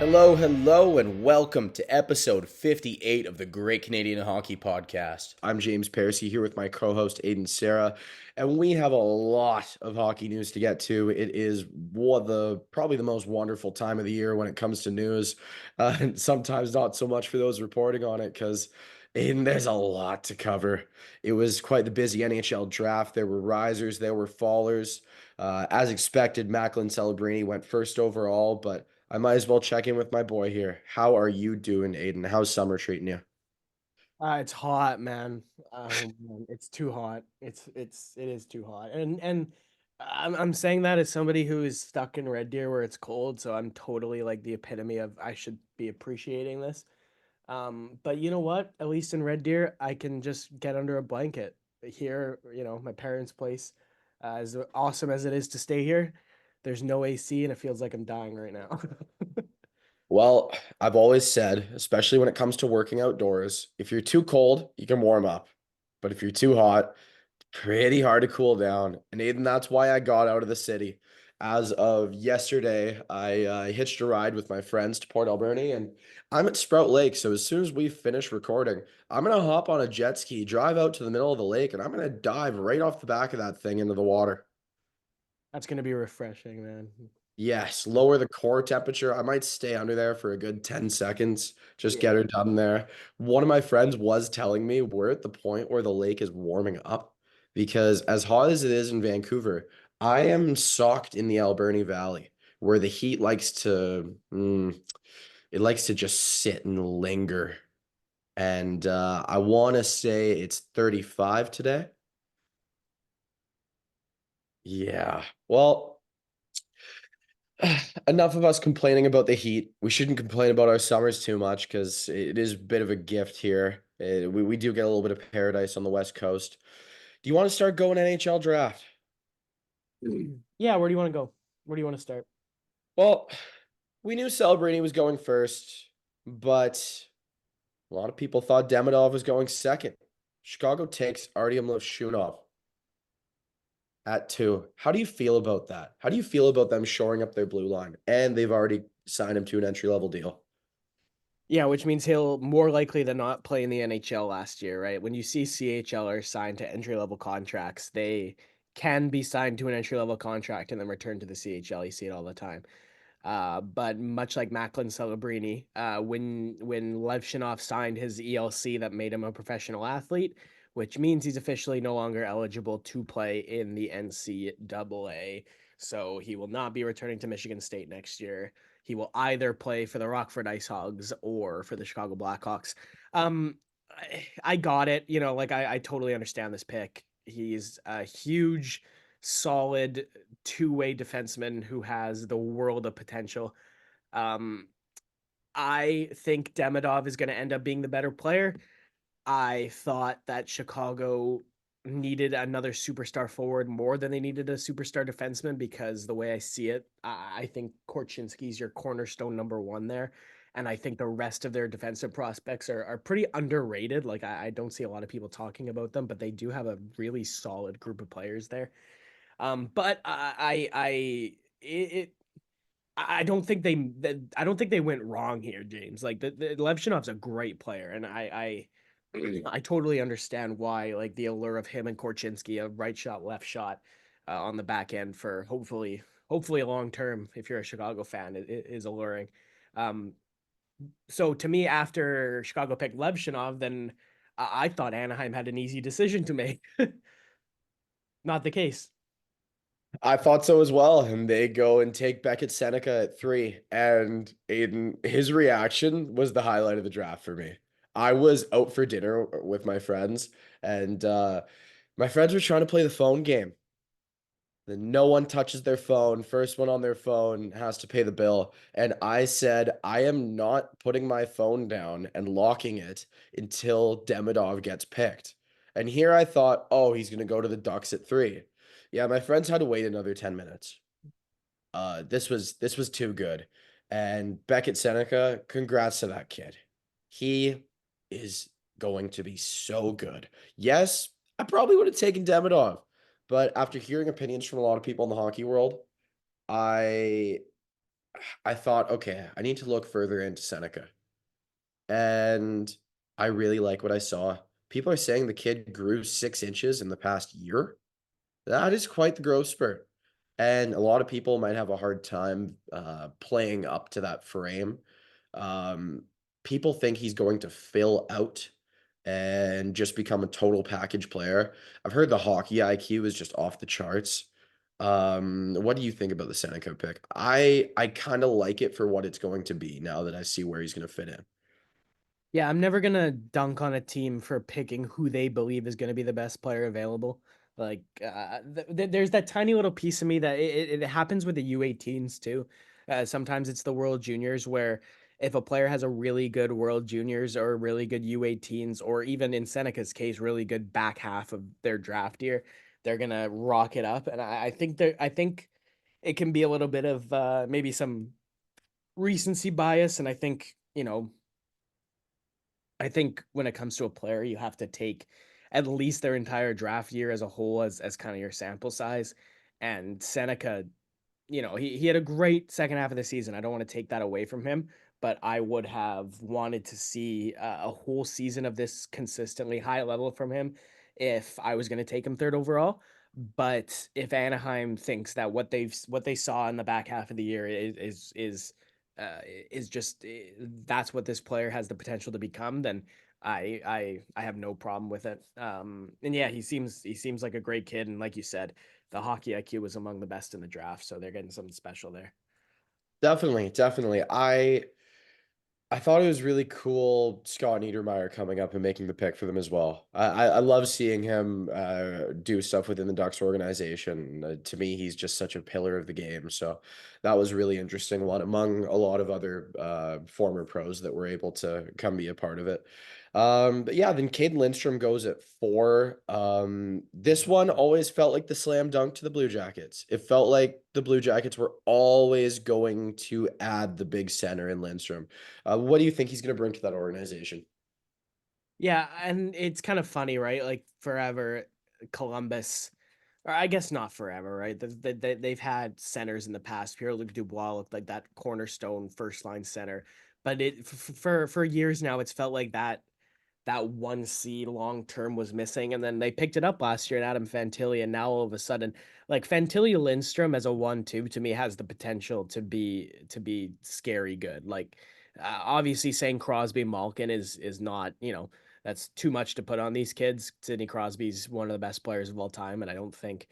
Hello, and welcome to episode 58 of the Great Canadian Hockey Podcast. I'm James Parisi here with my co host Aiden Sarah, and we have a lot of hockey news to get to. It is probably the most wonderful time of the year when it comes to news, and sometimes not so much for those reporting on it because Aiden, there's a lot to cover. It was quite the busy NHL draft. There were risers, there were fallers. As expected, Macklin Celebrini went first overall, but I might as well check in with my boy here. How are you doing, Aiden? How's summer treating you? It's hot, man. Oh man, it's too hot. It is too hot. And I'm saying that as somebody who is stuck in Red Deer where it's cold, so I'm totally like the epitome of I should be appreciating this. But you know what? At least in Red Deer, I can just get under a blanket. Here, my parents' place, as awesome as it is to stay here, there's no AC and it feels like I'm dying right now. Well, I've always said, especially when it comes to working outdoors, if you're too cold, you can warm up. But if you're too hot, pretty hard to cool down. And Aiden, that's why I got out of the city. As of yesterday, I hitched a ride with my friends to Port Alberni, and I'm at Sprout Lake. So as soon as we finish recording, I'm gonna hop on a jet ski, drive out to the middle of the lake, and I'm gonna dive right off the back of that thing into the water. That's gonna be refreshing, man. Yes, lower the core temperature. I might stay under there for a good 10 seconds, just get Yeah. her done there. One of my friends was telling me we're at the point where the lake is warming up because as hot as it is in Vancouver, I am socked in the Alberni Valley where the heat likes to it likes to just sit and linger. And I want to say it's 35 today. Yeah. Well, enough of us complaining about the heat. We shouldn't complain about our summers too much because it is a bit of a gift here. We do get a little bit of paradise on the West Coast. Do you want to start going NHL draft? Yeah, where do you want to go? Where do you want to start? Well, we knew Celebrini was going first, but a lot of people thought Demidov was going second. Chicago takes Artyom Levshunov at 2. How do you feel about that? How do you feel about them shoring up their blue line? And they've already signed him to an entry-level deal. Yeah, which means he'll more likely than not play in the NHL last year, right? When you see CHLers signed to entry level contracts, they can be signed to an entry level contract and then return to the CHL. You see it all the time. But much like Macklin Celebrini, when Levshinov signed his ELC that made him a professional athlete, which means he's officially no longer eligible to play in the NCAA. So he will not be returning to Michigan State next year. He will either play for the Rockford Ice Hogs or for the Chicago Blackhawks. I got it. Like I totally understand this pick. He's a huge, solid two-way defenseman who has the world of potential. Um, I think Demidov is going to end up being the better player. I thought that Chicago needed another superstar forward more than they needed a superstar defenseman because the way I see it, I think Korchinski's your cornerstone number one there. And I think the rest of their defensive prospects are pretty underrated. Like I don't see a lot of people talking about them, but they do have a really solid group of players there. But it I don't think I don't think they went wrong here, James. Like the Levshinov's a great player, and I totally understand why like the allure of him and Korchinski, a right shot, left shot on the back end for hopefully long term. If you're a Chicago fan, it is alluring. Um, so to me, after Chicago picked Levshinov, then I thought Anaheim had an easy decision to make. Not the case. I thought so as well. And they go and take Beckett Seneca at 3. And Aiden, his reaction was the highlight of the draft for me. I was out for dinner with my friends, and my friends were trying to play the phone game. Then no one touches their phone. First one on their phone has to pay the bill. And I said, I am not putting my phone down and locking it until Demidov gets picked. And here I thought, oh, he's going to go to the Ducks at 3. Yeah, my friends had to wait another 10 minutes. This was too good. And Beckett Seneca, congrats to that kid. He is going to be so good. Yes, I probably would have taken Demidov, but after hearing opinions from a lot of people in the hockey world, I I thought, okay, I need to look further into Seneca. And I really like what I saw. People are saying the kid grew 6 inches in the past year. That is quite the growth spurt. And a lot of people might have a hard time playing up to that frame. Um, People think he's going to fill out and just become a total package player. I've heard the hockey IQ is just off the charts. What do you think about the Seneca pick? I kind of like it for what it's going to be now that I see where he's going to fit in. Yeah, I'm never gonna dunk on a team for picking who they believe is gonna be the best player available. Like, there's that tiny little piece of me that it happens with the U18s too. Sometimes it's the World Juniors where if a player has a really good World Juniors or really good U18s, or even in Seneca's case, really good back half of their draft year, they're gonna rock it up. And I think it can be a little bit of maybe some recency bias, and I think when it comes to a player, you have to take at least their entire draft year as a whole as kind of your sample size. And Seneca, he had a great second half of the season. I don't want to take that away from him, but I would have wanted to see a whole season of this consistently high level from him if I was going to take him third overall. But if Anaheim thinks that what they saw in the back half of the year is just that's what this player has the potential to become, then I have no problem with it. And yeah, he seems like a great kid, and like you said, the hockey IQ was among the best in the draft, so they're getting something special there. Definitely, definitely. I thought it was really cool Scott Niedermayer coming up and making the pick for them as well. I love seeing him do stuff within the Ducks organization. To me, he's just such a pillar of the game. So that was really interesting. Among a lot of other former pros that were able to come be a part of it. But yeah, then Caden Lindstrom goes at 4. This one always felt like the slam dunk to the Blue Jackets. It felt like the Blue Jackets were always going to add the big center in Lindstrom. What do you think he's going to bring to that organization? Yeah, and it's kind of funny, right? Like forever, Columbus, or I guess not forever, right? They've had centers in the past. Pierre-Luc Dubois looked like that cornerstone first line center, but for years now, it's felt like that 1C long term was missing, and then they picked it up last year at Adam Fantilli, and now all of a sudden, like Fantilli Lindstrom as a 1-2 to me has the potential to be scary good. Like, obviously saying Crosby Malkin is not, that's too much to put on these kids. Sidney Crosby's one of the best players of all time, and I don't think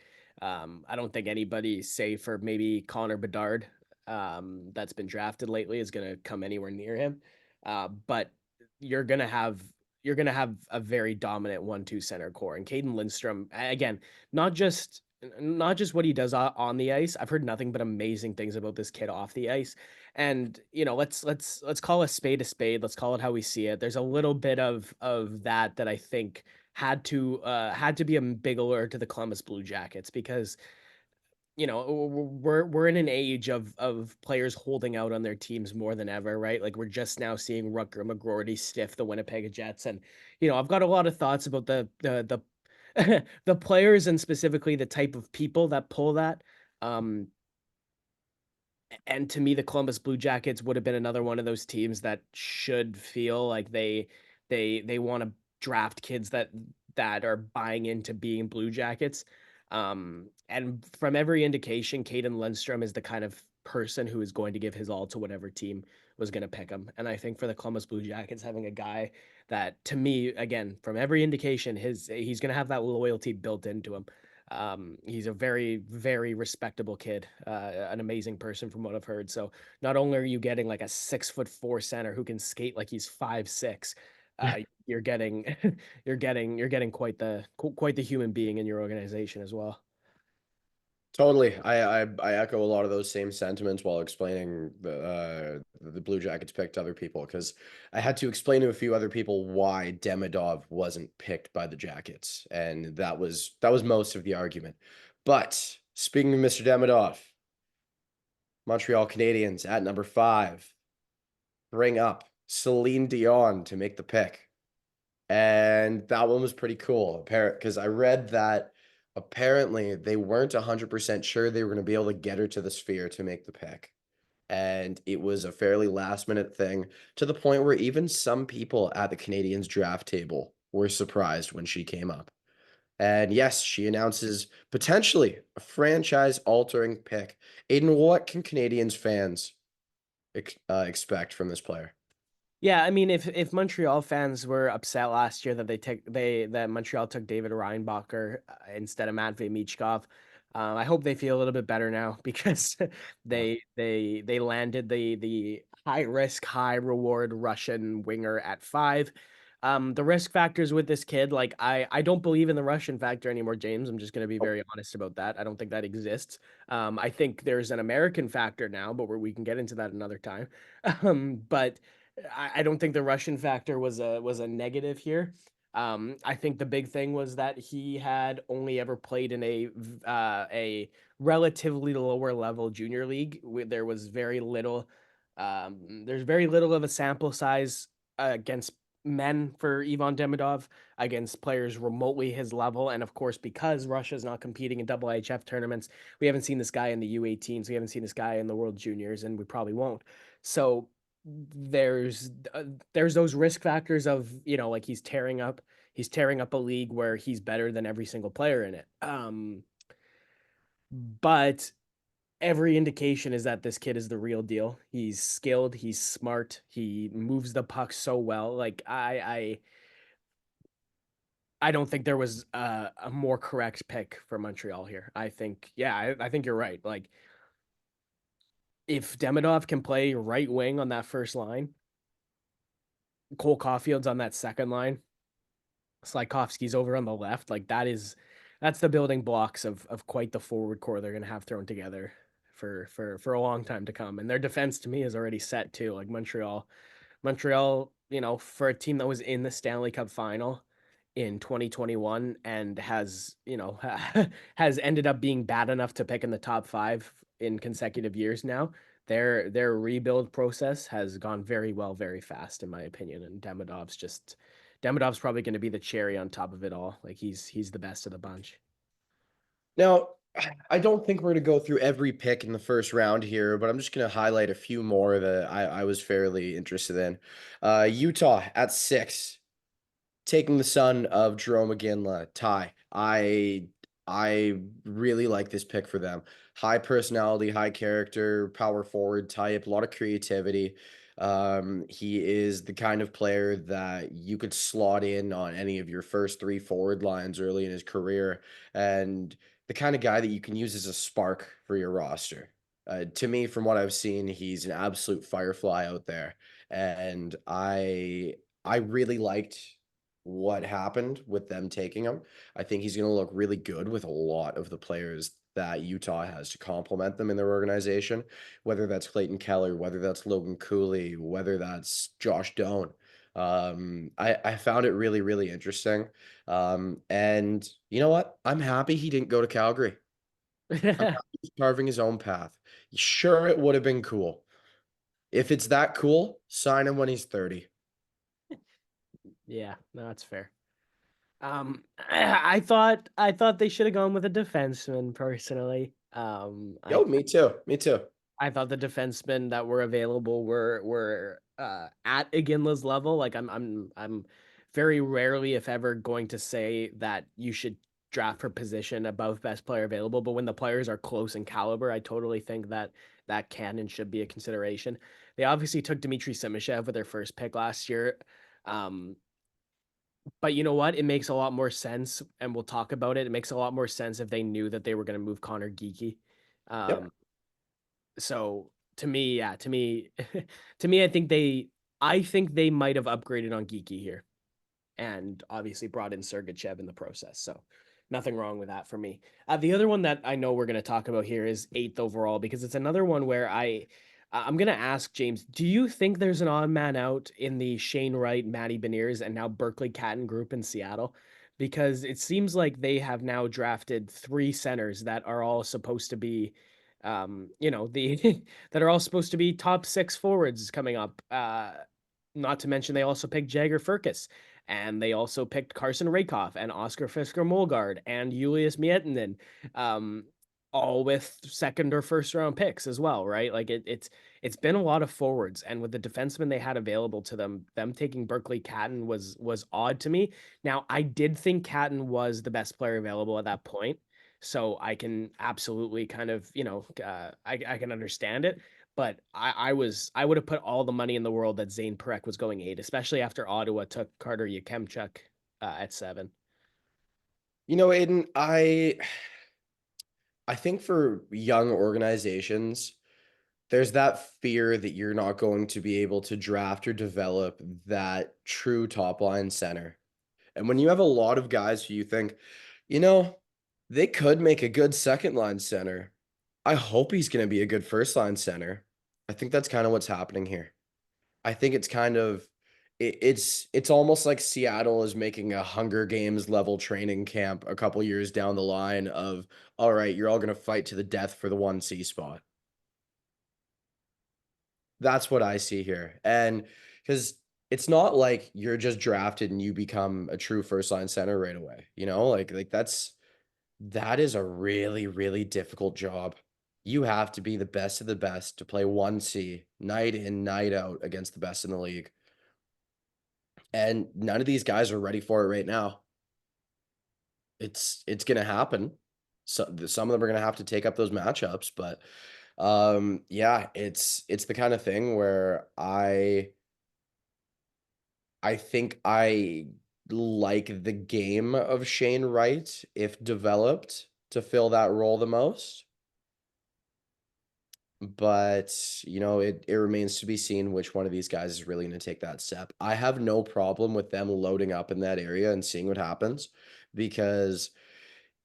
anybody, save for maybe Connor Bedard, that's been drafted lately, is gonna come anywhere near him. But you're gonna have you're going to have a very dominant 1-2 center core. And Caden Lindstrom, again, not just what he does on the ice. I've heard nothing but amazing things about this kid off the ice. And let's call a spade a spade. Let's call it how we see it. There's a little bit of that I think had to be a big alert to the Columbus Blue Jackets, because we're in an age of players holding out on their teams more than ever, right? Like, we're just now seeing Rutger McGroarty stiff the Winnipeg Jets, and I've got a lot of thoughts about the the players, and specifically the type of people that pull that. Um, and to me, the Columbus Blue Jackets would have been another one of those teams that should feel like they want to draft kids that are buying into being Blue Jackets. And from every indication, Caden Lindstrom is the kind of person who is going to give his all to whatever team was going to pick him. And I think for the Columbus Blue Jackets, having a guy that, to me, again, from every indication, he's going to have that loyalty built into him. He's a very, very respectable kid, an amazing person from what I've heard. So not only are you getting like a 6'4" center who can skate like he's 5'6", you're getting you're getting quite the human being in your organization as well. Totally. I echo a lot of those same sentiments while explaining the Blue Jackets pick to other people, because I had to explain to a few other people why Demidov wasn't picked by the Jackets, and that was most of the argument. But speaking of Mr. Demidov, Montreal Canadiens at number 5 bring up Celine Dion to make the pick. And that one was pretty cool, because I read that apparently they weren't 100% sure they were going to be able to get her to the Sphere to make the pick. And it was a fairly last minute thing to the point where even some people at the Canadians draft table were surprised when she came up. And yes, she announces potentially a franchise altering pick. Aiden, what can Canadians fans expect from this player? Yeah, I mean, if Montreal fans were upset last year that that Montreal took David Reinbacher instead of Matvey Michkov, I hope they feel a little bit better now because Yeah. they landed the high risk, high reward Russian winger at 5. The risk factors with this kid, like I don't believe in the Russian factor anymore, James. I'm just gonna be very honest about that. I don't think that exists. I think there's an American factor now, but we can get into that another time. But I don't think the Russian factor was a negative here. I think the big thing was that he had only ever played in a relatively lower level junior league. There was very little, there's very little of a sample size against men for Ivan Demidov, against players remotely his level, and of course because Russia's not competing in IIHF tournaments, we haven't seen this guy in the U18s, we haven't seen this guy in the World Juniors, and we probably won't. So there's there's those risk factors of, like he's tearing up a league where he's better than every single player in it. But every indication is that this kid is the real deal. He's skilled, he's smart, he moves the puck so well. Like I don't think there was a more correct pick for Montreal here. I think, yeah, I think you're right. Like if Demidov can play right wing on that first line, Cole Caulfield's on that second line, Slaykovsky's over on the left. Like that's the building blocks of quite the forward core they're gonna have thrown together for a long time to come. And their defense to me is already set too. Like Montreal, for a team that was in the Stanley Cup final in 2021 and has, has ended up being bad enough to pick in the top 5 in consecutive years now. Their rebuild process has gone very well, very fast, in my opinion. And Demidov's probably going to be the cherry on top of it all. Like he's the best of the bunch. Now, I don't think we're going to go through every pick in the first round here, but I'm just going to highlight a few more that I was fairly interested in. Utah at 6, taking the son of Jerome McGinley, Ty. I really like this pick for them. High personality, high character, power forward type, a lot of creativity. He is the kind of player that you could slot in on any of your first 3 forward lines early in his career, and the kind of guy that you can use as a spark for your roster. To me, from what I've seen, he's an absolute firefly out there, and I really liked what happened with them taking him. I think he's going to look really good with a lot of the players that Utah has to complement them in their organization, whether that's Clayton Keller, whether that's Logan Cooley, whether that's Josh Doan. I found it really, really interesting. And you know what? I'm happy he didn't go to Calgary. I'm happy he's carving his own path. Sure, it would have been cool. If it's that cool, sign him when he's 30. Yeah, no, that's fair. I thought they should have gone with a defenseman personally. Yo, me too. Me too. I thought the defensemen that were available were at Iginla's level. Like I'm very rarely, if ever, going to say that you should draft for position above best player available. But when the players are close in caliber, I totally think that that can and should be a consideration. They obviously took Dmitry Simashev with their first pick last year. Um, but you know what? It makes a lot more sense, and we'll talk about it. It makes a lot more sense if they knew that they were going to move Connor Geeky. Yep. Um, so to me, yeah, to me, to me, I think they might have upgraded on Geeky here, and obviously brought in Sergachev in the process. So nothing wrong with that for me. The other one that I know we're going to talk about here is 8th overall because it's another one where I'm going to ask James, do you think there's an odd man out in the Shane Wright, Matty Beniers, and now Berkeley Catton group in Seattle? Because it seems like they have now drafted 3 centers that are all supposed to be, the that are all supposed to be top 6 forwards coming up. Not to mention they also picked Jagger Firkus, and they also picked Carson Rakoff and Oscar Fisker Molgard and Julius Miettinen. Um, all with second or first round picks as well, right? Like it's been a lot of forwards, and with the defensemen they had available to them taking Berkeley Catton was odd to me. Now, I did think Catton was the best player available at that point, so I can absolutely kind of I can understand it. But I would have put all the money in the world that Zane Parekh was going 8, especially after Ottawa took Carter Yukemchuk at 7. Aiden, I think for young organizations, there's that fear that you're not going to be able to draft or develop that true top line center. And when you have a lot of guys who you think, you know, they could make a good second line center, I hope he's going to be a good first line center. I think that's kind of what's happening here. I think it's kind of it's almost like Seattle is making a Hunger Games level training camp a couple years down the line of, all right, you're all going to fight to the death for the 1C spot. That's what I see here. And because it's not like you're just drafted and you become a true first line center right away. Like that is a really, really difficult job. You have to be the best of the best to play 1C night in, night out against the best in the league. And none of these guys are ready for it right now. It's gonna happen. So some of them are gonna have to take up those matchups, but yeah, it's the kind of thing where I think I like the game of Shane Wright if developed to fill that role the most. But it remains to be seen which one of these guys is really going to take that step. I have no problem with them loading up in that area and seeing what happens, because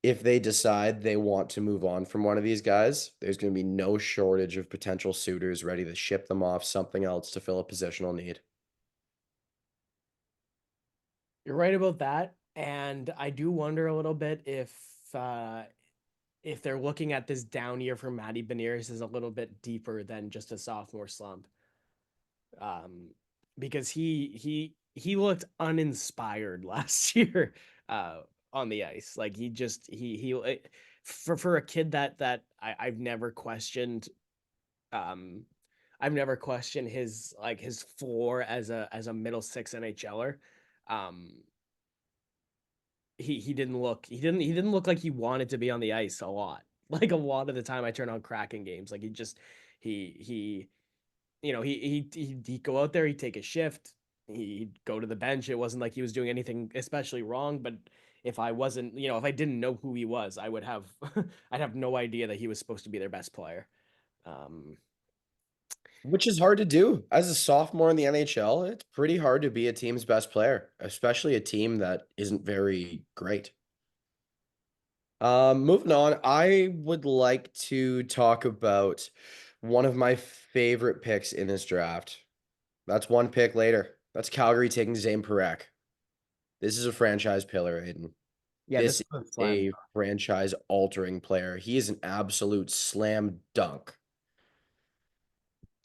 if they decide they want to move on from one of these guys, there's going to be no shortage of potential suitors ready to ship them off something else to fill a positional need. You're right about that, and I do wonder a little bit if they're looking at this down year for Matty Beniers as a little bit deeper than just a sophomore slump. Um, because he looked uninspired last year on the ice. Like he just he for a kid I've never questioned um I've never questioned his floor as a middle six NHLer. Um he didn't look like he wanted to be on the ice a lot. Like a lot of the time I turn on Kraken games, like he he'd go out there, he'd take a shift, he'd go to the bench. It wasn't like he was doing anything especially wrong, but if I wasn't, if I didn't know who he was, I would have I'd have no idea that he was supposed to be their best player. Um Which is hard to do. As a sophomore in the NHL, it's pretty hard to be a team's best player, especially a team that isn't very great. Moving on, I would like to talk about one of my favorite picks in this draft. That's one pick later. That's Calgary taking Zane Parekh. This is a franchise pillar, Aiden. yeah, this This is a is slam. a franchise altering player. He is an absolute slam dunk.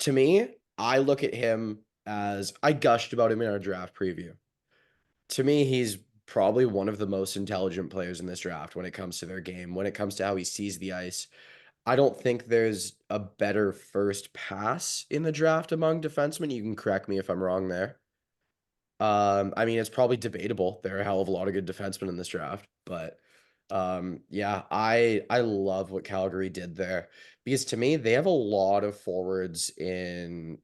To me, I look at him as I gushed about him in our draft preview. To me, he's probably one of the most intelligent players in this draft when it comes to their game, when it comes to how he sees the ice. I don't think there's a better first pass in the draft among defensemen. You can correct me if I'm wrong there. I mean, it's probably debatable. There are a hell of a lot of good defensemen in this draft, but yeah, I love what Calgary did there, because to me, they have a lot of forwards in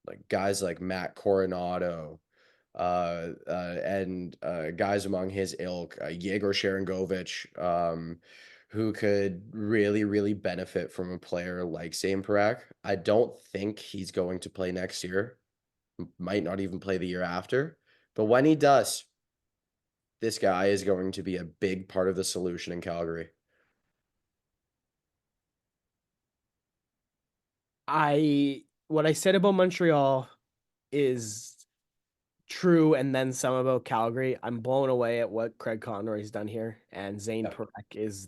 like guys like Matt Coronado, and guys among his ilk, Yegor Sharangovich, who could really, really benefit from a player like Zane Parekh. I don't think he's going to play next year, might not even play the year after. But when he does, this guy is going to be a big part of the solution in Calgary. I What I said about Montreal is true, and then some about Calgary. I'm blown away at what Craig Conroy's done here, and Zane Yeah. Parekh is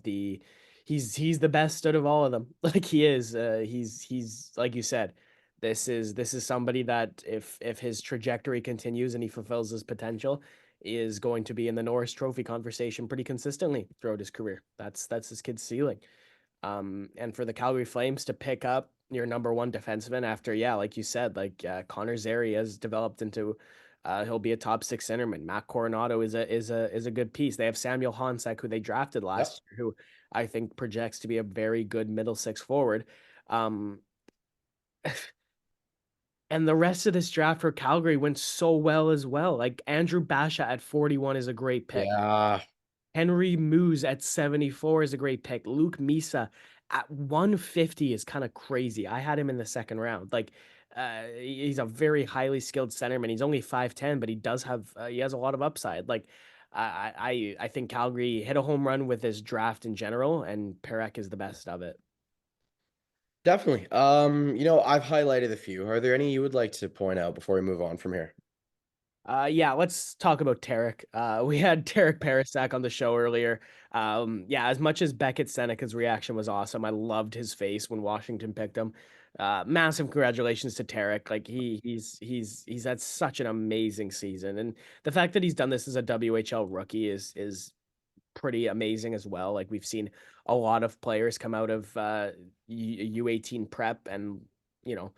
he's the best out of all of them. Like he is. He's like you said. This is somebody that if his trajectory continues and he fulfills his potential, is going to be in the Norris Trophy conversation pretty consistently throughout his career. That's this kid's ceiling. And for the Calgary Flames to pick up your number one defenseman after, yeah, like you said, like Connor Zary has developed into, he'll be a top six centerman. Matt Coronado is a good piece. They have Samuel Honsack, who they drafted Yep. last year, who I think projects to be a very good middle six forward. Um, and the rest of this draft for Calgary went so well as well. Like Andrew Basha at 41 is a great pick. Yeah, Henry Moose at 74 is a great pick. Luke Misa at 150 is kind of crazy. I had him in the second round. Like, he's a very highly skilled centerman. He's only 5'10", but he has a lot of upside. Like, I think Calgary hit a home run with this draft in general, and Perek is the best of it. definitely. I've highlighted a few. Are there any you would like to point out before we move on from here? Yeah, let's talk about Tarek. We had Tarek Parasak on the show earlier. Yeah, as much as Beckett Seneca's reaction was awesome, I loved his face when Washington picked him. Massive congratulations to Tarek. Like he's had such an amazing season, and the fact that he's done this as a WHL rookie is pretty amazing as well. Like we've seen a lot of players come out of U18 prep and you know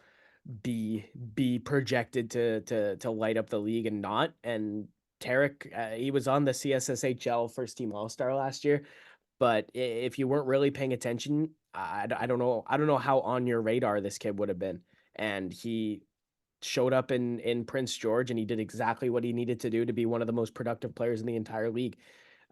be projected to light up the league and not. And Tarek, he was on the CSSHL first team All Star last year, but if you weren't really paying attention, I don't know. I don't know how on your radar this kid would have been. And he showed up in Prince George, and he did exactly what he needed to do to be one of the most productive players in the entire league.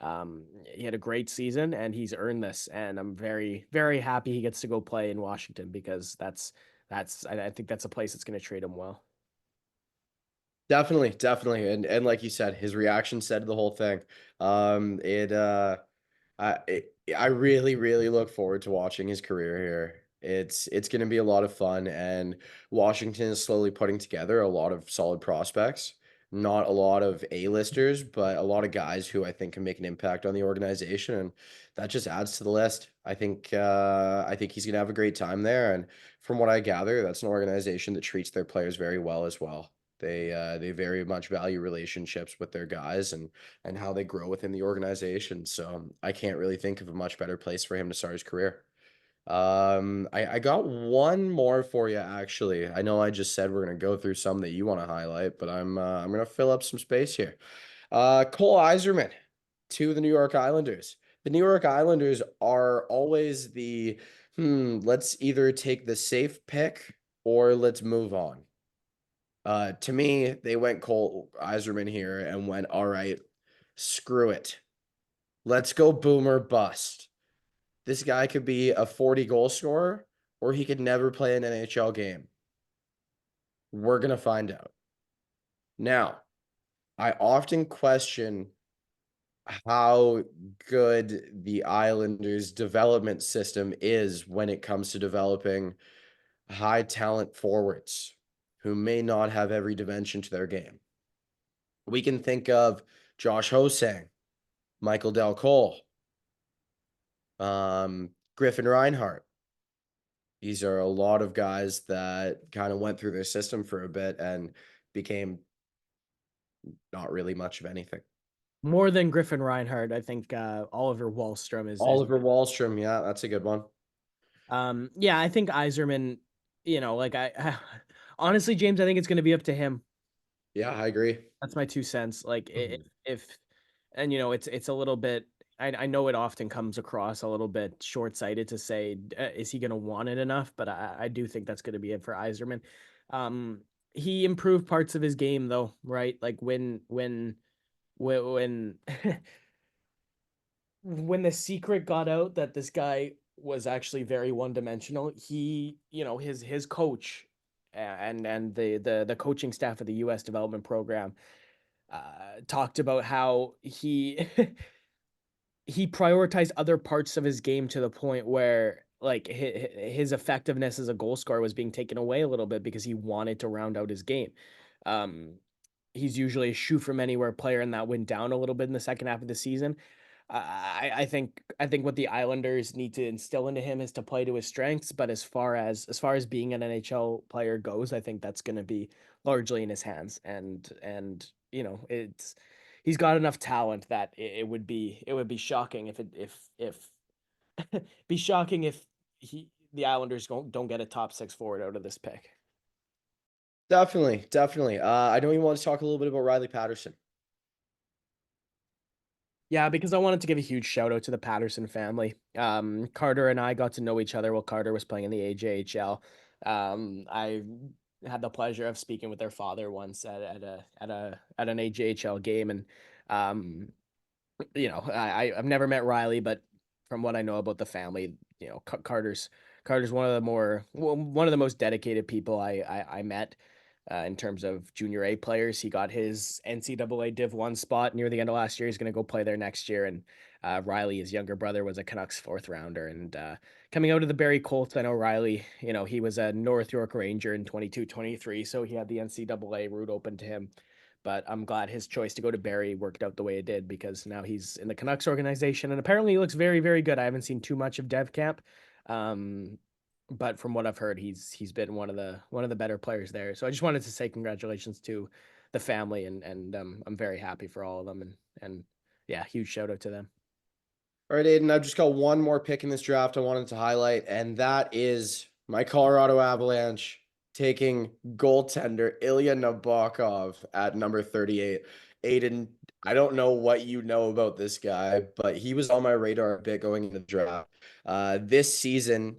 He had a great season, and he's earned this. And I'm very, very happy he gets to go play in Washington because I think that's a place that's going to treat him well. Definitely, definitely. And like you said, his reaction said the whole thing. It I really, really look forward to watching his career here. It's going to be a lot of fun, and Washington is slowly putting together a lot of solid prospects. Not a lot of A-listers, but a lot of guys who I think can make an impact on the organization, and that just adds to the list. I think he's going to have a great time there, and from what I gather, that's an organization that treats their players very well as well. They very much value relationships with their guys and how they grow within the organization. So I can't really think of a much better place for him to start his career. I got one more for you actually. I know I just said we're gonna go through some that you want to highlight, but I'm gonna fill up some space here. Cole Iserman to the New York Islanders. The New York Islanders are always let's either take the safe pick or let's move on. To me, they went Cole Iserman here and went, all right, screw it. Let's go boomer bust. This guy could be a 40 goal scorer or he could never play an NHL game. We're going to find out. Now, I often question how good the Islanders' development system is when it comes to developing high talent forwards who may not have every dimension to their game. We can think of Josh Hosang, Michael Del Cole, Griffin Reinhart. These are a lot of guys that kind of went through their system for a bit and became not really much of anything. More than Griffin Reinhardt, I think Oliver Wallstrom is Oliver Wahlstrom, yeah, that's a good one. yeah, I think Iserman, like honestly, James, I think it's going to be up to him. Yeah, I agree. That's my 2 cents. Like Mhm. if and it's a little bit. I know it often comes across a little bit short-sighted to say, is he going to want it enough? But I do think that's going to be it for Iserman. Um, he improved parts of his game though, right? Like when when the secret got out that this guy was actually very one-dimensional, he, his coach and the coaching staff of the US development program talked about how he he prioritized other parts of his game to the point where like his effectiveness as a goal scorer was being taken away a little bit because he wanted to round out his game. Um, he's usually a shoot from anywhere player, and that went down a little bit in the second half of the season. I think what the Islanders need to instill into him is to play to his strengths. But as far as being an NHL player goes, I think that's going to be largely in his hands. And it's he's got enough talent that it would be shocking if be shocking if the Islanders don't get a top six forward out of this pick. Definitely, definitely. I know you want to talk a little bit about Riley Patterson. Yeah, because I wanted to give a huge shout out to the Patterson family. Carter and I got to know each other while Carter was playing in the AJHL. I had the pleasure of speaking with their father once at an AJHL game, and um, I've never met Riley, but from what I know about the family, Carter's one of the most dedicated people I met in terms of junior A players. He got his NCAA Div 1 spot near the end of last year. He's going to go play there next year. And Riley, his younger brother, was a Canucks fourth rounder. And coming out of the Barrie Colts, I know Riley, he was a North York Ranger in 22-23, so he had the NCAA route open to him. But I'm glad his choice to go to Barrie worked out the way it did, because now he's in the Canucks organization, and apparently he looks very, very good. I haven't seen too much of Dev Camp, but from what I've heard, he's been one of the better players there. So I just wanted to say congratulations to the family, and I'm very happy for all of them, and yeah, huge shout out to them. All right, Aiden, I've just got one more pick in this draft I wanted to highlight, and that is my Colorado Avalanche taking goaltender Ilya Nabokov at number 38. Aiden, I don't know what you know about this guy, but he was on my radar a bit going into the draft. This season,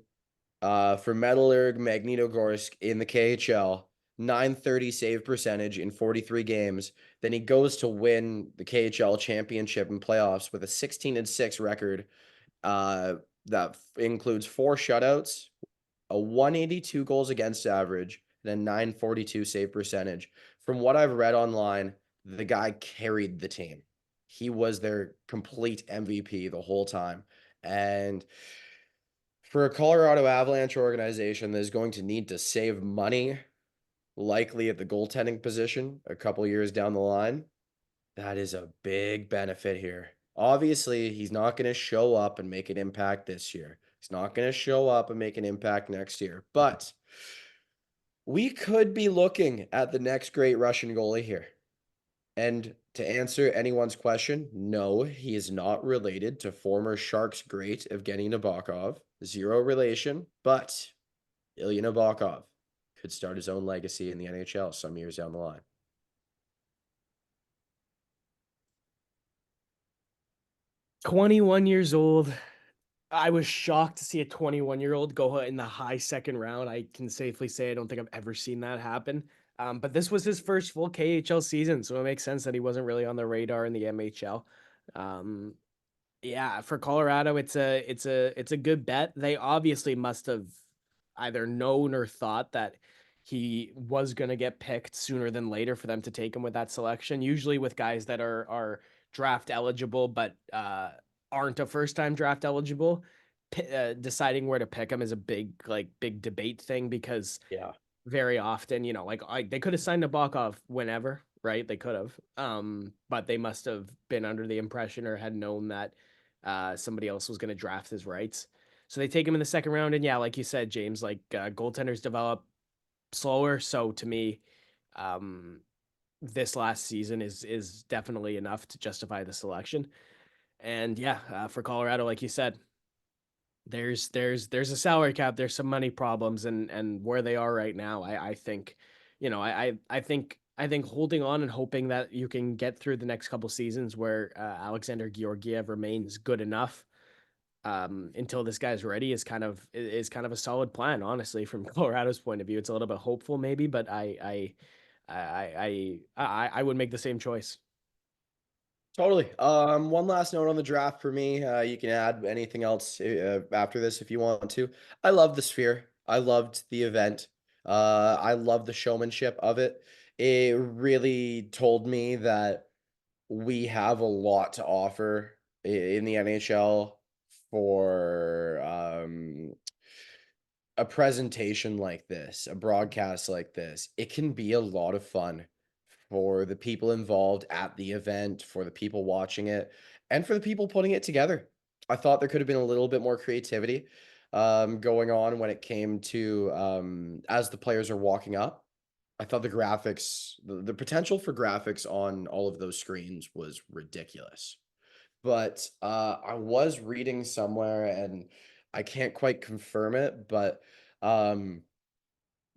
for Metalurg Magnitogorsk in the KHL, 930 save percentage in 43 games. Then he goes to win the KHL championship and playoffs with a 16-6 record. That includes 4 shutouts, a 182 goals against average, and a 942 save percentage. From what I've read online, the guy carried the team. He was their complete MVP the whole time. And for a Colorado Avalanche organization that is going to need to save money, likely at the goaltending position a couple years down the line, that is a big benefit here. Obviously, he's not going to show up and make an impact this year. He's not going to show up and make an impact next year. But we could be looking at the next great Russian goalie here. And to answer anyone's question, no, he is not related to former Sharks great Evgeny Nabokov. Zero relation, but Ilya Nabokov could start his own legacy in the NHL some years down the line. 21 years old. I was shocked to see a 21-year-old go in the high second round. I can safely say I don't think I've ever seen that happen. But this was his first full KHL season, so it makes sense that he wasn't really on the radar in the MHL. Yeah, for Colorado, it's a good bet. They obviously must have either known or thought that he was going to get picked sooner than later for them to take him with that selection. Usually with guys that are draft eligible but aren't a first time draft eligible, deciding where to pick him is a big debate thing, because Yeah. very often, they could have signed Nabokov whenever, right? They could have, but they must have been under the impression or had known that somebody else was going to draft his rights. So they take him in the second round, and yeah, like you said, James, goaltenders develop slower. So to me, um, this last season is definitely enough to justify the selection. And yeah, for Colorado, like you said, there's a salary cap, there's some money problems, and where they are right now, I think, I think holding on and hoping that you can get through the next couple seasons where Alexander Georgiev remains good enough until this guy's ready is kind of a solid plan. Honestly, from Colorado's point of view, it's a little bit hopeful maybe, but I would make the same choice. Totally. One last note on the draft for me. You can add anything else after this if you want to. I love the Sphere. I loved the event. I love the showmanship of it. It really told me that we have a lot to offer in the NHL for a presentation like this, a broadcast like this. It can be a lot of fun for the people involved at the event, for the people watching it, and for the people putting it together. I thought there could have been a little bit more creativity going on when it came to as the players are walking up. I thought the graphics, the potential for graphics on all of those screens was ridiculous. but I was reading somewhere, and I can't quite confirm it, but um,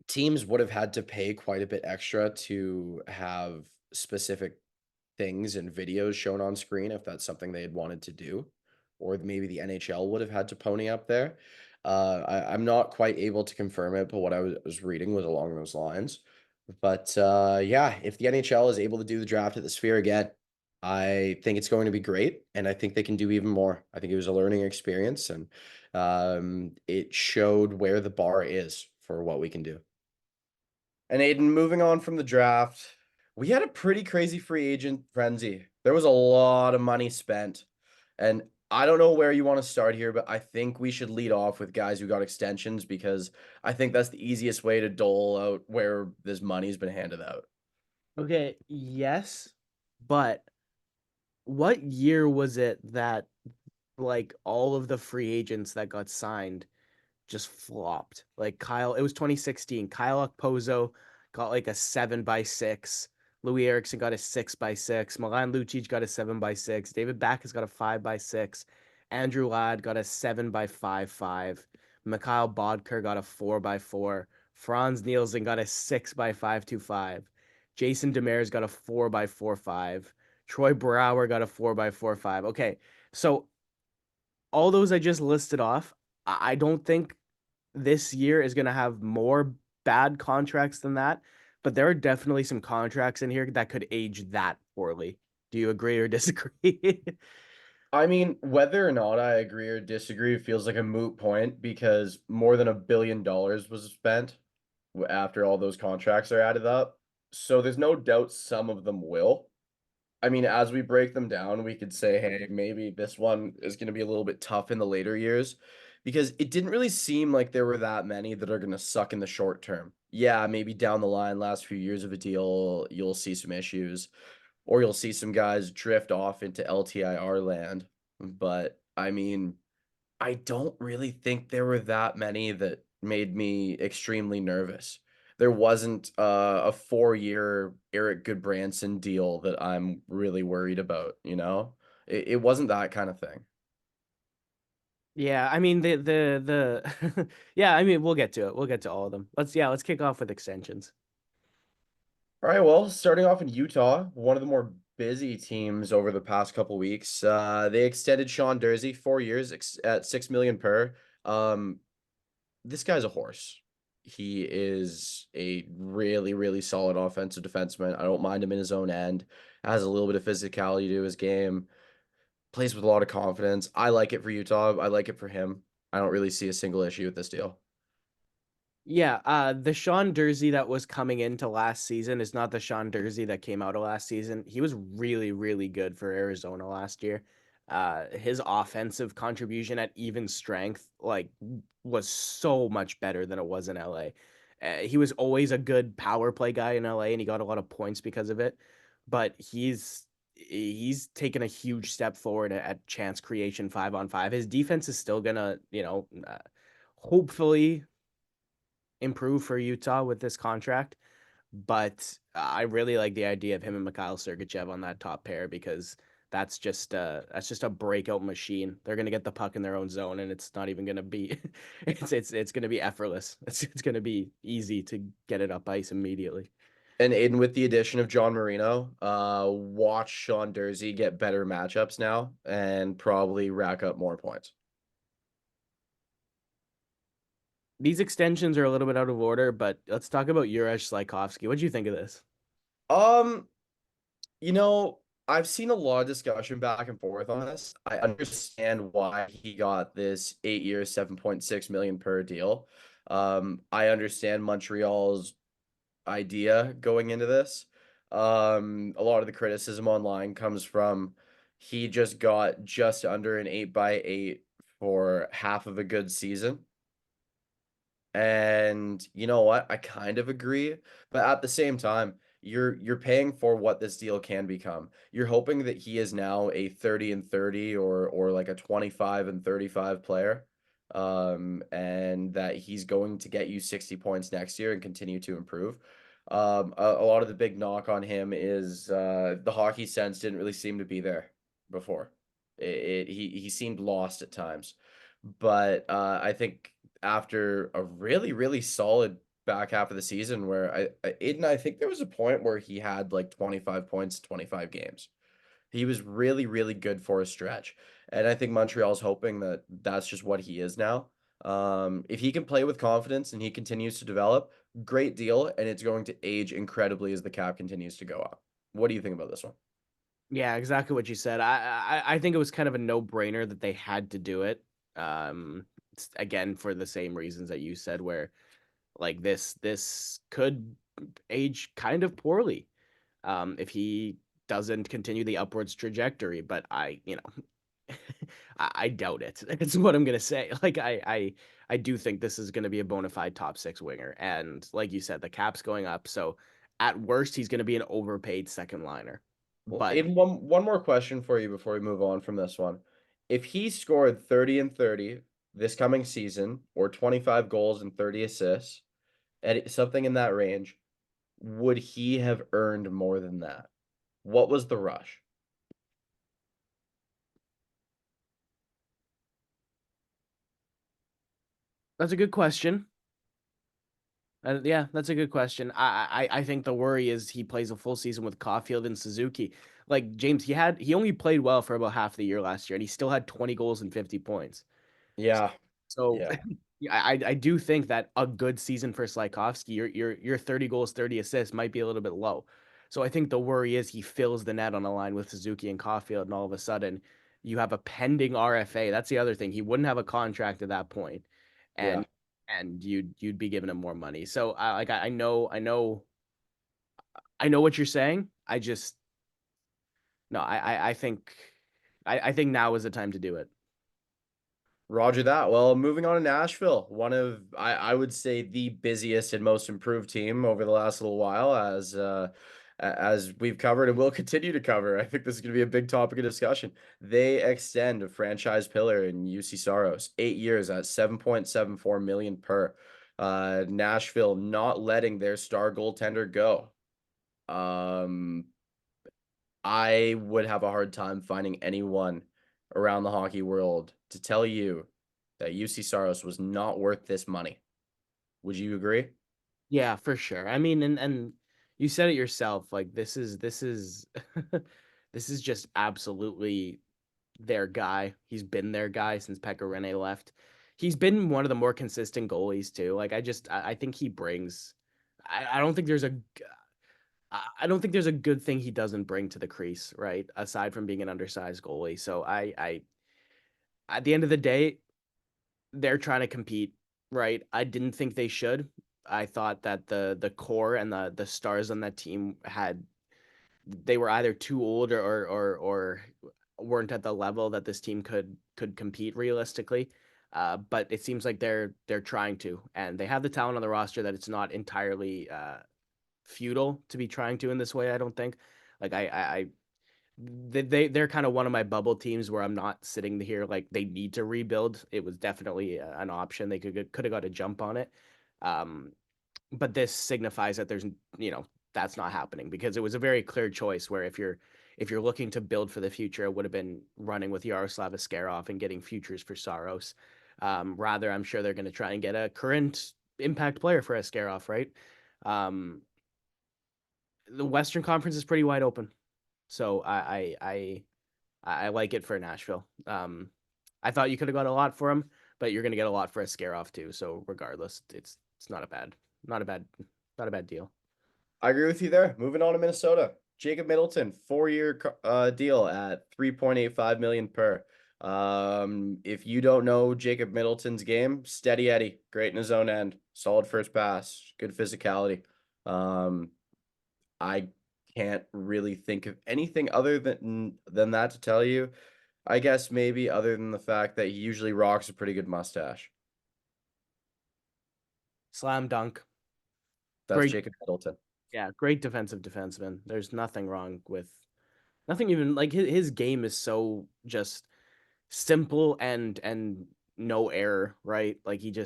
teams would have had to pay quite a bit extra to have specific things and videos shown on screen if that's something they had wanted to do, or maybe the NHL would have had to pony up there. I'm not quite able to confirm it, but what I was reading was along those lines. But yeah, if the NHL is able to do the draft at the Sphere again, I think it's going to be great, and I think they can do even more. I think it was a learning experience, and it showed where the bar is for what we can do. And Aiden, moving on from the draft, we had a pretty crazy free agent frenzy. There was a lot of money spent. And I don't know where you want to start here, but I think we should lead off with guys who got extensions because I think that's the easiest way to dole out where this money's been handed out. Okay, yes, but what year was it that like all of the free agents that got signed just flopped? Like Kyle, it was 2016. Kyle Okposo got like a 7x6. Louis Erickson got a 6x6. Milan Lucic got a 7x6. David Backes got a 5x6. Andrew Ladd got a 7x5.5. Mikhail Bodker got a 4x4. Franz Nielsen got a 6x5.25. Jason Demers got a 4x4.5. Troy Brower got a 4x4.5. Okay, so all those I just listed off, I don't think this year is going to have more bad contracts than that, but there are definitely some contracts in here that could age that poorly. Do you agree or disagree? I mean, whether or not I agree or disagree feels like a moot point because more than $1 billion was spent after all those contracts are added up. So there's no doubt some of them will. I mean, as we break them down, we could say, hey, maybe this one is going to be a little bit tough in the later years because it didn't really seem like there were that many that are going to suck in the short term. Yeah, maybe down the line, last few years of a deal, you'll see some issues or you'll see some guys drift off into LTIR land. But I mean, I don't really think there were that many that made me extremely nervous. There wasn't a 4-year Eric Goodbranson deal that I'm really worried about, you know? It wasn't that kind of thing. Yeah, I mean the yeah, I mean we'll get to it. We'll get to all of them. Let's kick off with extensions. All right, well, starting off in Utah, one of the more busy teams over the past couple weeks. They extended Sean Dursey 4 years at 6 million per. Um, this guy's a horse. He is a really, really solid offensive defenseman. I don't mind him in his own end. Has a little bit of physicality to his game. Plays with a lot of confidence. I like it for Utah. I like it for him. I don't really see a single issue with this deal. Yeah, the Sean Dursey that was coming into last season is not the Sean Dursey that came out of last season. He was really, really good for Arizona last year. His offensive contribution at even strength, like, was so much better than it was in LA. He was always a good power play guy in LA, and he got a lot of points because of it. But he's taken a huge step forward at chance creation 5-on-5. His defense is still gonna, hopefully improve for Utah with this contract. But I really like the idea of him and Mikhail Sergachev on that top pair because that's just a breakout machine. They're gonna get the puck in their own zone, and it's not even gonna be it's gonna be effortless. It's gonna be easy to get it up ice immediately. And Aiden, with the addition of John Marino, watch Sean Dursey get better matchups now and probably rack up more points. These extensions are a little bit out of order, but let's talk about Juraj Slavkovsky. What do you think of this? Um, You know, I've seen a lot of discussion back and forth on this. I understand why he got this 8 year, 7.6 million per deal. I understand Montreal's idea going into this. A lot of the criticism online comes from he just got just under an 8x8 for half of a good season. And you know what? I kind of agree, but at the same time, you're paying for what this deal can become. You're hoping that he is now a 30 and 30 or like a 25 and 35 player. And that he's going to get you 60 points next year and continue to improve. A lot of the big knock on him is the hockey sense didn't really seem to be there before. He seemed lost at times, but I think after a really really solid back half of the season, where I think there was a point where he had like 25 points, 25 games. He was really really good for a stretch, and I think Montreal's hoping that that's just what he is now. If he can play with confidence and he continues to develop, great deal, and it's going to age incredibly as the cap continues to go up. What do you think about this one? Yeah, exactly what you said. I think it was kind of a no-brainer that they had to do it. Again, for the same reasons that you said, where like this could age kind of poorly if he doesn't continue the upwards trajectory. But I doubt it. It's what I'm gonna say. Like I do think this is gonna be a bona fide top six winger, and like you said, the cap's going up, so at worst he's gonna be an overpaid second liner. Well, But Aiden, one more question for you before we move on from this one. If he scored 30 and 30 this coming season, or 25 goals and 30 assists, at something in that range, would he have earned more than that? What was the rush? that's a good question. Yeah, that's a good question. I think the worry is he plays a full season with Caulfield and Suzuki. Like James, he only played well for about half the year last year, and he still had 20 goals and 50 points. Yeah, So yeah, yeah, I do think that a good season for Slykovsky, your 30 goals, 30 assists might be a little bit low. So I think the worry is he fills the net on a line with Suzuki and Caulfield, and all of a sudden you have a pending RFA. That's the other thing. He wouldn't have a contract at that point, yeah. and you'd be giving him more money. So I know what you're saying. I just no, I think I think now is the time to do it. Roger that. Well, moving on to Nashville, one of I would say the busiest and most improved team over the last little while, as we've covered and will continue to cover. I think this is going to be a big topic of discussion. They extend a franchise pillar in UC Saros, 8 years at 7.74 million per. Nashville not letting their star goaltender go. Um, I would have a hard time finding anyone around the hockey world to tell you that UC Saros was not worth this money. Would you agree? Yeah, for sure. I mean, and you said it yourself. Like this is this is just absolutely their guy. He's been their guy since Pekka Rinne left. He's been one of the more consistent goalies too. Like I think he brings. I don't think there's a I don't think there's a good thing he doesn't bring to the crease, right? Aside from being an undersized goalie. So I at the end of the day, they're trying to compete, right? I didn't think they should. I thought that the core and the stars on that team had they were either too old or weren't at the level that this team could compete realistically. But it seems like they're trying to, and they have the talent on the roster that it's not entirely futile to be trying to in this way. I don't think. Like they're kind of one of my bubble teams where I'm not sitting here like they need to rebuild. It was definitely an option. They could have got a jump on it. Um, but this signifies that there's that's not happening because it was a very clear choice where if you're looking to build for the future, it would have been running with Yaroslav Askarov and getting futures for Saros. Rather, I'm sure they're going to try and get a current impact player for Askarov, right? Um, the Western Conference is pretty wide open. So I like it for Nashville. I thought you could have got a lot for him, but you're gonna get a lot for a scare off too. So regardless, it's not a bad not a bad deal. I agree with you there. Moving on to Minnesota. Jacob Middleton, 4 year deal at 3.85 million per. If you don't know Jacob Middleton's game, steady Eddie, great in his own end, solid first pass, good physicality. Um, I can't really think of anything other than that to tell you. I guess maybe other than the fact that he usually rocks a pretty good mustache. Slam dunk. That's Great, Jacob Middleton. yeah, great defensive defenseman. There's nothing wrong with nothing even like his game is so just simple and no error, right? Like he's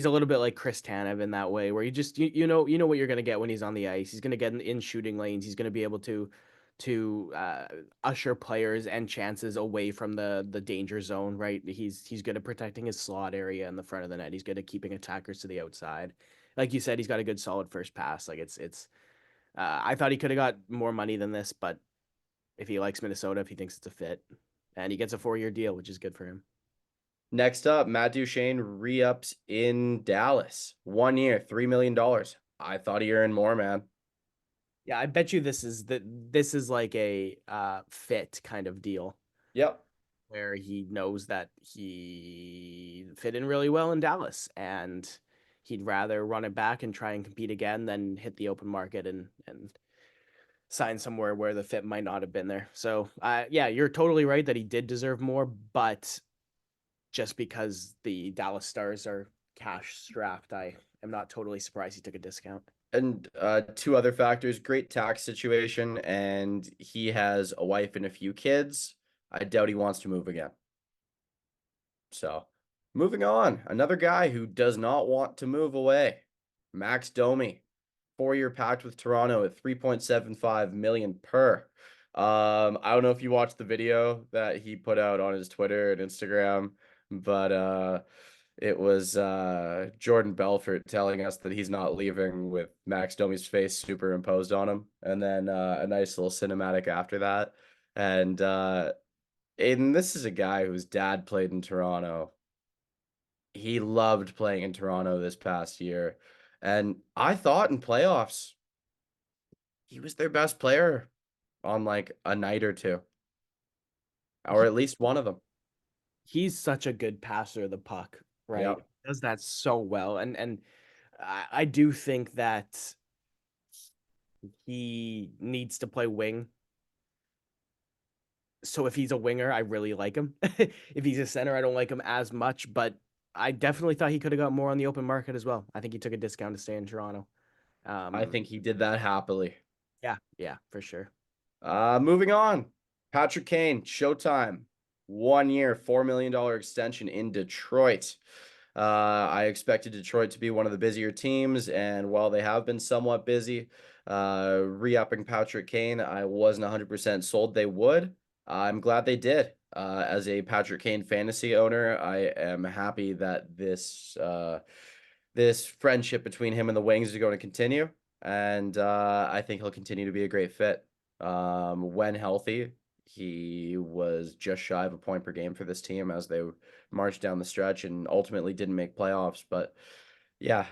a little bit like Chris Tanev in that way, where you know what you're gonna get when he's on the ice. He's gonna get in shooting lanes. He's gonna be able to to usher players and chances away from the danger zone, right? He's good at protecting his slot area in the front of the net. He's good at keeping attackers to the outside. Like you said, he's got a good solid first pass. Like it's I thought he could have got more money than this, but if he likes Minnesota, if he thinks it's a fit, and he gets a 4-year deal, which is good for him. Next up, Matt Duchene re-ups in Dallas. 1 year, $3 million. I thought he earned more, man. Yeah, I bet you this is like a fit kind of deal Yep. where he knows that he fit in really well in Dallas and he'd rather run it back and try and compete again than hit the open market and sign somewhere where the fit might not have been there. So, yeah, you're totally right that he did deserve more, but just because the Dallas Stars are cash strapped, I am not totally surprised he took a discount. And two other factors, great tax situation, and he has a wife and a few kids. I doubt he wants to move again. So, moving on, another guy who does not want to move away, Max Domi, 4-year pact with Toronto at 3.75 million per. I don't know if you watched the video that he put out on his Twitter and Instagram, but it was Jordan Belfort telling us that he's not leaving with Max Domi's face superimposed on him, and then a nice little cinematic after that. And Aiden, this is a guy whose dad played in Toronto. He loved playing in Toronto this past year. And I thought in playoffs, he was their best player on like a night or two, or He, at least one of them. he's such a good passer of the puck, right? Yep. Does that so well. And I do think that he needs to play wing. So if he's a winger, I really like him. If he's a center, I don't like him as much, but I definitely thought he could have got more on the open market as well. I think he took a discount to stay in Toronto. I Um, think he did that happily. yeah, for sure. Moving on. Patrick Kane, Showtime. 1 year, $4 million extension in Detroit. I expected Detroit to be one of the busier teams, and while they have been somewhat busy, re-upping Patrick Kane, I wasn't 100% sold they would. I'm glad they did. As a Patrick Kane fantasy owner, I am happy that this friendship between him and the Wings is going to continue, and I think he'll continue to be a great fit. When healthy, he was just shy of a point per game for this team as they marched down the stretch and ultimately didn't make playoffs. But yeah,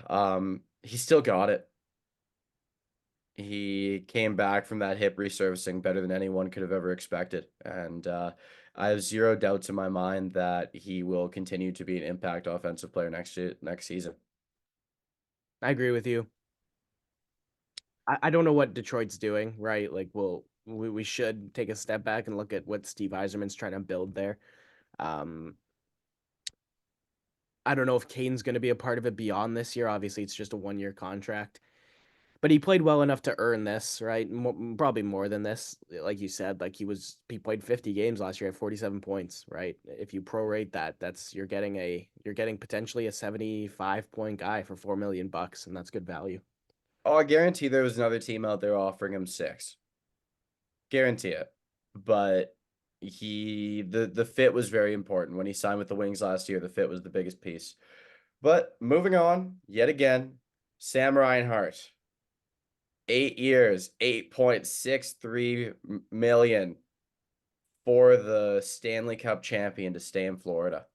he still got it. He came back from that hip resurfacing better than anyone could have ever expected. And I have zero doubts in my mind that he will continue to be an impact offensive player next season. I agree with you. I don't know what Detroit's doing, right? Like, we should take a step back and look at what Steve Eiserman's trying to build there. Um, I don't know if Kane's going to be a part of it beyond this year. Obviously, it's just a 1-year contract, but he played well enough to earn this, right? Probably more than this, like you said. Like he played 50 games last year at 47 points, right? If you prorate that, that's you're getting potentially a 75-point guy for $4 million, and that's good value. Oh, I guarantee there was another team out there offering him 6. Guarantee it. But the fit was very important. When he signed with the Wings last year, the fit was the biggest piece. But moving on, yet again, Sam Reinhart. 8 years, 8.63 million for the Stanley Cup champion to stay in Florida.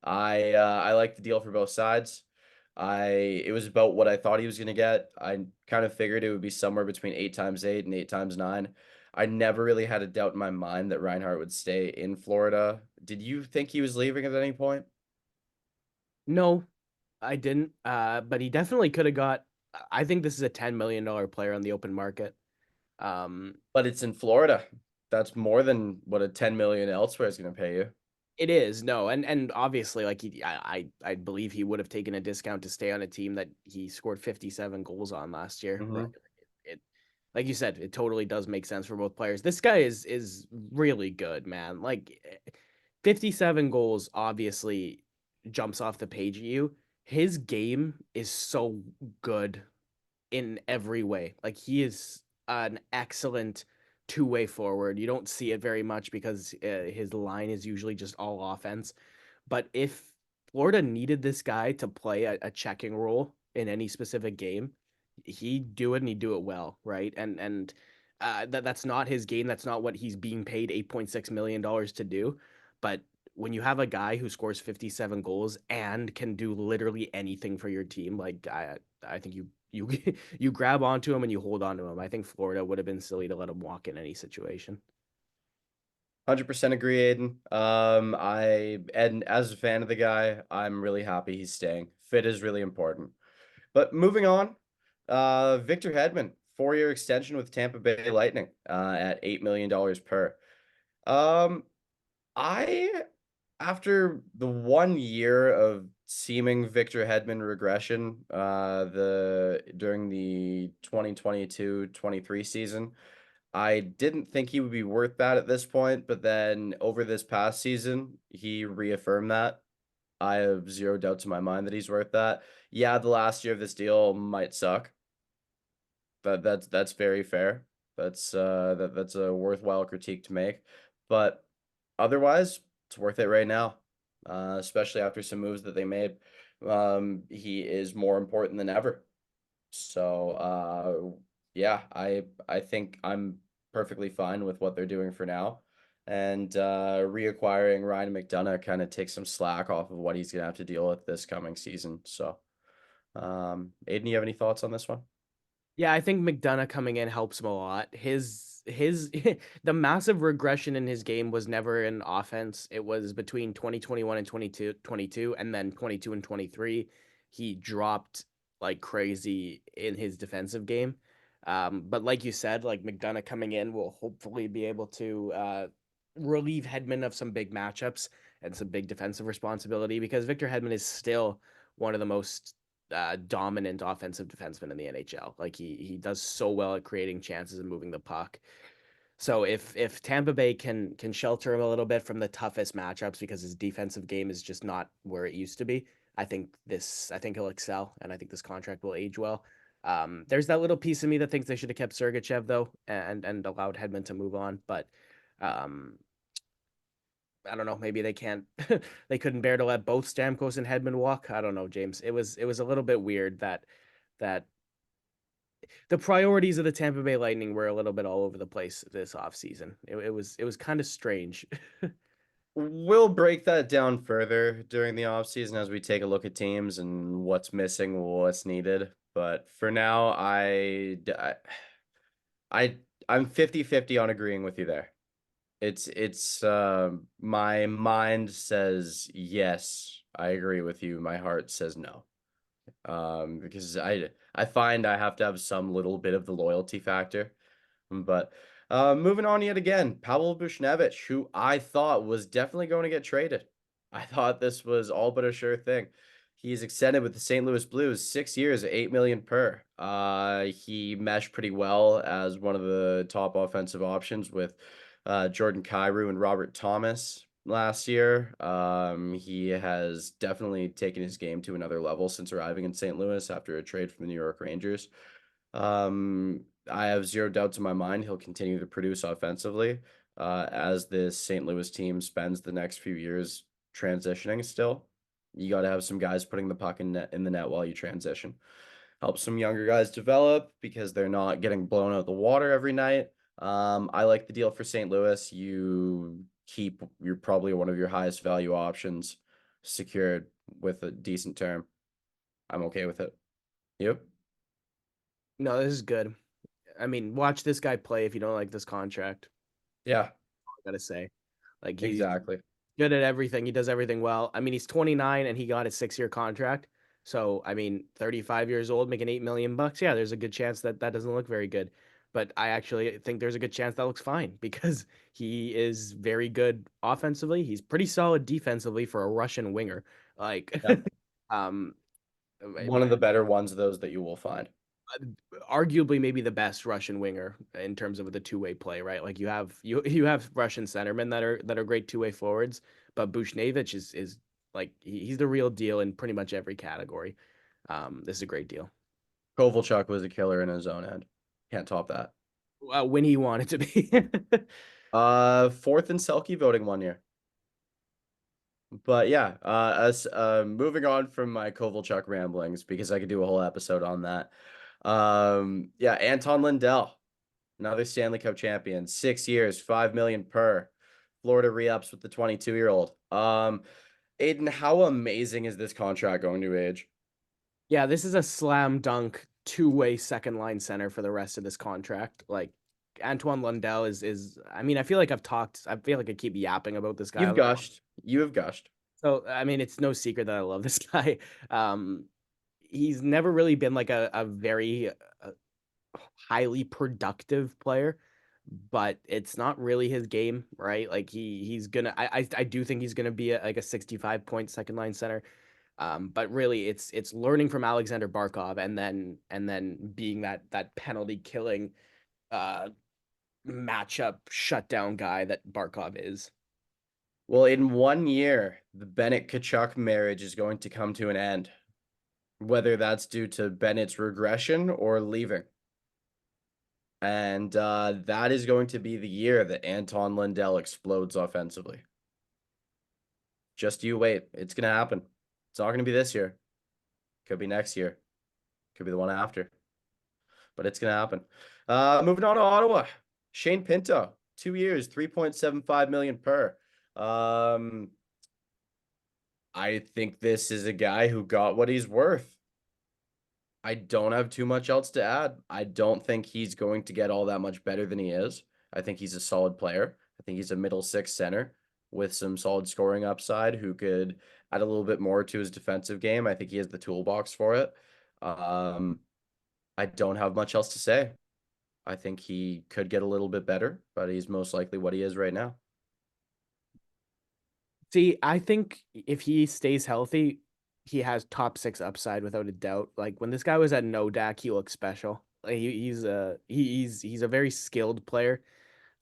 I like the deal for both sides. It was about what I thought he was gonna get. I kind of figured it would be somewhere between 8x8 and 8x9. I never really had a doubt in my mind that Reinhardt would stay in Florida. Did you think he was leaving at any point? No, I didn't. But he definitely could have got. I think this is a $10 million player on the open market. Um, But it's in Florida. That's more than what a 10 million elsewhere is gonna pay you. it is no, and obviously, like I believe he would have taken a discount to stay on a team that he scored 57 goals on last year. Right? Mhm. It, like you said, it totally does make sense for both players. This guy is really good, man. Like 57 goals obviously jumps off the page at you. His game is so good in every way. Like he is an excellent two-way forward. You don't see it very much because his line is usually just all offense. But if Florida needed this guy to play a checking role in any specific game, he'd do it and he'd do it well, right? And that's not his game. That's not what he's being paid $8.6 million to do. But when you have a guy who scores 57 goals and can do literally anything for your team, like I think you you grab onto him and you hold on to him. I think Florida would have been silly to let him walk in any situation. 100% agree, Aiden. And as a fan of the guy, I'm really happy he's staying. Fit is really important. But moving on, Victor Hedman, 4-year extension with Tampa Bay Lightning, at $8 million per. Um, I After the 1 year of seeming Victor Hedman regression, during the 2022-23 season, I didn't think he would be worth that at this point, but then over this past season, he reaffirmed that. I have zero doubts in my mind that he's worth that. Yeah, the last year of this deal might suck. That's very fair. That's a worthwhile critique to make. But otherwise, it's worth it right now. Especially after some moves that they made. He is more important than ever. So yeah, I think I'm perfectly fine with what they're doing for now. And reacquiring Ryan McDonagh kind of takes some slack off of what he's gonna have to deal with this coming season. So Aiden, you have any thoughts on this one? Yeah, I think McDonough coming in helps him a lot. His the massive regression in his game was never in offense. It was between 2021 and 22, and then 22 and 23. He dropped like crazy in his defensive game. But like you said, like McDonough coming in will hopefully be able to relieve Hedman of some big matchups and some big defensive responsibility because Victor Hedman is still one of the most dominant offensive defenseman in the NHL. Like he does so well at creating chances and moving the puck. So if Tampa Bay can shelter him a little bit from the toughest matchups because his defensive game is just not where it used to be, I think he'll excel and I think this contract will age well. There's that little piece of me that thinks they should have kept Sergachev though and allowed Hedman to move on, but um I don't know. Maybe they can't. They couldn't bear to let both Stamkos and Hedman walk. I don't know, James. It was a little bit weird that the priorities of the Tampa Bay Lightning were a little bit all over the place this offseason. It was kind of strange. We'll break that down further during the offseason as we take a look at teams and what's missing, what's needed. But for now, I I'm 50-50 on agreeing with you there. It's my mind says yes, I agree with you. My heart says no. Because I find I have to have some little bit of the loyalty factor. But moving on yet again, Pavel Buchnevich, who I thought was definitely going to get traded. I thought this was all but a sure thing. He's extended with the St. Louis Blues, 6 years at 8 million per. He meshed pretty well as one of the top offensive options with Jordan Kyrou and Robert Thomas last year. He has definitely taken his game to another level since arriving in St. Louis after a trade from the New York Rangers. I have zero doubts in my mind he'll continue to produce offensively as this St. Louis team spends the next few years transitioning still. You got to have some guys putting the puck in the net while you transition. Help some younger guys develop because they're not getting blown out the water every night. I like the deal for St. Louis. You're probably one of your highest value options secured with a decent term. I'm okay with it. Yep. No, this is good. I mean, watch this guy play if you don't like this contract. Yeah, I gotta say, like he's exactly. good at everything. He does everything well. I mean, he's 29 and he got a 6-year contract. So, I mean, 35 years old, making 8 million bucks. Yeah, there's a good chance that that doesn't look very good. But I actually think there's a good chance that looks fine because he is very good offensively. He's pretty solid defensively for a Russian winger. Like, Yeah. um, One of the better ones of those that you will find. arguably maybe the best Russian winger in terms of the two-way play, right? Like you have Russian centermen that are great two-way forwards, but Bushnevich is like he's the real deal in pretty much every category. This is a great deal. Kovalchuk was a killer in his own end. Can't top that. when he wanted to be. Fourth in Selke voting 1 year. But yeah, moving on from my Kovalchuk ramblings because I could do a whole episode on that. Yeah, Anton Lindell, another Stanley Cup champion, 6 years, 5 million per. Florida re-ups with the 22-year-old. Aiden, how amazing is this contract going to age? Yeah, this is a slam dunk two-way second line center for the rest of this contract. Like Antoine Lundell is I mean, I feel like I keep yapping about this guy. You've gushed. You have gushed. So I mean, it's no secret that I love this guy. He's never really been like a very highly productive player, but it's not really his game, right? Like he's gonna I do think he's gonna be like a 65 point second line center. But really it's learning from Alexander Barkov and then being that penalty killing uh matchup shutdown guy that Barkov is. Well, in 1 year, the Bennett Kachuk marriage is going to come to an end, whether that's due to Bennett's regression or leaving. And that is going to be the year that Anton Lindell explodes offensively. Just you wait. It's going to happen. It's not going to be this year. Could be next year. Could be the one after. But it's going to happen. Moving on to Ottawa. Shane Pinto, 2 years, 3.75 million per. I think this is a guy who got what he's worth. I don't have too much else to add. I don't think he's going to get all that much better than he is. I think he's a solid player. I think he's a middle six center with some solid scoring upside who could add a little bit more to his defensive game. I think he has the toolbox for it. I don't have much else to say. I think he could get a little bit better, but he's most likely what he is right now. See, I think if he stays healthy, he has top six upside without a doubt. Like when this guy was at Nodak, he looked special. Like he's a very skilled player.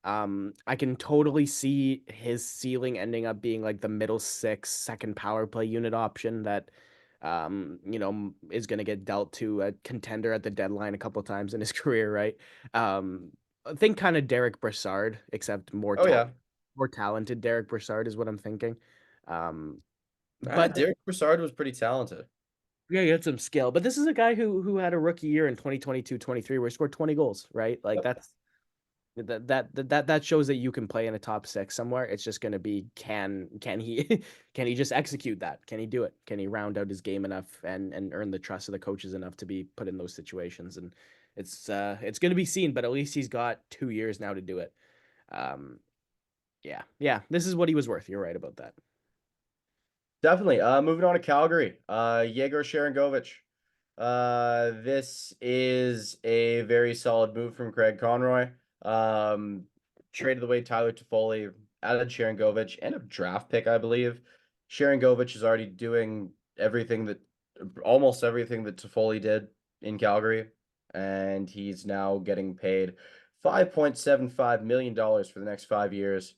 I can totally see his ceiling ending up being like the middle six second power play unit option that is going to get dealt to a contender at the deadline a couple times in his career, right? I think kind of Derek Brassard, except Oh yeah. more talented Derek Brassard is what I'm thinking. Um, but Derek Brassard was pretty talented. yeah, he had some skill. But this is a guy who had a rookie year in 2022-23 where he scored 20 goals, right? Like Yep. that shows that you can play in a top six somewhere. It's just going to be can he can he just execute that? Can he do it? Can he round out his game enough and earn the trust of the coaches enough to be put in those situations? And it's going to be seen, but at least he's got 2 years now to do it. Um, yeah, this is what he was worth. You're right about that. Definitely. Moving on to Calgary. Yegor Sharangovich. This is a very solid move from Craig Conroy. Traded away Tyler Toffoli, added Sharangovich and a draft pick, I believe. Sharangovich is already doing almost everything that Toffoli did in Calgary, and he's now getting paid $5.75 million for the next 5 years.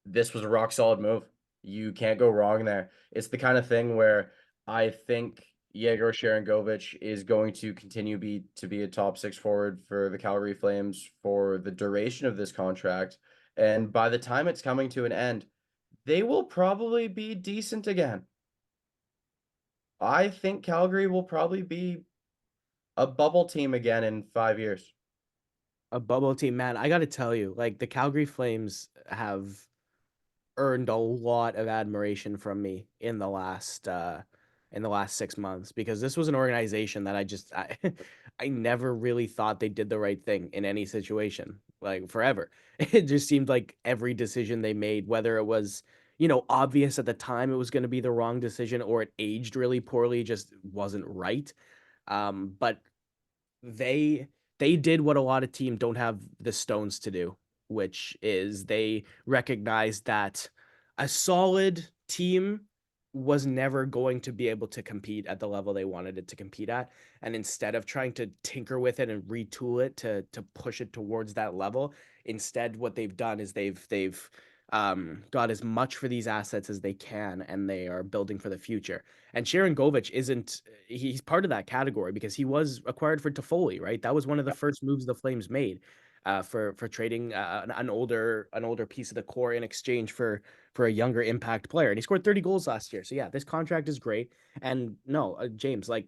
This was a rock solid move. You can't go wrong there. It's the kind of thing where I think Yegor Sharangovich is going to continue to be a top six forward for the Calgary Flames for the duration of this contract. And by the time it's coming to an end, they will probably be decent again. I think Calgary will probably be a bubble team again in 5 years. A bubble team, man. I got to tell you, like the Calgary Flames have earned a lot of admiration from me in the last 6 months because this was an organization that I never really thought they did the right thing in any situation like forever. It just seemed like every decision they made, whether it was obvious at the time it was going to be the wrong decision or it aged really poorly, just wasn't right. But they they did what a lot of teams don't have the stones to do, which is they recognized that a solid team was never going to be able to compete at the level they wanted it to compete at. And instead of trying to tinker with it and retool it to push it towards that level, instead what they've done is they've got as much for these assets as they can, and they are building for the future. And Sharon Govich isn't, he's part of that category because he was acquired for Toffoli, right? That was one of the first moves the Flames made, for trading an older piece of the core in exchange for a younger impact player. And he scored 30 goals last year. So yeah, this contract is great. And no, James, like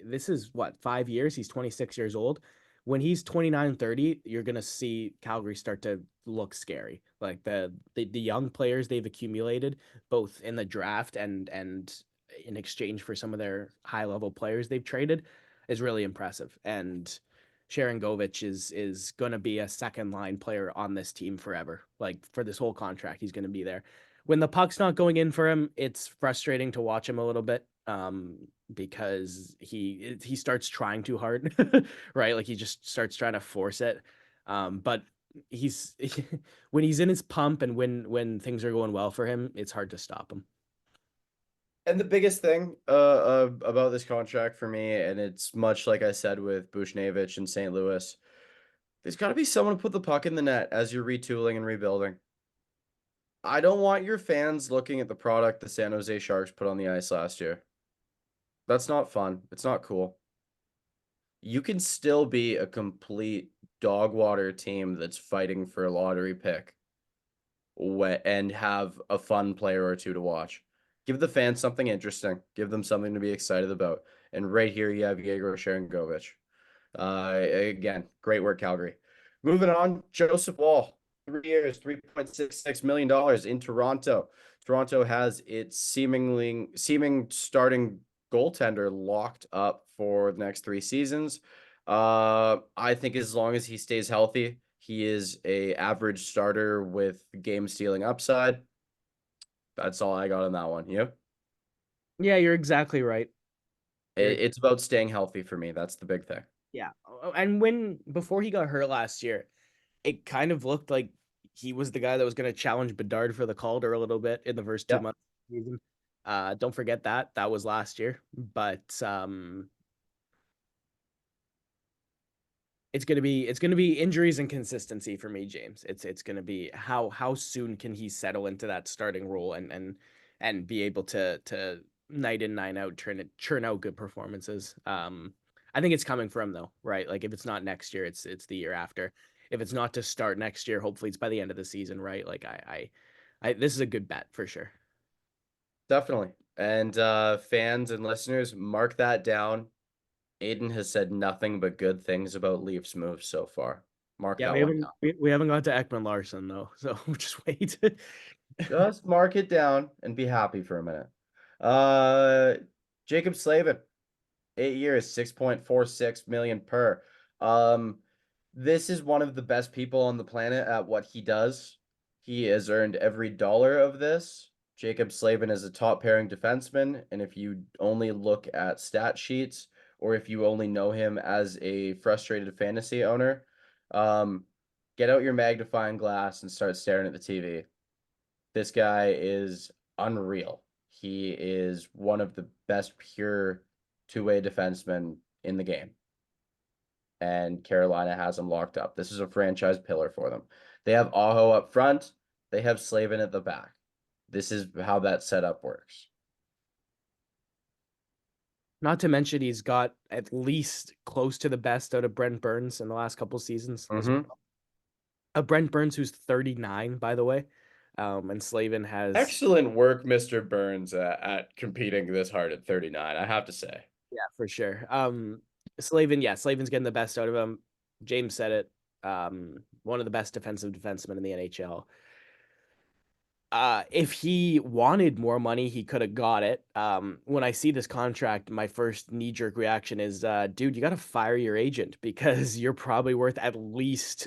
this is what, 5 years? He's 26 years old. When he's 29, 30, you're gonna see Calgary start to look scary. Like the young players they've accumulated, both in the draft and in exchange for some of their high level players they've traded, is really impressive. And Sharon Govich is gonna be a second line player on this team forever. Like for this whole contract, he's gonna be there. When the puck's not going in for him, it's frustrating to watch him a little bit. Because he starts trying too hard, right? Like he just starts trying to force it. But he's when he's in his pump and when things are going well for him, it's hard to stop him. And the biggest thing about this contract for me, and it's much like I said with Buchnevich in St. Louis, there's got to be someone to put the puck in the net as you're retooling and rebuilding. I don't want your fans looking at the product the San Jose Sharks put on the ice last year. That's not fun. It's not cool. You can still be a complete dog water team that's fighting for a lottery pick and have a fun player or two to watch. Give the fans something interesting. Give them something to be excited about. And right here, you have Yegor Sharangovich. Again, great work, Calgary. Moving on, Joseph Wall, 3 years, $3.66 million in Toronto. Toronto has its seeming starting goaltender locked up for the next 3 seasons. I think as long as he stays healthy, he is a average starter with game stealing upside. That's all I got on that one. Yep. Yeah, you're exactly right. It's about staying healthy for me. That's the big thing. Yeah. And when before he got hurt last year, it kind of looked like he was the guy that was going to challenge Bedard for the Calder a little bit in the first two Yeah. months of the season. Don't forget that. That was last year. But it's gonna be injuries and consistency for me, James. It's gonna be how soon can he settle into that starting role and be able to night in, night out churn out good performances. I think it's coming for him though, right? Like if it's not next year, it's the year after. If it's not to start next year, hopefully it's by the end of the season, right? Like I this is a good bet for sure. Definitely. And fans and listeners, mark that down. Aiden has said nothing but good things about Leafs moves so far. Mark Yeah, that we one haven't down. we haven't got to Ekman Larson though, so just wait. Just mark it down and be happy for a minute. Uh, Jacob Slavin, 8 years, 6.46 million per. Um, this is one of the best people on the planet at what he does. He has earned every dollar of this. Jacob Slavin is a top pairing defenseman, and if you only look at stat sheets or if you only know him as a frustrated fantasy owner, um, get out your magnifying glass and start staring at the TV. This guy is unreal. He is one of the best pure two-way defensemen in the game. And Carolina has him locked up. This is a franchise pillar for them. They have Aho up front. They have Slavin at the back. This is how that setup works. Not to mention he's got at least close to the best out of Brent Burns in the last couple seasons as Mm-hmm. well. Brent Burns, who's 39, by the way. And Slavin has, Excellent work, Mr. Burns, at competing this hard at 39, I have to say. yeah, for sure. Slavin's getting the best out of him. James said it. One of the best defensive defensemen in the NHL. If he wanted more money, he could have got it. When I see this contract, my first knee-jerk reaction is, dude, you got to fire your agent because you're probably worth at least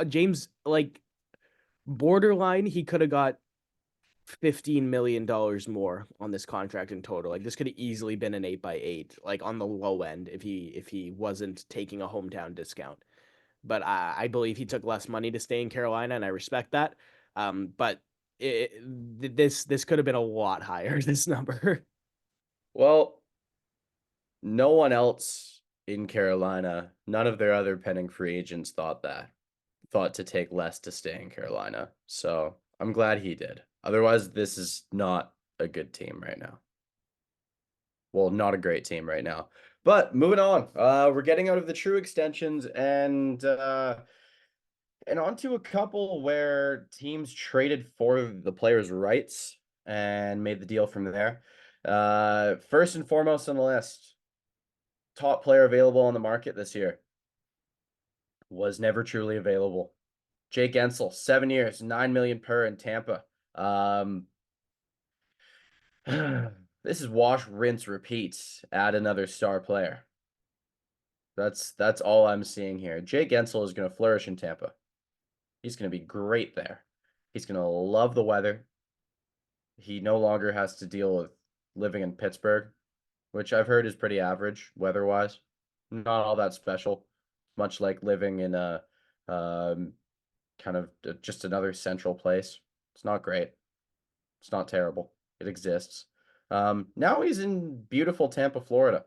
James, like borderline, he could have got $15 million more on this contract in total. Like this could have easily been an 8x8, like on the low end if he wasn't taking a hometown discount. But I believe he took less money to stay in Carolina, and I respect that. But this could have been a lot higher. This number. Well, no one else in Carolina, none of their other pending free agents thought that. thought to take less to stay in Carolina. So I'm glad he did. Otherwise, this is not a good team right now. Well, not a great team right now. But moving on, we're getting out of the true extensions and onto a couple where teams traded for the players' rights and made the deal from there. First and foremost on the list, top player available on the market this year was never truly available. Jake Guentzel, 7 years, 9 million per in Tampa. This is wash, rinse, repeat. Add another star player. That's all I'm seeing here. Jake Guentzel is going to flourish in Tampa. He's going to be great there. He's going to love the weather. He no longer has to deal with living in Pittsburgh, which I've heard is pretty average weather-wise. Not all that special, much like living in a kind of just another central place. It's not great. It's not terrible. It exists. Now he's in beautiful Tampa, Florida,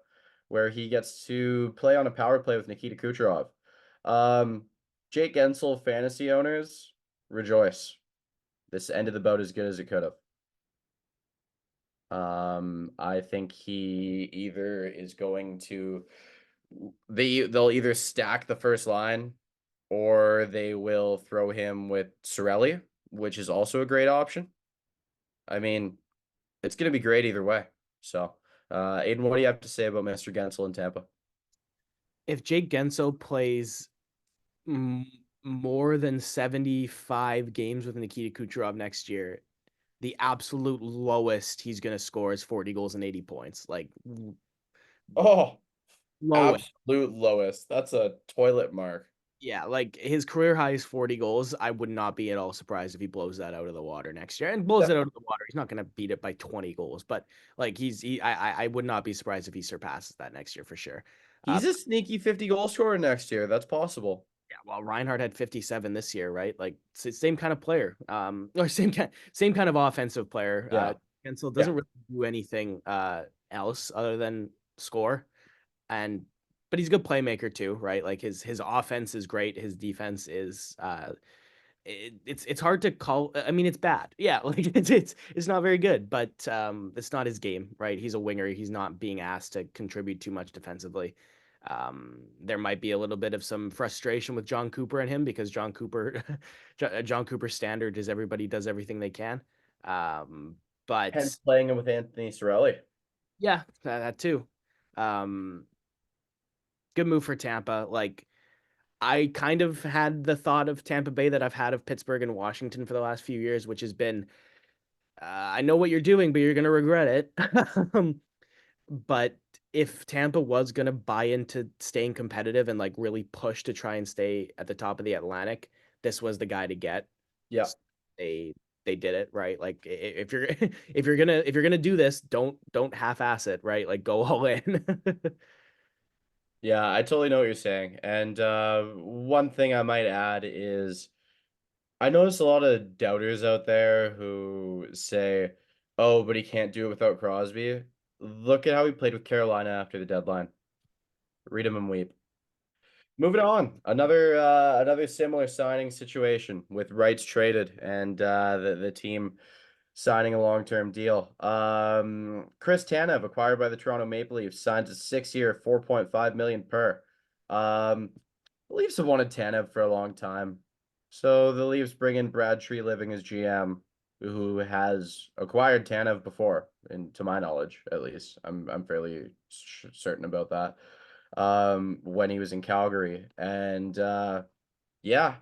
where he gets to play on a power play with Nikita Kucherov. Jake Guentzel fantasy owners, rejoice. This ended the boat as good as it could have. I think he either is going to they'll either stack the first line or they will throw him with Cirelli, which is also a great option. I mean, it's going to be great either way. So, Aiden, what do you have to say about Mr. Guentzel in Tampa? If Jake Guentzel plays more than 75 games with Nikita Kucherov next year, the absolute lowest he's going to score is 40 goals and 80 points. Like, Oh, lowest. absolute lowest. That's a toilet mark. Yeah, like his career high is 40 goals. I would not be at all surprised if he blows that out of the water next year. And blows Yeah. it out of the water. He's not going to beat it by 20 goals, but like I would not be surprised if he surpasses that next year for sure. He's a sneaky 50 goal scorer next year. That's possible. Yeah, well, Reinhardt had 57 this year, right? Like same kind of player, or same kind of offensive player. Yeah. Gensel Yeah. doesn't really do anything else other than score, and but he's a good playmaker too, right? Like his offense is great, his defense is it's hard to call. I mean, it's bad. Yeah, like it's not very good, but it's not his game, right? He's a winger. He's not being asked to contribute too much defensively. There might be a little bit of some frustration with John Cooper and him because John Cooper, John Cooper's standard is everybody does everything they can. But Hence playing him with Anthony Cirelli. yeah, that too. Good move for Tampa. Like I kind of had the thought of Tampa Bay that I've had of Pittsburgh and Washington for the last few years, which has been, I know what you're doing, but you're going to regret it. But if Tampa was going to buy into staying competitive and like really push to try and stay at the top of the Atlantic, this was the guy to get. Yeah. They did it, right? Like if you're if you're gonna do this, don't half-ass it, right? Like go all in. Yeah, I totally know what you're saying. And one thing I might add is I notice a lot of doubters out there who say, oh, but he can't do it without Crosby. Look at how he played with Carolina after the deadline. Read him and weep. Moving on, another similar signing situation with rights traded and the team signing a long-term deal. Chris Tanev, acquired by the Toronto Maple Leafs, signs a 6-year, 4.5 million per. The Leafs have wanted Tanev for a long time, so the Leafs bring in Brad Treliving as GM, who has acquired Tanev before, and to my knowledge, at least, I'm fairly certain about that. When he was in Calgary, and yeah,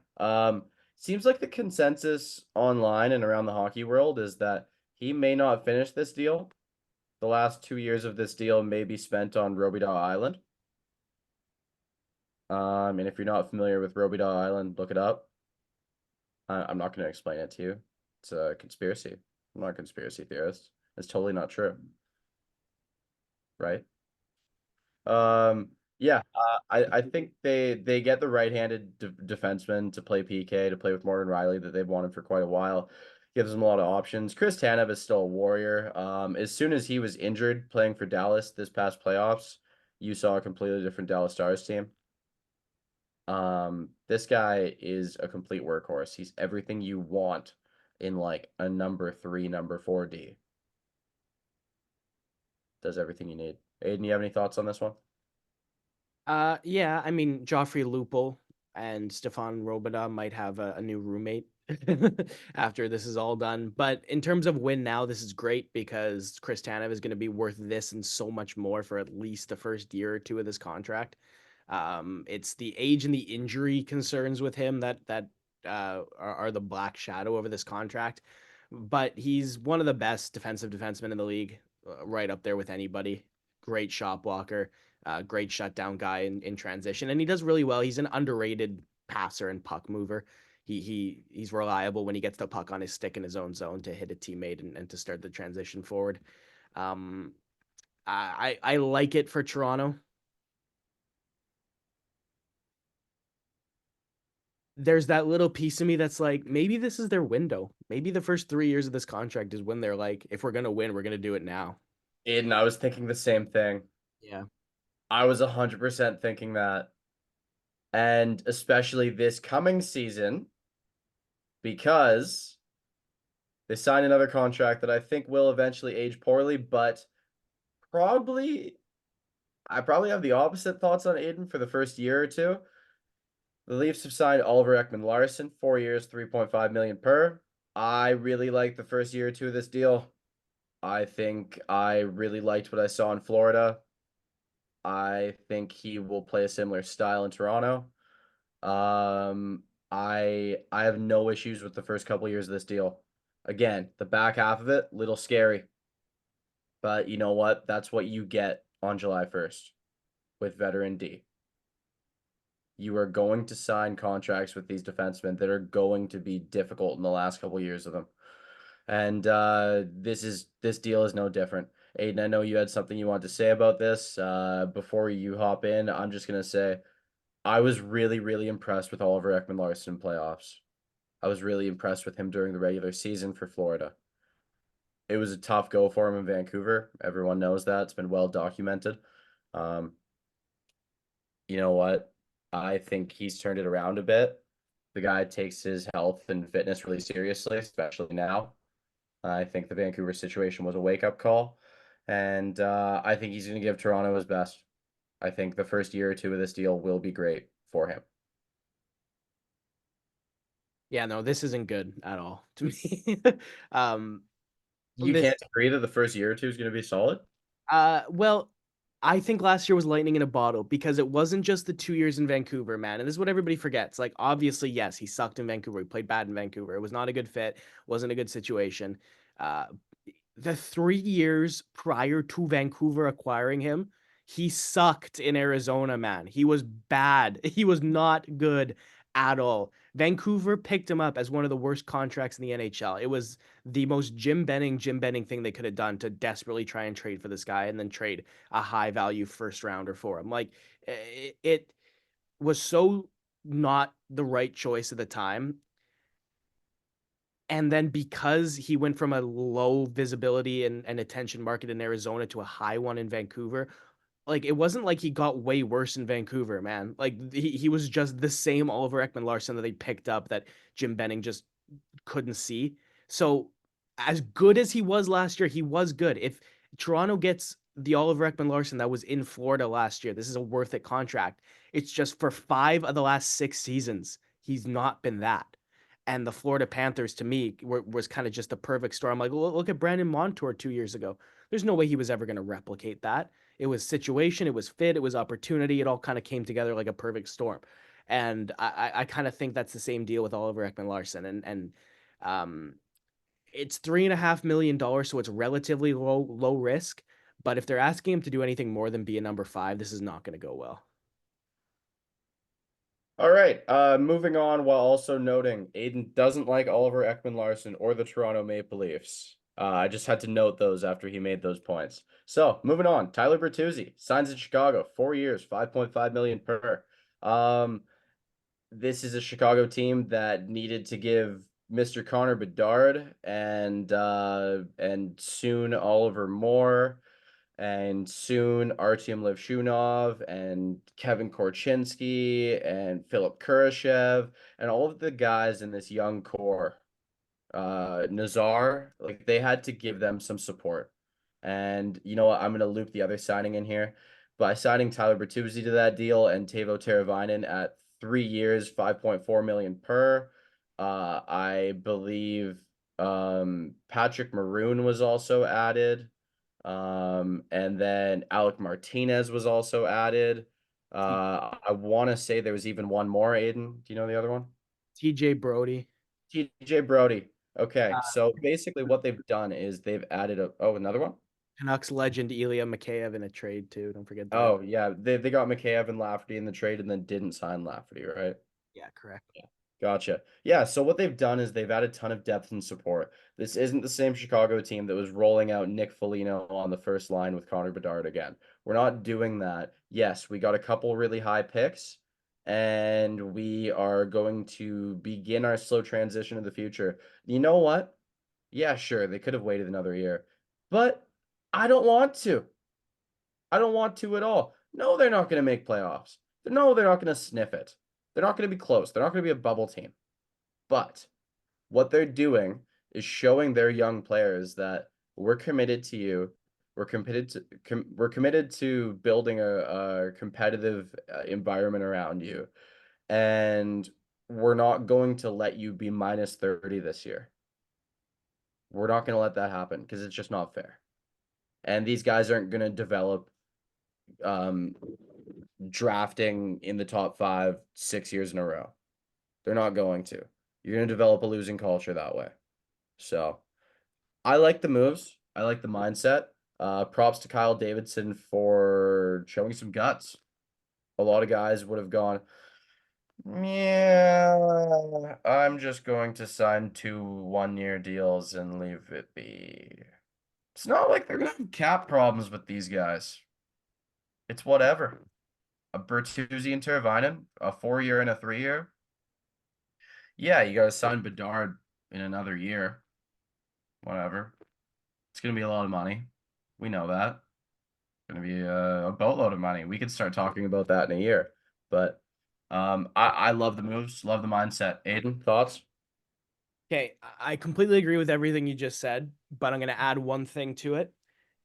seems like the consensus online and around the hockey world is that he may not finish this deal. The last 2 years of this deal may be spent on Robidas Island. And if you're not familiar with Robidas Island, look it up. I'm not going to explain it to you. It's a conspiracy. I'm not a conspiracy theorist. It's totally not true. Right? Yeah, I think they get the right-handed defenseman to play PK, to play with Morgan Riley that they've wanted for quite a while. Gives them a lot of options. Chris Tanev is still a warrior. As soon as he was injured playing for Dallas this past playoffs, you saw a completely different Dallas Stars team. This guy is a complete workhorse. He's everything you want in like a number 3, number 4D. Does everything you need. Aiden, you have any thoughts on this one? Yeah, I mean, Joffrey Lupul and Stefan Robida might have a new roommate after this is all done. But in terms of win now, this is great because Chris Tanev is going to be worth this and so much more for at least the first year or two of this contract. It's the age and the injury concerns with him that are the black shadow over this contract. But he's one of the best defensive defensemen in the league, right up there with anybody. Great shot blocker, great shutdown guy in transition, and he does really well. He's an underrated passer and puck mover. He's reliable when he gets the puck on his stick in his own zone to hit a teammate and to start the transition forward. Um, I like it for Toronto. There's that little piece of me that's like, maybe this is their window. Maybe the first 3 years of this contract is when they're like, if we're gonna win, we're gonna do it now. Aiden, I was thinking the same thing. Yeah. I was 100% thinking that. And especially this coming season, because they signed another contract that I think will eventually age poorly, but probably I probably have the opposite thoughts on Aiden for the first year or two. The Leafs have signed Oliver Ekman-Larsson, 4 years, 3.5 million per. I really like the first year or two of this deal. I think I really liked what I saw in Florida. I think he will play a similar style in Toronto. I have no issues with the first couple years of this deal. Again, the back half of it, little scary. But you know what? That's what you get on July 1st with veteran D. You are going to sign contracts with these defensemen that are going to be difficult in the last couple years of them. And this deal is no different. Aiden, I know you had something you wanted to say about this. Before you hop in, I'm just gonna say I was really, really impressed with Oliver Ekman-Larsson in playoffs. I was really impressed with him during the regular season for Florida. It was a tough go for him in Vancouver. Everyone knows that. It's been well documented. Um, you know what? I think he's turned it around a bit. The guy takes his health and fitness really seriously, especially now. I think the Vancouver situation was a wake-up call, and I think he's going to give Toronto his best. I think the first year or two of this deal will be great for him. Yeah, no, this isn't good at all to me. um, You this can't agree that the first year or two is going to be solid? well, I think last year was lightning in a bottle because it wasn't just the 2 years in Vancouver, man. And this is what everybody forgets. Like, obviously, yes, he sucked in Vancouver. He played bad in Vancouver. It was not a good fit, wasn't a good situation. Uh, the 3 years prior to Vancouver acquiring him, he sucked in Arizona, man. He was bad. He was not good at all. Vancouver picked him up as one of the worst contracts in the NHL. It was the most Jim Benning thing they could have done to desperately try and trade for this guy and then trade a high value first rounder for him. Like it was so not the right choice at the time. And then because he went from a low visibility and attention market in Arizona to a high one in Vancouver, like it wasn't like he got way worse in Vancouver, man. Like he was just the same Oliver Ekman-Larsson that they picked up that Jim Benning just couldn't see. So as good as he was last year, he was good. If Toronto gets the Oliver Ekman-Larsson that was in Florida last year, this is a worth it contract. It's just for 5 of the last 6 seasons, he's not been that. And the Florida Panthers, to me, was kind of just the perfect storm. Like, look at Brandon Montour 2 years ago. There's no way he was ever going to replicate that. It was situation, it was fit, it was opportunity. It all kind of came together like a perfect storm. And I kind of think that's the same deal with Oliver Ekman-Larsson. And um, it's $3.5 million, so it's relatively low risk. But if they're asking him to do anything more than be a number five, this is not going to go well. All right. Moving on while also noting Aiden doesn't like Oliver Ekman-Larsson or the Toronto Maple Leafs. I just had to note those after he made those points. So moving on, Tyler Bertuzzi signs in Chicago, 4 years, 5.5 million per. This is a Chicago team that needed to give Mr. Connor Bedard and soon Oliver Moore and soon Artyom Levshunov and Kevin Korchinski and Philip Kurashev and all of the guys in this young core, Nazar, like they had to give them some support. And you know what? I'm gonna loop the other signing in here by signing Tyler Bertuzzi to that deal and Teuvo Teravainen at 3 years, 5.4 million per. I believe Patrick Maroon was also added. And then Alec Martinez was also added. I want to say there was even one more, Aiden. Do you know the other one? TJ Brody. TJ Brody. Okay, Uh, so basically what they've done is they've added another one. Canucks legend Ilya Mikheyev in a trade too. Don't forget that. Oh yeah, they got Mikheyev and Lafferty in the trade and then didn't sign Lafferty, right? Yeah, correct. Gotcha. Yeah, so what they've done is they've added a ton of depth and support. This isn't the same Chicago team that was rolling out Nick Foligno on the first line with Connor Bedard again. We're not doing that. Yes, we got a couple really high picks, and we are going to begin our slow transition to the future. You know what? Yeah, sure, they could have waited another year, but I don't want to. I don't want to at all. No, they're not going to make playoffs. No, they're not going to sniff it. They're not going to be close. They're not going to be a bubble team. But what they're doing is showing their young players that we're committed to you. We're committed to building a competitive environment around you, and we're not going to let you be minus 30 this year. We're not going to let that happen because it's just not fair. And these guys aren't going to develop um, drafting in the top 5 6 years in a row. They're not going to. You're going to develop a losing culture that way. So I like the moves. I like the mindset. Props to Kyle Davidson for showing some guts. A lot of guys would have gone, yeah, I'm just going to sign 2 1-year deals and leave it be. It's not like they're going to have cap problems with these guys. It's whatever. A Bertuzzi and Teravainen, a 4-year and a 3-year. Yeah, you got to sign Bedard in another year. Whatever. It's going to be a lot of money. We know that. It's going to be a boatload of money. We could start talking about that in a year. But I love the moves, love the mindset. Aiden, thoughts? Okay, I completely agree with everything you just said, but I'm going to add one thing to it.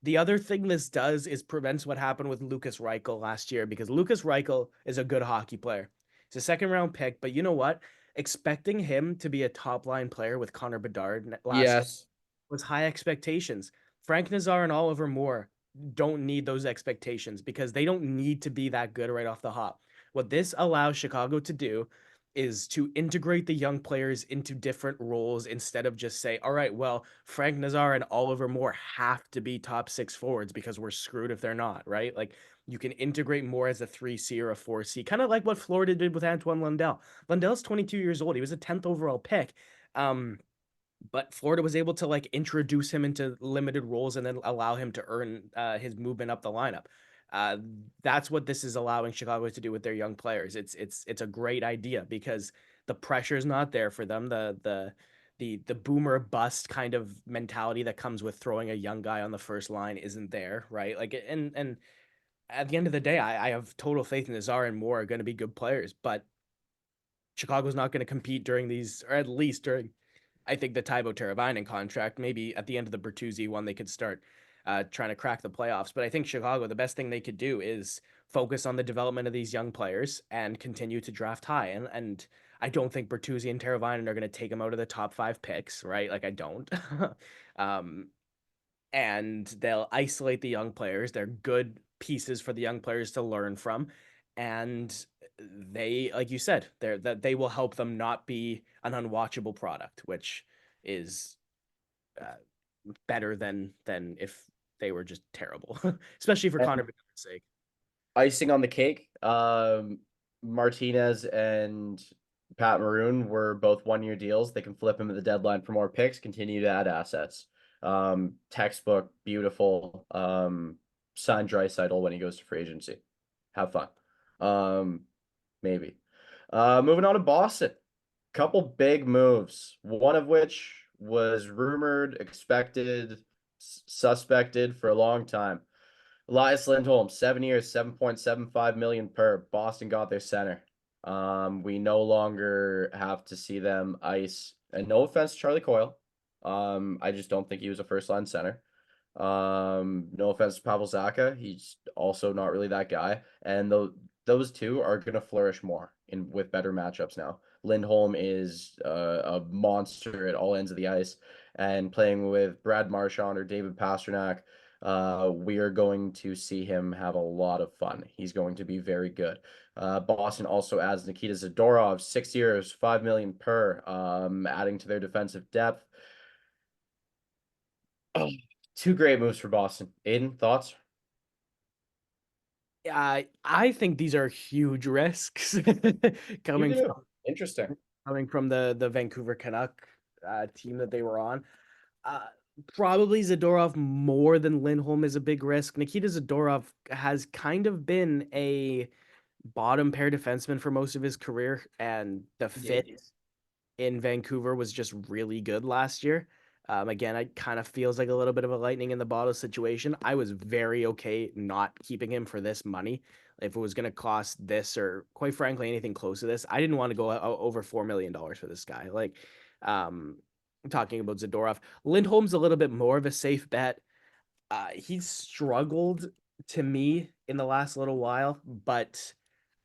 The other thing this does is prevents what happened with Lucas Reichel last year because Lucas Reichel is a good hockey player. He's a second round pick, but you know what? Expecting him to be a top line player with Connor Bedard last year Yes. was high expectations. Frank Nazar and Oliver Moore don't need those expectations because they don't need to be that good right off the hop. What this allows Chicago to do is to integrate the young players into different roles instead of just say, all right, well, Frank Nazar and Oliver Moore have to be top 6 forwards because we're screwed if they're not, right? Like you can integrate more as a 3C or a 4C, kind of like what Florida did with Antoine Lundell. Lundell's 22 years old. He was a 10th overall pick. But Florida was able to like introduce him into limited roles and then allow him to earn his movement up the lineup. Uh, that's what this is allowing Chicago to do with their young players. It's a great idea because the pressure is not there for them. The boomer bust kind of mentality that comes with throwing a young guy on the first line isn't there, right? Like and at the end of the day, I have total faith in Nazar and Moore are going to be good players, but Chicago's not going to compete during these, or at least during I think the Teuvo Teravainen contract, maybe at the end of the Bertuzzi one, they could start trying to crack the playoffs. But I think Chicago, the best thing they could do is focus on the development of these young players and continue to draft high. And I don't think Bertuzzi and Teravainen are going to take them out of the top 5 picks, right? Like I don't. um, and they'll isolate the young players. They're good pieces for the young players to learn from, and they, like you said, that they will help them not be an unwatchable product, which is uh, better than if they were just terrible, especially for Connor And Bedard's sake. icing on the cake, Martinez and Pat Maroon were both 1-year deals. They can flip them at the deadline for more picks, continue to add assets. Textbook, beautiful. Sign Draisaitl when he goes to free agency. Have fun. Maybe. Moving on to Boston. Couple big moves. One of which was rumored, expected, suspected for a long time. Elias Lindholm, 7 years, 7.75 million per. Boston got their center. We no longer have to see them ice. And no offense to Charlie Coyle. I just don't think he was a first line center. No offense to Pavel Zacha. He's also not really that guy. And those two are going to flourish more with better matchups now. Lindholm is a monster at all ends of the ice, and playing with Brad Marchand or David Pastrnak, we are going to see him have a lot of fun. He's going to be very good. Boston also adds Nikita Zadorov, 6 years, 5 million per, adding to their defensive depth. Oh, two great moves for Boston. Aiden, thoughts? I think these are huge risks You coming do. from Interesting. the Vancouver Canuck team that they were on. Uh, Probably Zadorov more than Lindholm is a big risk. Nikita Zadorov has kind of been a bottom pair defenseman for most of his career, and the fit Indeed. in Vancouver was just really good last year. Again, it kind of feels like a little bit of a lightning in the bottle situation. I was very okay not keeping him for this money. If it was going to cost this, or quite frankly, anything close to this, I didn't want to go over $4 million for this guy. Like, talking about Zadorov, Lindholm's a little bit more of a safe bet. He's struggled to me in the last little while, but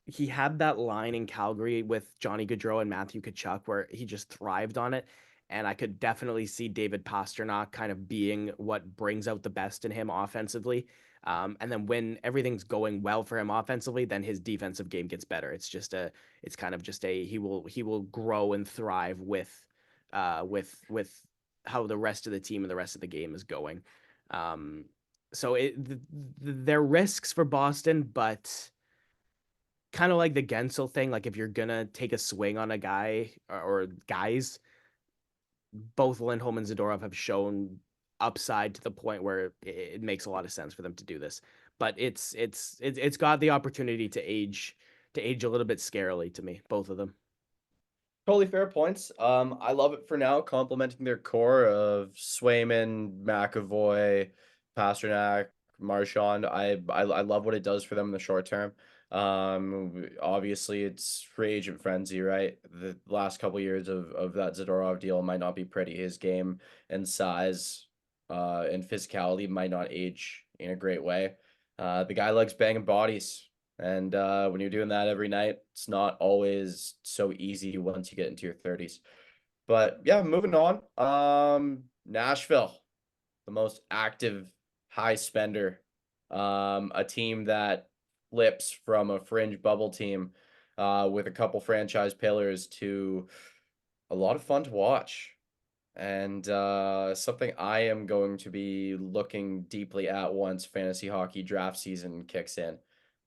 he had that line in Calgary with Johnny Gaudreau and Matthew Tkachuk where he just thrived on it. And I could definitely see David Pastrnak kind of being what brings out the best in him offensively. And then when everything's going well for him offensively, then his defensive game gets better. It's kind of just he will grow and thrive with how the rest of the team and the rest of the game is going. Um, they're risks for Boston, but kind of like the Gensel thing. Like if you're gonna take a swing on a guy or guys, both Lindholm and Zadorov have shown upside to the point where it makes a lot of sense for them to do this. But it's got the opportunity to age a little bit scarily to me, both of them. Totally fair points. I love it for now, complementing their core of Swayman, McAvoy, Pasternak, Marchand. I love what it does for them in the short term. Obviously it's free agent frenzy, right? The last couple years of that Zadorov deal might not be pretty. His game and size, and physicality might not age in a great way. The guy likes banging bodies. And when you're doing that every night, it's not always so easy once you get into your 30s. But yeah, moving on. Nashville, the most active high spender. A team that flips from a fringe bubble team with a couple franchise pillars to a lot of fun to watch. And something I am going to be looking deeply at once fantasy hockey draft season kicks in.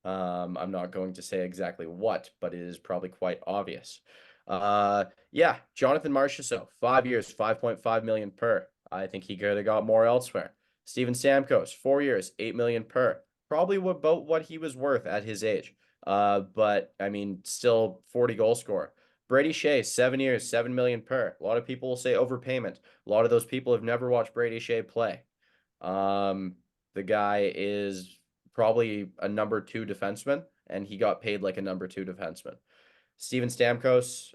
I'm not going to say exactly what, but it is probably quite obvious. Yeah, Jonathan Marchessault, 5 years, 5.5 million per. I think he could have got more elsewhere. Steven Stamkos, 4 years, 8 million per. Probably about what he was worth at his age. But I mean, still 40 goal scorer. Brady Shea, 7 years, 7 million per. A lot of people will say overpayment. A lot of those people have never watched Brady Shea play. The guy is probably a number two defenseman, and he got paid like a number two defenseman. Steven Stamkos,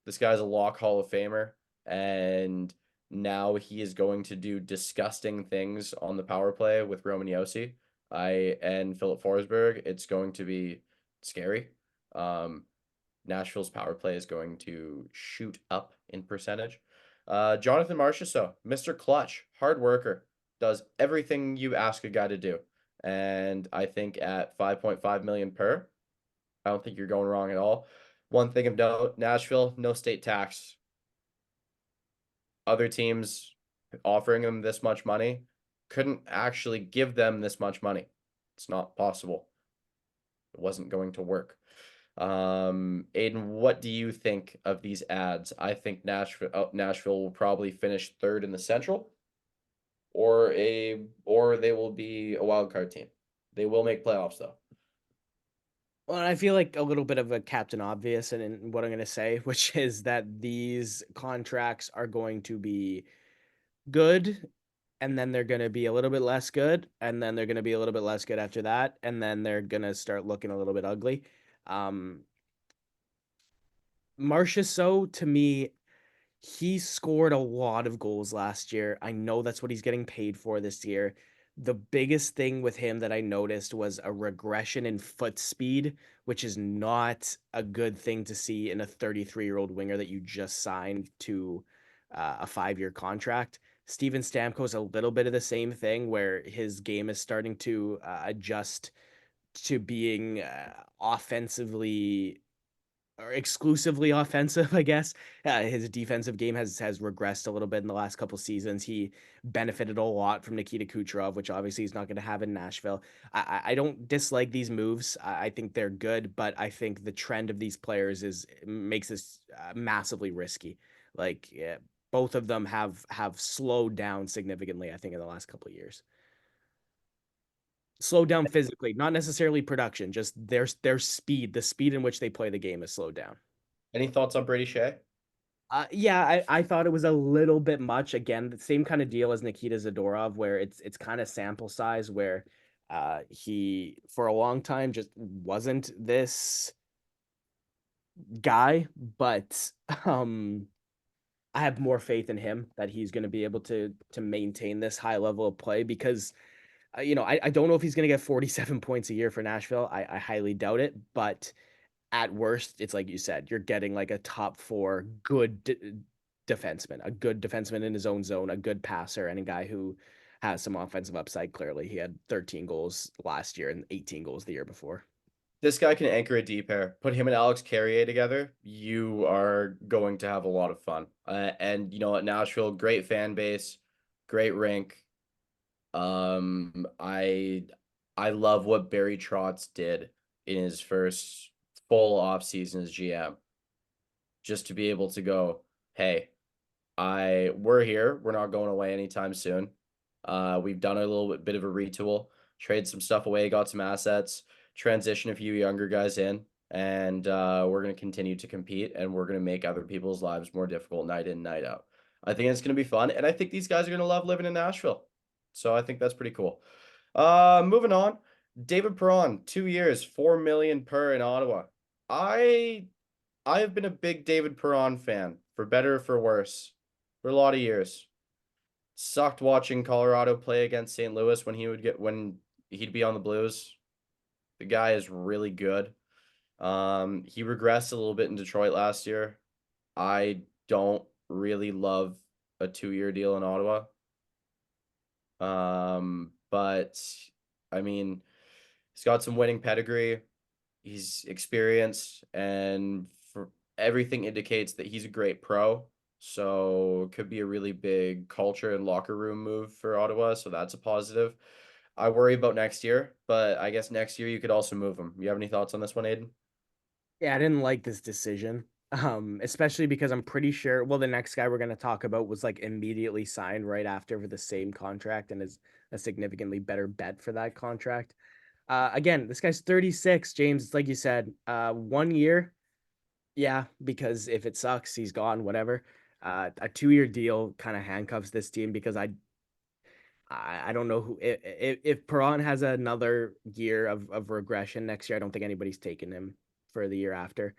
this guy's a lock Hall of Famer, and now he is going to do disgusting things on the power play with Roman Josi and Philip Forsberg. It's going to be scary. Nashville's power play is going to shoot up in percentage. Jonathan Marchessault, Mr. Clutch, hard worker, does everything you ask a guy to do. And I think at 5.5 million per, I don't think you're going wrong at all. One thing of note, Nashville, no state tax. Other teams offering them this much money couldn't actually give them this much money. It's not possible. It wasn't going to work. Aiden, what do you think of these ads? I think Nashville will probably finish third in the Central, or they will be a wild card team. They will make playoffs though. Well, I feel like a little bit of a captain obvious in what I'm going to say, which is that these contracts are going to be good and then they're going to be a little bit less good, and then they're going to be a little bit less good after that, and then they're going to start looking a little bit ugly. Um, Marchessault, to me, he scored a lot of goals last year. I know that's what he's getting paid for this year. The biggest thing with him that I noticed was a regression in foot speed, which is not a good thing to see in a 33-year-old winger that you just signed to a 5-year contract. Steven Stamkos a little bit of the same thing, where his game is starting to adjust to being offensively or exclusively offensive, I guess. His defensive game has regressed a little bit in the last couple seasons. He benefited a lot from Nikita Kucherov, which obviously he's not going to have in Nashville. I don't dislike these moves. I think they're good, but I think the trend of these players is makes this massively risky. Like both of them have slowed down significantly, I think, in the last couple of years. Slowed down physically, not necessarily production, just their speed, the speed in which they play the game is slowed down. Any thoughts on Brady Shea? Yeah, I thought it was a little bit much. Again, the same kind of deal as Nikita Zadorov, where it's kind of sample size, where he for a long time just wasn't this guy, but I have more faith in him that he's going to be able to maintain this high level of play because I don't know if he's going to get 47 points a year for Nashville. I highly doubt it, but at worst, it's like you said, you're getting like a top four good defenseman, a good defenseman in his own zone, a good passer, and a guy who has some offensive upside. Clearly, he had 13 goals last year and 18 goals the year before. This guy can anchor a deep pair. Put him and Alex Carrier together. You are going to have a lot of fun. And you know what, Nashville, great fan base, great rink. I love what Barry Trotz did in his first full off season as GM. Just to be able to go, hey, we're here. We're not going away anytime soon. We've done a little bit of a retool, trade some stuff away, got some assets, transition a few younger guys in, and we're going to continue to compete, and we're going to make other people's lives more difficult night in, night out. I think it's going to be fun, and I think these guys are going to love living in Nashville. So I think that's pretty cool. Moving on, David Perron, 2 years, 4 million per in Ottawa. I have been a big David Perron fan, for better or for worse, for a lot of years. Sucked watching Colorado play against St. Louis when he'd be on the Blues. The guy is really good. He regressed a little bit in Detroit last year. I don't really love a 2-year deal in Ottawa. But I mean, he's got some winning pedigree. He's experienced, and for everything indicates that he's a great pro. So it could be a really big culture and locker room move for Ottawa. So that's a positive. I worry about next year, but I guess next year you could also move him. You have any thoughts on this one, Aiden? Yeah, I didn't like this decision. Especially because I'm pretty sure, well, the next guy we're going to talk about was like immediately signed right after for the same contract and is a significantly better bet for that contract. Again, this guy's 36, James. It's like you said, 1 year. Yeah, because if it sucks, he's gone, whatever. A 2-year deal kind of handcuffs this team because I don't know who if Perron has another year of regression next year, I don't think anybody's taking him for the year after.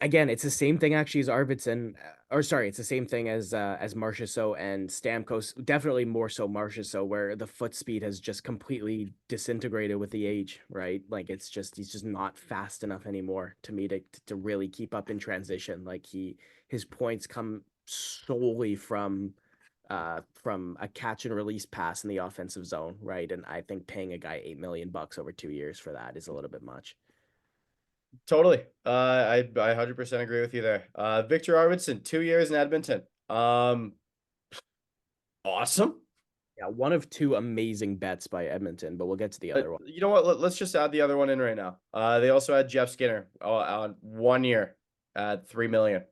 Again, it's the same thing actually as Arvidsson, or sorry, it's the same thing as Marchessault and Stamkos. Definitely more so Marchessault, where the foot speed has just completely disintegrated with the age, right? Like it's just he's just not fast enough anymore to me to really keep up in transition. Like his points come solely from a catch and release pass in the offensive zone, right? And I think paying a guy $8 million over 2 years for that is a little bit much. Totally. I 100% agree with you there. Victor Arvidsson, 2 years in Edmonton. Awesome. Yeah, one of two amazing bets by Edmonton, but we'll get to the other one. You know what? Let's just add the other one in right now. They also had Jeff Skinner on 1 year at 3 million.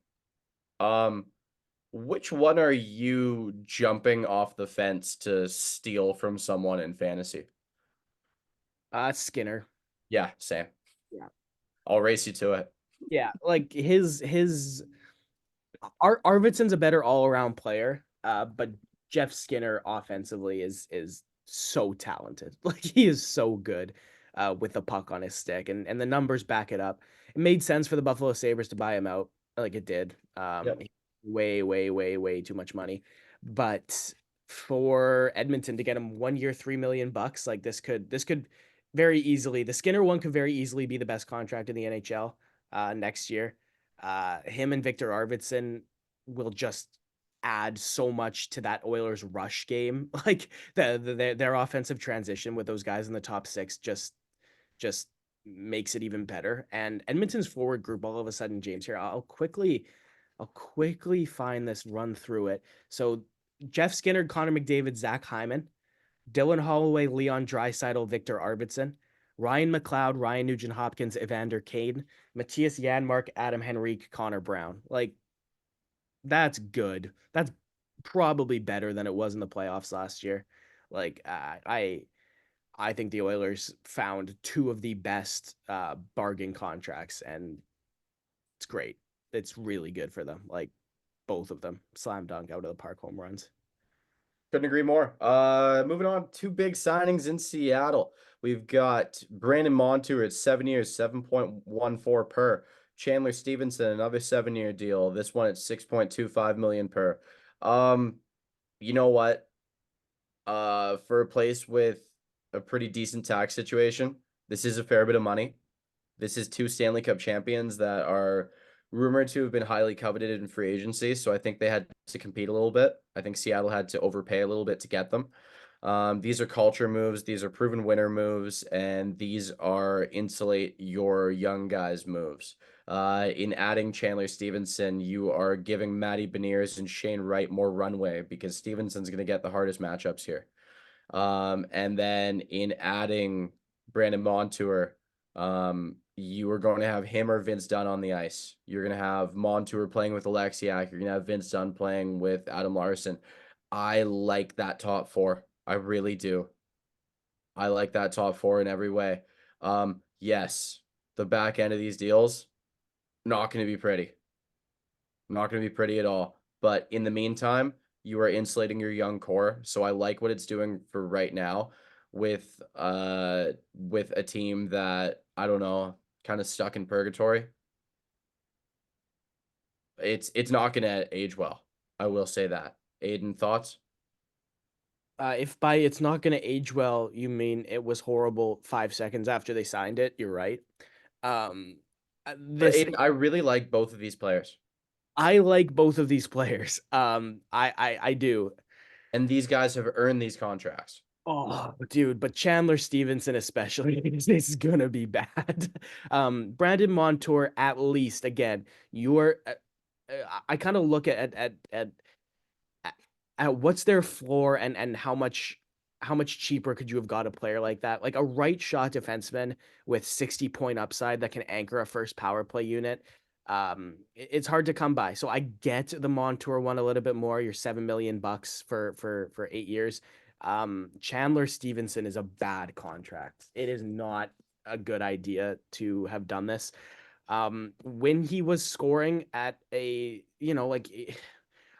Which one are you jumping off the fence to steal from someone in fantasy? Skinner. Yeah, same. Yeah. I'll race you to it. Yeah, like Arvidsson's a better all around player. But Jeff Skinner offensively is so talented. Like he is so good with the puck on his stick, and the numbers back it up. It made sense for the Buffalo Sabres to buy him out, like it did. Yep. Way, way, way, way too much money. But for Edmonton to get him 1 year, $3 million, like this could very easily, the Skinner one could very easily be the best contract in the NHL next year. Him and Victor Arvidsson will just add so much to that Oilers rush game. Like their offensive transition with those guys in the top six just makes it even better. And Edmonton's forward group all of a sudden, James, here, I'll quickly find this, run through it. So Jeff Skinner, Connor McDavid, Zach Hyman, Dylan Holloway, Leon Draisaitl, Victor Arvidsson, Ryan McLeod, Ryan Nugent Hopkins, Evander Kane, Matthias Janmark, Adam Henrique, Connor Brown. Like that's good. That's probably better than it was in the playoffs last year. Like I think the Oilers found two of the best bargain contracts, and it's great. It's really good for them. Like both of them, slam dunk out of the park home runs. Couldn't agree more. Moving on, two big signings in Seattle. We've got Brandon Montour at 7 years, 7.14 per. Chandler Stevenson, another 7-year deal. This one at 6.25 million per. You know what? For a place with a pretty decent tax situation, this is a fair bit of money. This is two Stanley Cup champions that are rumored to have been highly coveted in free agency. So I think they had to compete a little bit. I think Seattle had to overpay a little bit to get them. These are culture moves. These are proven winner moves, and these are insulate your young guys moves. In adding Chandler Stevenson, you are giving Matty Beniers and Shane Wright more runway because Stevenson's going to get the hardest matchups here. And then in adding Brandon Montour, you are going to have him or Vince Dunn on the ice. You're going to have Montour playing with Alexiak. You're going to have Vince Dunn playing with Adam Larson. I like that top four. I really do. I like that top four in every way. Yes, the back end of these deals, not going to be pretty. Not going to be pretty at all. But in the meantime, you are insulating your young core. So I like what it's doing for right now with a team that, I don't know, kind of stuck in purgatory. It's not going to age well. I will say that. Aiden, thoughts? If by it's not going to age well, you mean it was horrible 5 seconds after they signed it, you're right. Um, this Aiden, I really like both of these players. I like both of these players. I do. And these guys have earned these contracts. Oh, dude, but Chandler Stevenson especially is gonna be bad. Brandon Montour, at least, again, you're. I kind of look at what's their floor, and how much cheaper could you have got a player like that, like a right shot defenseman with 60-point upside that can anchor a first power play unit. It's hard to come by. So I get the Montour one a little bit more. You're $7 million for 8 years. Chandler Stevenson is a bad contract. It is not a good idea to have done this. When he was scoring at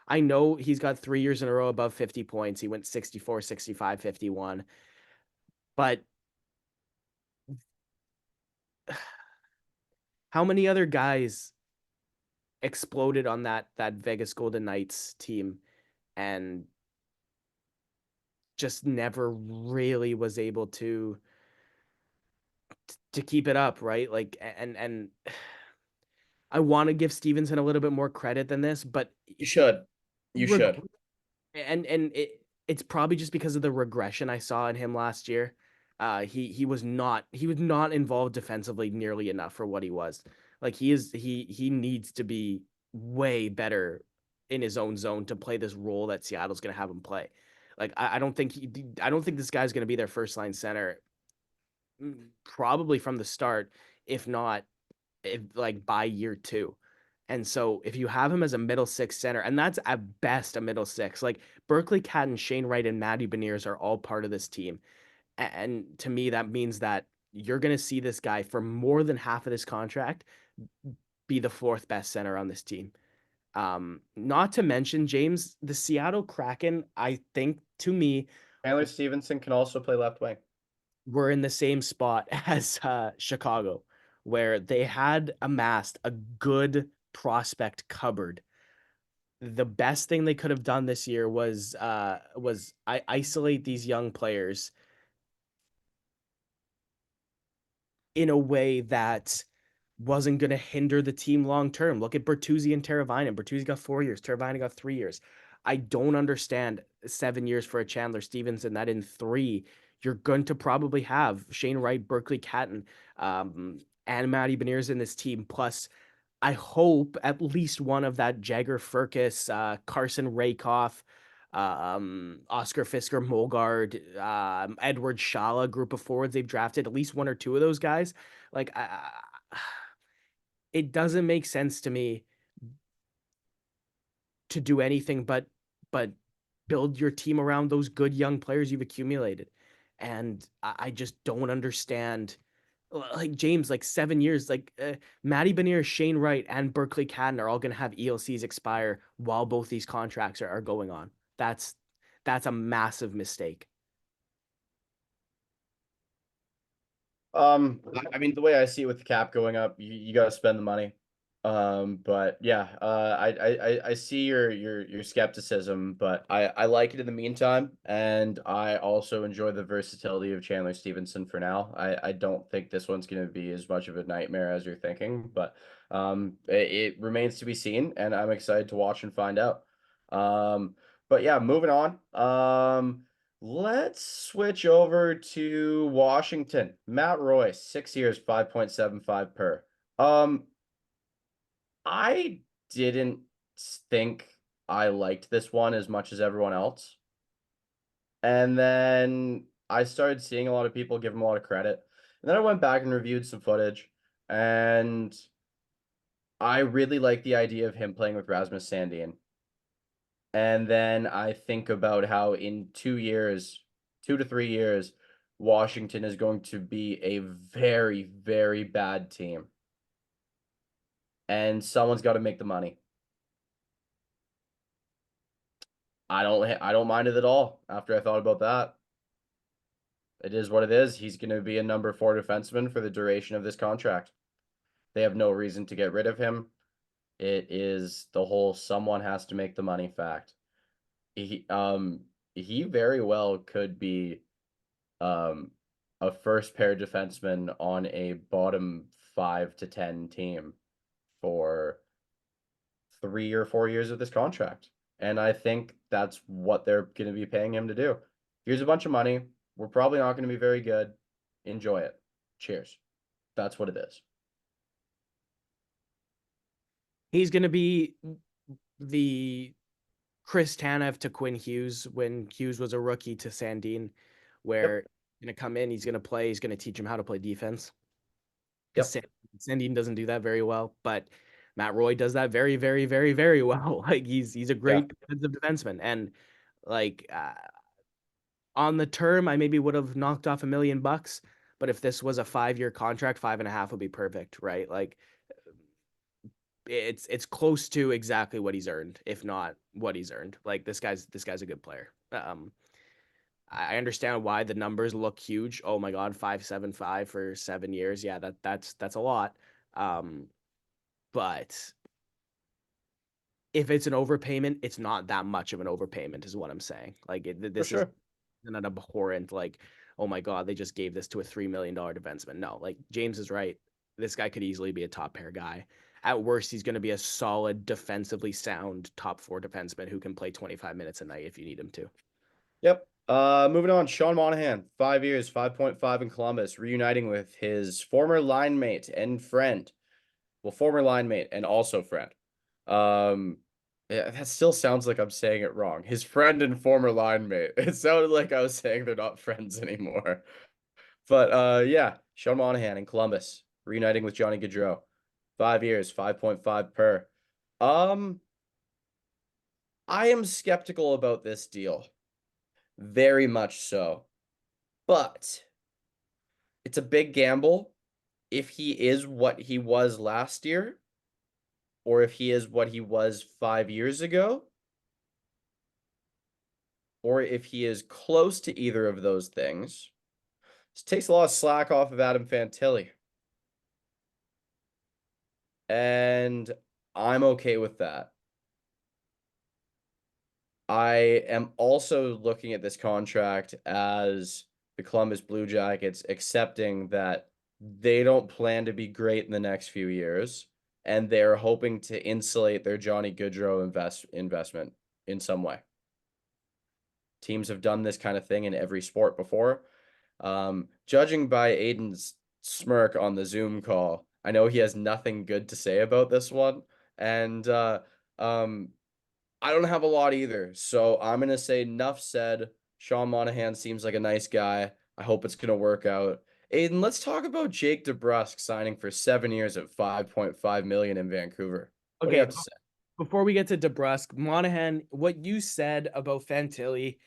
I know he's got 3 years in a row above 50 points. He went 64, 65, 51. But how many other guys exploded on that Vegas Golden Knights team and just never really was able to keep it up, right? Like and I want to give Stevenson a little bit more credit than this, but You should. You reg- should. it's probably just because of the regression I saw in him last year. He was not involved defensively nearly enough for what he was. Like he needs to be way better in his own zone to play this role that Seattle's gonna have him play. Like I don't think this guy's gonna be their first line center probably from the start, if not like by year two. And so if you have him as a middle six center, and that's at best a middle six, like Berkeley Catton, Shane Wright, and Matty Beniers are all part of this team. And to me, that means that you're going to see this guy for more than half of this contract be the fourth best center on this team. Not to mention, James, the Seattle Kraken, I think to me, Chandler Stevenson can also play left wing. were in the same spot as Chicago, where they had amassed a good prospect cupboard. The best thing they could have done this year was isolate these young players in a way that wasn't going to hinder the team long term. Look at Bertuzzi and Teravainen. Bertuzzi got 4 years. Teravainen got 3 years. I don't understand 7 years for a Chandler Stevenson that in 3 you're going to probably have Shane Wright, Berkeley Catton, and Matty Beniers in this team. Plus, I hope at least one of that Jagger Furcus, Carson Rakoff, Oscar Fisker, Molgard, Edward Shala group of forwards they've drafted, at least one or two of those guys. Like, it doesn't make sense to me to do anything but build your team around those good young players you've accumulated. And I just don't understand. Like James, like 7 years, like Matty Benier, Shane Wright, and Berkeley Catton are all going to have ELCs expire while both these contracts are going on. That's a massive mistake. I mean, the way I see it with the cap going up, you got to spend the money. But yeah, I see your skepticism, but I like it in the meantime, and I also enjoy the versatility of Chandler Stevenson for now. I don't think this one's going to be as much of a nightmare as you're thinking, but it remains to be seen, and I'm excited to watch and find out. But yeah, moving on. Let's switch over to Washington. Matt Royce, 6 years, 5.75 per. I didn't think I liked this one as much as everyone else. And then I started seeing a lot of people give him a lot of credit. And then I went back and reviewed some footage, and I really like the idea of him playing with Rasmus Sandin. And then I think about how in 2 years, 2 to 3 years, Washington is going to be a very, very bad team. And someone's got to make the money. I don't mind it at all after I thought about that. It is what it is. He's going to be a number 4 defenseman for the duration of this contract. They have no reason to get rid of him. It is the whole someone has to make the money fact. He very well could be a first pair defenseman on a bottom 5 to 10 team for 3 or 4 years of this contract. And I think that's what they're going to be paying him to do. Here's a bunch of money. We're probably not going to be very good. Enjoy it. Cheers. That's what it is. He's going to be the Chris Tanev to Quinn Hughes when Hughes was a rookie to Sandin, where he's going to come in, he's going to play, he's going to teach him how to play defense. Because Sandin doesn't do that very well, but Matt Roy does that very, very, very, very well. Like he's a great defensive defenseman, and like on the term, I maybe would have knocked off $1 million, but if this was a 5-year contract, 5.5 would be perfect, right? Like it's close to exactly what he's earned, if not what he's earned. Like this guy's a good player. I understand why the numbers look huge. Oh my God, 5.75 for 7 years. Yeah, that's a lot. But if it's an overpayment, it's not that much of an overpayment, is what I'm saying. Like this is an abhorrent, like, oh my God, they just gave this to a $3 million defenseman. No, like James is right. This guy could easily be a top pair guy. At worst, he's going to be a solid, defensively sound top 4 defenseman who can play 25 minutes a night if you need him to. Yep. Moving on, Sean Monahan, 5 years, 5.5 in Columbus, reuniting with his former line mate and friend. Well, former line mate and also friend. Yeah, that still sounds like I'm saying it wrong. His friend and former line mate. It sounded like I was saying they're not friends anymore. But yeah, Sean Monahan in Columbus, reuniting with Johnny Gaudreau. 5 years, 5.5 per. I am skeptical about this deal. Very much so. But it's a big gamble. If he is what he was last year, or if he is what he was 5 years ago, or if he is close to either of those things. This takes a lot of slack off of Adam Fantilli. And I'm okay with that. I am also looking at this contract as the Columbus Blue Jackets accepting that they don't plan to be great in the next few years, and they're hoping to insulate their Johnny Gaudreau investment in some way. Teams have done this kind of thing in every sport before. Judging by Aiden's smirk on the Zoom call, I know he has nothing good to say about this one, and I don't have a lot either. So I'm gonna say enough said. Sean Monahan seems like a nice guy. I hope it's gonna work out. Aiden, let's talk about Jake DeBrusk signing for 7 years at 5.5 million in Vancouver. What do you Okay, have to say? before we get to DeBrusque, Monahan, what you said about Fantilli,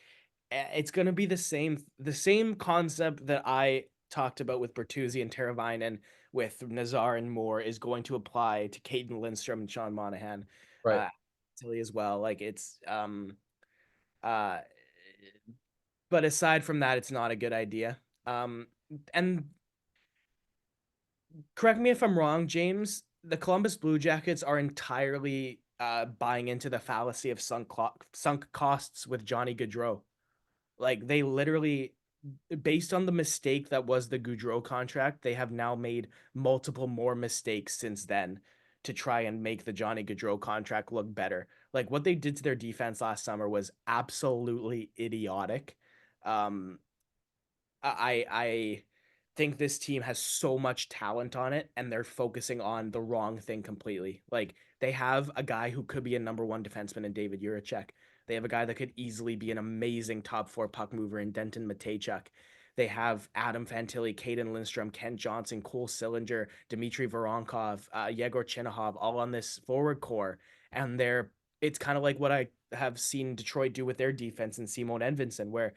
it's going to be the same concept that I talked about with Bertuzzi and Teravainen and with Nazar and Moore is going to apply to Caden Lindstrom and Sean Monahan, Right. uh, Tilly as well. Like it's uh, but aside from that, it's not a good idea. And correct me if I'm wrong, James. The Columbus Blue Jackets are entirely buying into the fallacy of sunk costs with Johnny Gaudreau. Like they literally, based on the mistake that was the Goudreau contract, they have now made multiple more mistakes since then to try and make the Johnny Gaudreau contract look better. Like what they did to their defense last summer was absolutely idiotic. Um, I think this team has so much talent on it, and they're focusing on the wrong thing completely. Like they have a guy who could be a number one defenseman in David Jiricek. They have a guy that could easily be an amazing top four puck mover in Denton Mateychuk. They have Adam Fantilli, Caden Lindstrom, Kent Johnson, Cole Sillinger, Dmitry Voronkov, Yegor Chinahov, all on this forward core. And it's kind of like what I have seen Detroit do with their defense and Simon Edvinsson, where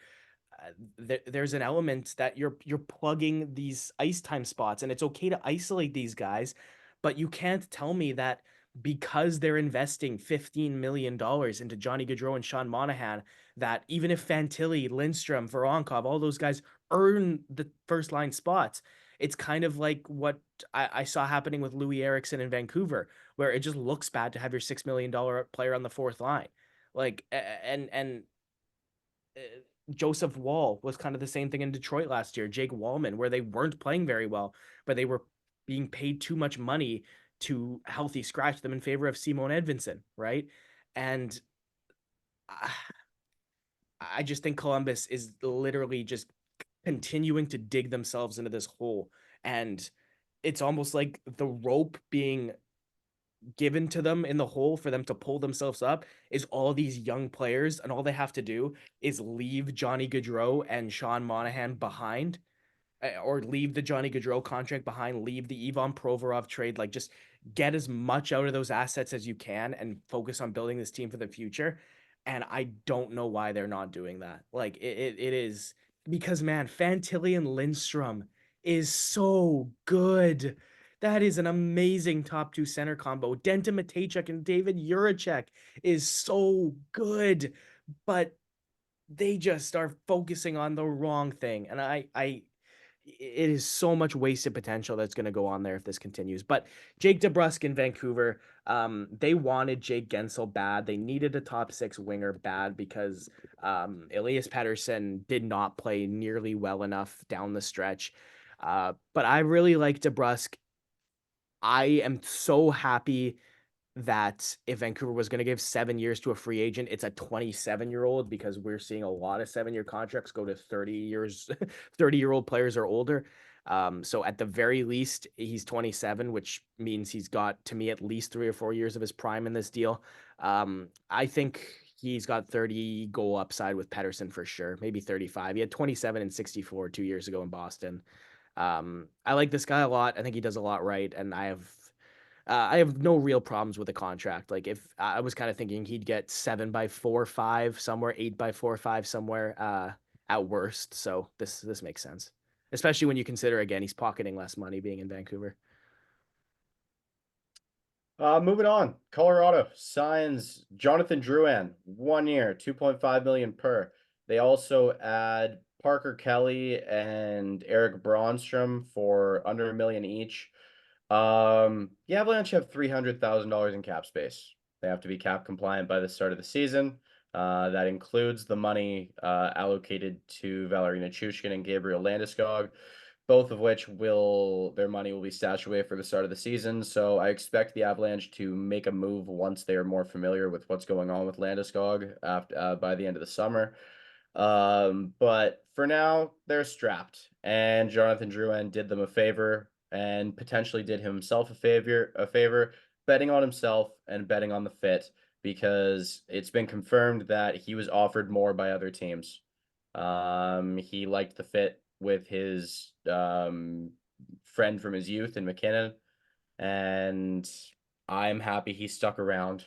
there's an element that you're plugging these ice time spots, and it's okay to isolate these guys, but you can't tell me that because they're investing $15 million into Johnny Gaudreau and Sean Monahan, that even if Fantilli, Lindstrom, Voronkov, all those guys earn the first line spots, it's kind of like what I saw happening with Louis Erickson in Vancouver, where it just looks bad to have your $6 million player on the fourth line. Like, and uh, Joseph Wall was kind of the same thing in Detroit last year. Jake Wallman, where they weren't playing very well, but they were being paid too much money to healthy scratch them in favor of Simon Edvinsson, right? And I I just think Columbus is literally just continuing to dig themselves into this hole. And it's almost like the rope being given to them in the hole for them to pull themselves up is all these young players, and all they have to do is leave Johnny Gaudreau and Sean Monahan behind, or leave the Johnny Gaudreau contract behind, leave the Ivan Provorov trade, like just get as much out of those assets as you can and focus on building this team for the future. And I don't know why they're not doing that. Like it is because man, Fantilli and Lindstrom is so good. That is an amazing top two center combo. Denton Mateychuk and David Jiricek is so good, but they just are focusing on the wrong thing. And it is so much wasted potential that's going to go on there if this continues. But Jake DeBrusk in Vancouver, they wanted Jake Gensel bad. They needed a top six winger bad because Elias Pettersson did not play nearly well enough down the stretch. But I really like DeBrusk. I am so happy that if Vancouver was going to give 7 years to a free agent, it's a 27-year-old, because we're seeing a lot of 7 year contracts go to 30 years, 30-year-old players or older. So at the very least, he's 27, which means he's got, to me, at least 3 or 4 years of his prime in this deal. I think he's got 30 goal upside with Pettersson for sure, maybe 35. He had 27 and 64 2 years ago in Boston. I like this guy a lot. I think he does a lot right, and I have no real problems with the contract. Like if I was kind of thinking he'd get 7 by 4 5 somewhere, 8 by 4 5 somewhere, at worst. So this makes sense, especially when you consider again he's pocketing less money being in Vancouver. Moving on. Colorado signs Jonathan Drouin, 1 year, 2.5 million per. They also add Parker Kelly and Eric Bronstrom for under $1 million each. The Avalanche have $300,000 in cap space. They have to be cap compliant by the start of the season. That includes the money allocated to Valeri Nichushkin and Gabriel Landeskog, both of which their money will be stashed away for the start of the season. So I expect the Avalanche to make a move once they are more familiar with what's going on with Landeskog after by the end of the summer. But for now, they're strapped, and Jonathan Drouin did them a favor and potentially did himself a favor, betting on himself and betting on the fit because it's been confirmed that he was offered more by other teams. He liked the fit with his friend from his youth in McKinnon, and I'm happy he stuck around.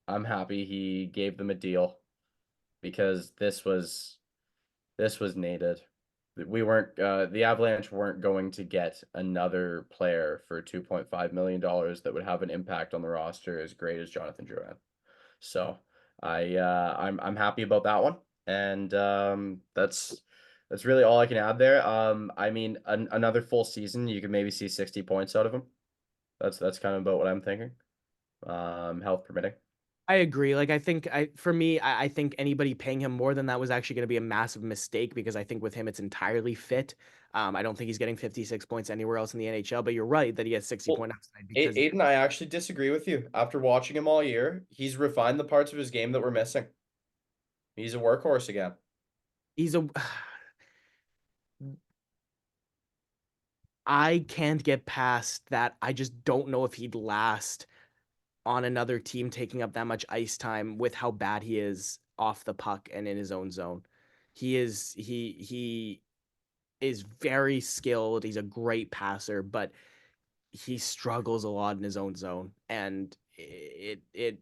I'm happy he gave them a deal because this was needed. The Avalanche weren't going to get another player for $2.5 million that would have an impact on the roster as great as Jonathan Drouin. So I'm happy about that one, and that's really all I can add there. I mean, another full season, you could maybe see 60 points out of him. That's kind of about what I'm thinking. Health permitting. I agree. Like, for me, I think anybody paying him more than that was actually going to be a massive mistake because I think with him, it's entirely fit. I don't think he's getting 56 points anywhere else in the NHL, but you're right that he has 60 Well, point upside because Aiden, I actually disagree with you. After watching him all year, he's refined the parts of his game that were missing. He's a workhorse again. he's a. I can't get past that. I just don't know if he'd last on another team taking up that much ice time with how bad he is off the puck and in his own zone. He is very skilled. He's a great passer, but he struggles a lot in his own zone. And it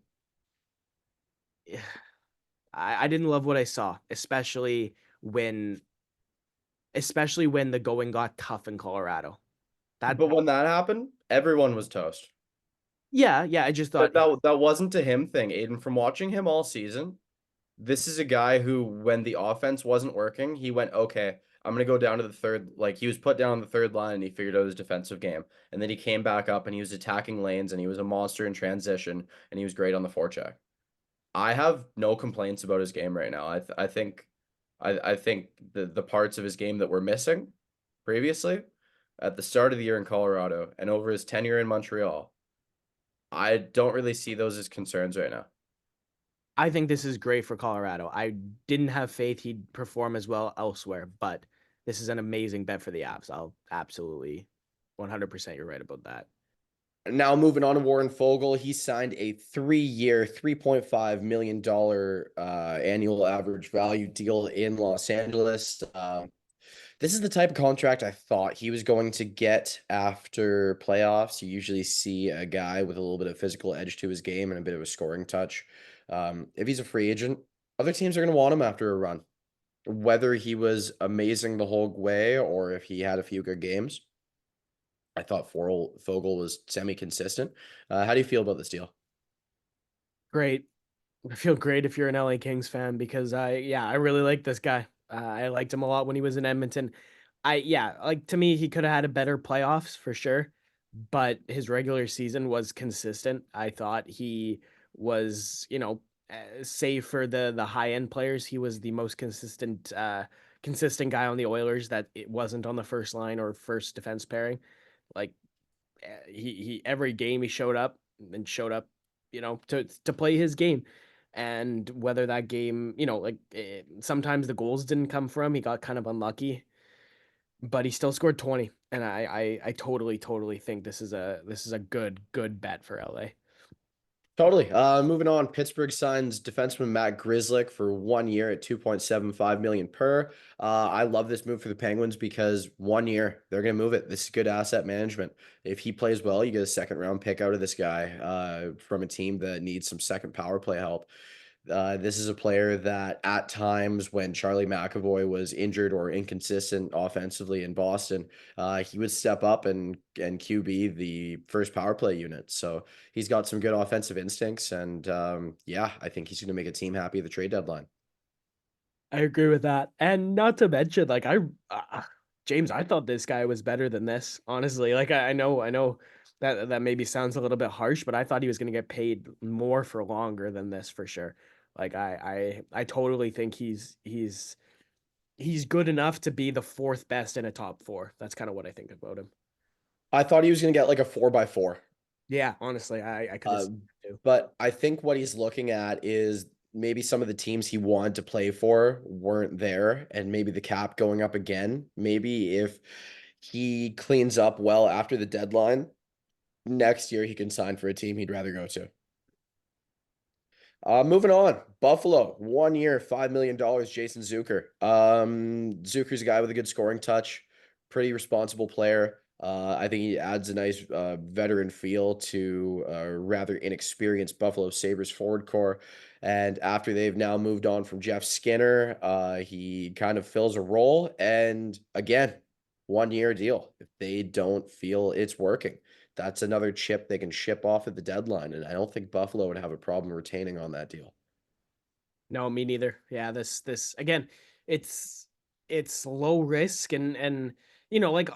I didn't love what I saw, especially when the going got tough in Colorado. That But when that happened, everyone was toast. yeah, I just thought That wasn't a him thing, Aiden. From watching him all season, this is a guy who, when the offense wasn't working, he went, okay, I'm gonna go down to the third. Like he was put down on the third line and he figured out his defensive game. And then he came back up and he was attacking lanes and he was a monster in transition and he was great on the forecheck. I have no complaints about his game right now. I think the parts of his game that were missing previously at the start of the year in Colorado and over his tenure in Montreal, I don't really see those as concerns right now. I think this is great for Colorado. I didn't have faith he'd perform as well elsewhere, but this is an amazing bet for the Avs. I'll absolutely 100% you're right about that. Now moving on to Warren Fogle, he signed a 3-year, $3.5 million annual average value deal in Los Angeles. This is the type of contract I thought he was going to get after playoffs. You usually see a guy with a little bit of physical edge to his game and a bit of a scoring touch. If he's a free agent, other teams are going to want him after a run. Whether he was amazing the whole way or if he had a few good games, I thought Fogle was semi-consistent. How do you feel about this deal? Great. I feel great if you're an LA Kings fan because I really like this guy. I liked him a lot when he was in Edmonton. Like to me, he could have had a better playoffs for sure, but his regular season was consistent. I thought he was, save for the high end players, he was the most consistent guy on the Oilers that it wasn't on the first line or first defense pairing. Like he every game he showed up, to play his game. And whether that game, sometimes the goals didn't come from, he got kind of unlucky, but he still scored 20. And I totally think this is a good bet for LA. Totally. Moving on, Pittsburgh signs defenseman Matt Grzelcyk for 1 year at 2.75 million per. I love this move for the Penguins because 1 year they're gonna move it. This is good asset management. If he plays well, you get a second round pick out of this guy from a team that needs some second power play help. This is a player that at times when Charlie McAvoy was injured or inconsistent offensively in Boston, he would step up and QB the first power play unit. So he's got some good offensive instincts, and yeah, I think he's going to make a team happy at the trade deadline. I agree with that. And not to mention, like James, I thought this guy was better than this, honestly. Like I know that maybe sounds a little bit harsh, but I thought he was going to get paid more for longer than this for sure. Like I totally think he's good enough to be the fourth best in a top four. That's kind of what I think about him. I thought he was going to get like a 4x4. Yeah, honestly, I could have Uh, seen that too. but I think what he's looking at is maybe some of the teams he wanted to play for weren't there, and maybe the cap going up again. Maybe if he cleans up well after the deadline, next year he can sign for a team he'd rather go to. Moving on, Buffalo, 1 year, $5 million, Jason Zucker. Zucker's a guy with a good scoring touch, pretty responsible player. I think he adds a nice veteran feel to a rather inexperienced Buffalo Sabres forward core. And after they've now moved on from Jeff Skinner, he kind of fills a role. And again, 1 year deal. If they don't feel it's working, that's another chip they can ship off at the deadline, and I don't think Buffalo would have a problem retaining on that deal. No, me neither. Yeah, this again, it's it's low risk and like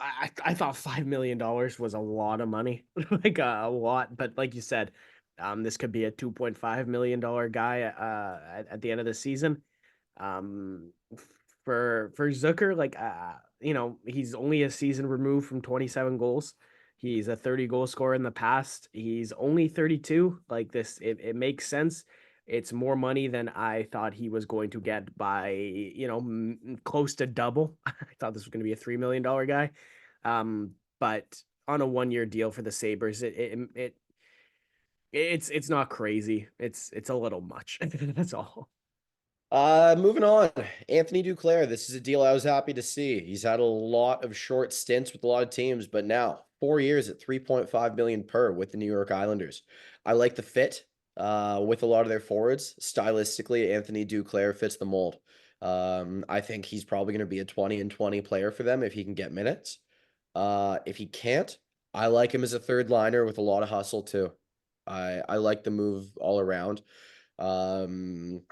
I thought $5 million was a lot of money, like a lot. But like you said, this could be a $2.5 million guy at the end of the season. Um, for Zucker, like he's only a season removed from 27 goals. He's a 30 goal scorer in the past. He's only 32. Like this, it makes sense. It's more money than I thought he was going to get by, close to double. I thought this was going to be a $3 million guy. But on a 1 year deal for the Sabres, it's not crazy. It's a little much. That's all. Moving on, Anthony Duclair. This is a deal I was happy to see. He's had a lot of short stints with a lot of teams, but now 4 years at 3.5 million per with the New York Islanders. I like the fit with a lot of their forwards. Stylistically, Anthony Duclair fits the mold. I think he's probably going to be a 20 and 20 player for them if he can get minutes. If he can't, I like him as a third liner with a lot of hustle too. I like the move all around. Um,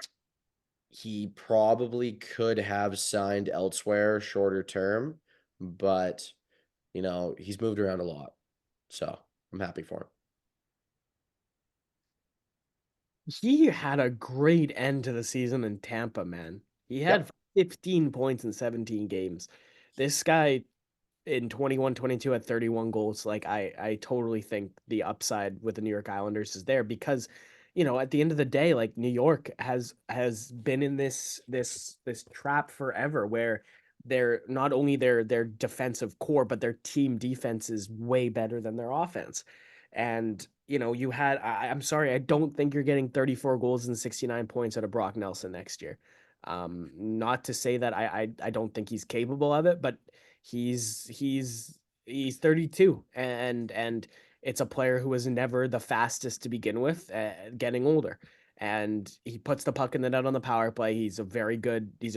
he probably could have signed elsewhere shorter term, but he's moved around a lot. So I'm happy for him. He had a great end to the season in Tampa, man. He had Yep. 15 points in 17 games. This guy in 21-22 at 31 goals. Like I totally think the upside with the New York Islanders is there because, at the end of the day, like New York has been in this trap forever where they're not only their defensive core, but their team defense is way better than their offense. And I'm sorry, I don't think you're getting 34 goals and 69 points out of Brock Nelson next year. Not to say that I don't think he's capable of it, but he's 32 and it's a player who was never the fastest to begin with, getting older. And he puts the puck in the net on the power play. He's a very good. He's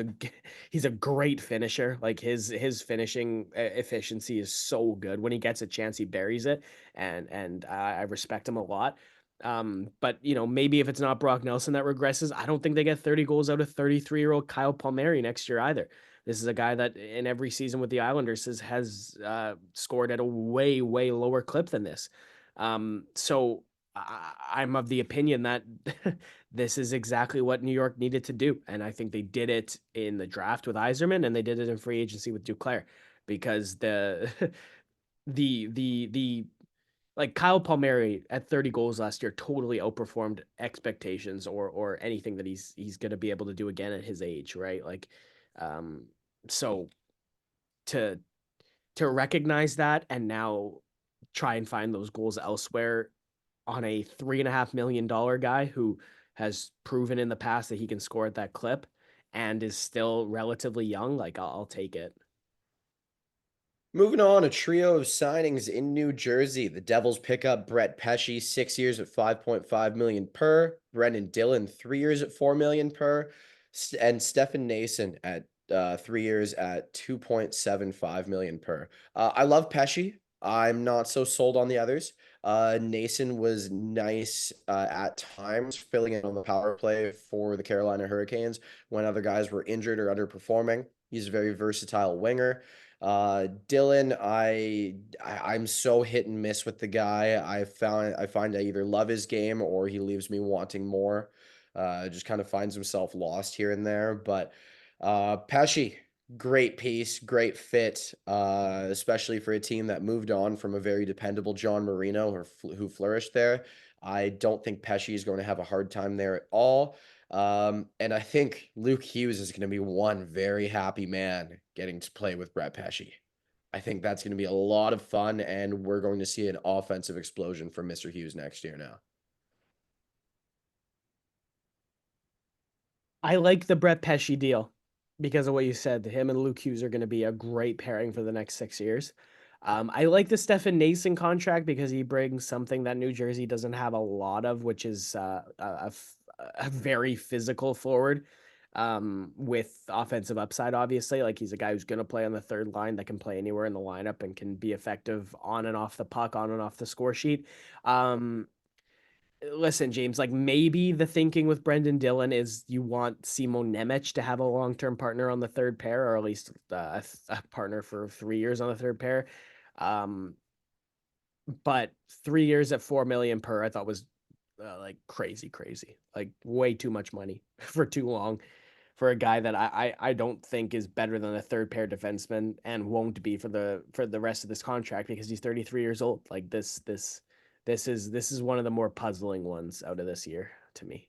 a great finisher. Like his finishing efficiency is so good. When he gets a chance, he buries it, and I respect him a lot. But maybe if it's not Brock Nelson that regresses, I don't think they get 30 goals out of 33-year-old Kyle Palmieri next year either. This is a guy that in every season with the Islanders has scored at a way, way lower clip than this. So I'm of the opinion that this is exactly what New York needed to do. And I think they did it in the draft with Yzerman and they did it in free agency with Duclair because the like Kyle Palmieri at 30 goals last year totally outperformed expectations or anything that he's going to be able to do again at his age, right? Like um so to recognize that and now try and find those goals elsewhere on a $3.5 million guy who has proven in the past that he can score at that clip and is still relatively young, like I'll take it. Moving on, a trio of signings in New Jersey. The Devils pick up Brett Pesce, 6 years at 5.5 million per. Brendan Dillon, 3 years at 4 million per, and Stefan Nason at 3 years at 2.75 million per. I love Pesce. I'm not so sold on the others. Nason was nice at times, filling in on the power play for the Carolina Hurricanes when other guys were injured or underperforming. He's a very versatile winger. Dylan, I'm so hit and miss with the guy. I find I either love his game or he leaves me wanting more. Just kind of finds himself lost here and there. But Pesce, great piece, great fit, especially for a team that moved on from a very dependable John Marino who flourished there. I don't think Pesce is going to have a hard time there at all. And I think Luke Hughes is going to be one very happy man getting to play with Brett Pesce. I think that's going to be a lot of fun, and we're going to see an offensive explosion from Mr. Hughes next year now. I like the Brett Pesce deal because of what you said. Him and Luke Hughes are going to be a great pairing for the next 6 years. I like the Stefan Nason contract because he brings something that New Jersey doesn't have a lot of, which is a very physical forward with offensive upside, obviously. Like, he's a guy who's going to play on the third line, that can play anywhere in the lineup and can be effective on and off the puck, on and off the score sheet. Listen, James, like, maybe the thinking with Brendan Dillon is you want Simon Nemec to have a long-term partner on the third pair, or at least a partner for 3 years on the third pair. But 3 years at 4 million per, I thought was like crazy, like way too much money for too long for a guy that I don't think is better than a third pair defenseman and won't be for the rest of this contract because he's 33 years old. Like, this is one of the more puzzling ones out of this year to me.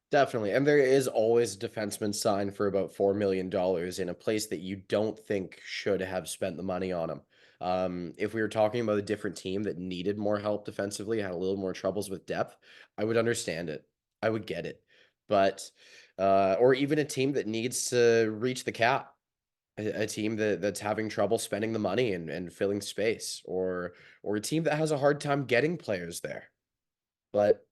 Definitely. And there is always a defenseman signed for about $4 million in a place that you don't think should have spent the money on him. If we were talking about a different team that needed more help defensively, had a little more troubles with depth, I would understand it. I would get it. But, or even a team that needs to reach the cap, a team that's having trouble spending the money and filling space, or a team that has a hard time getting players there. But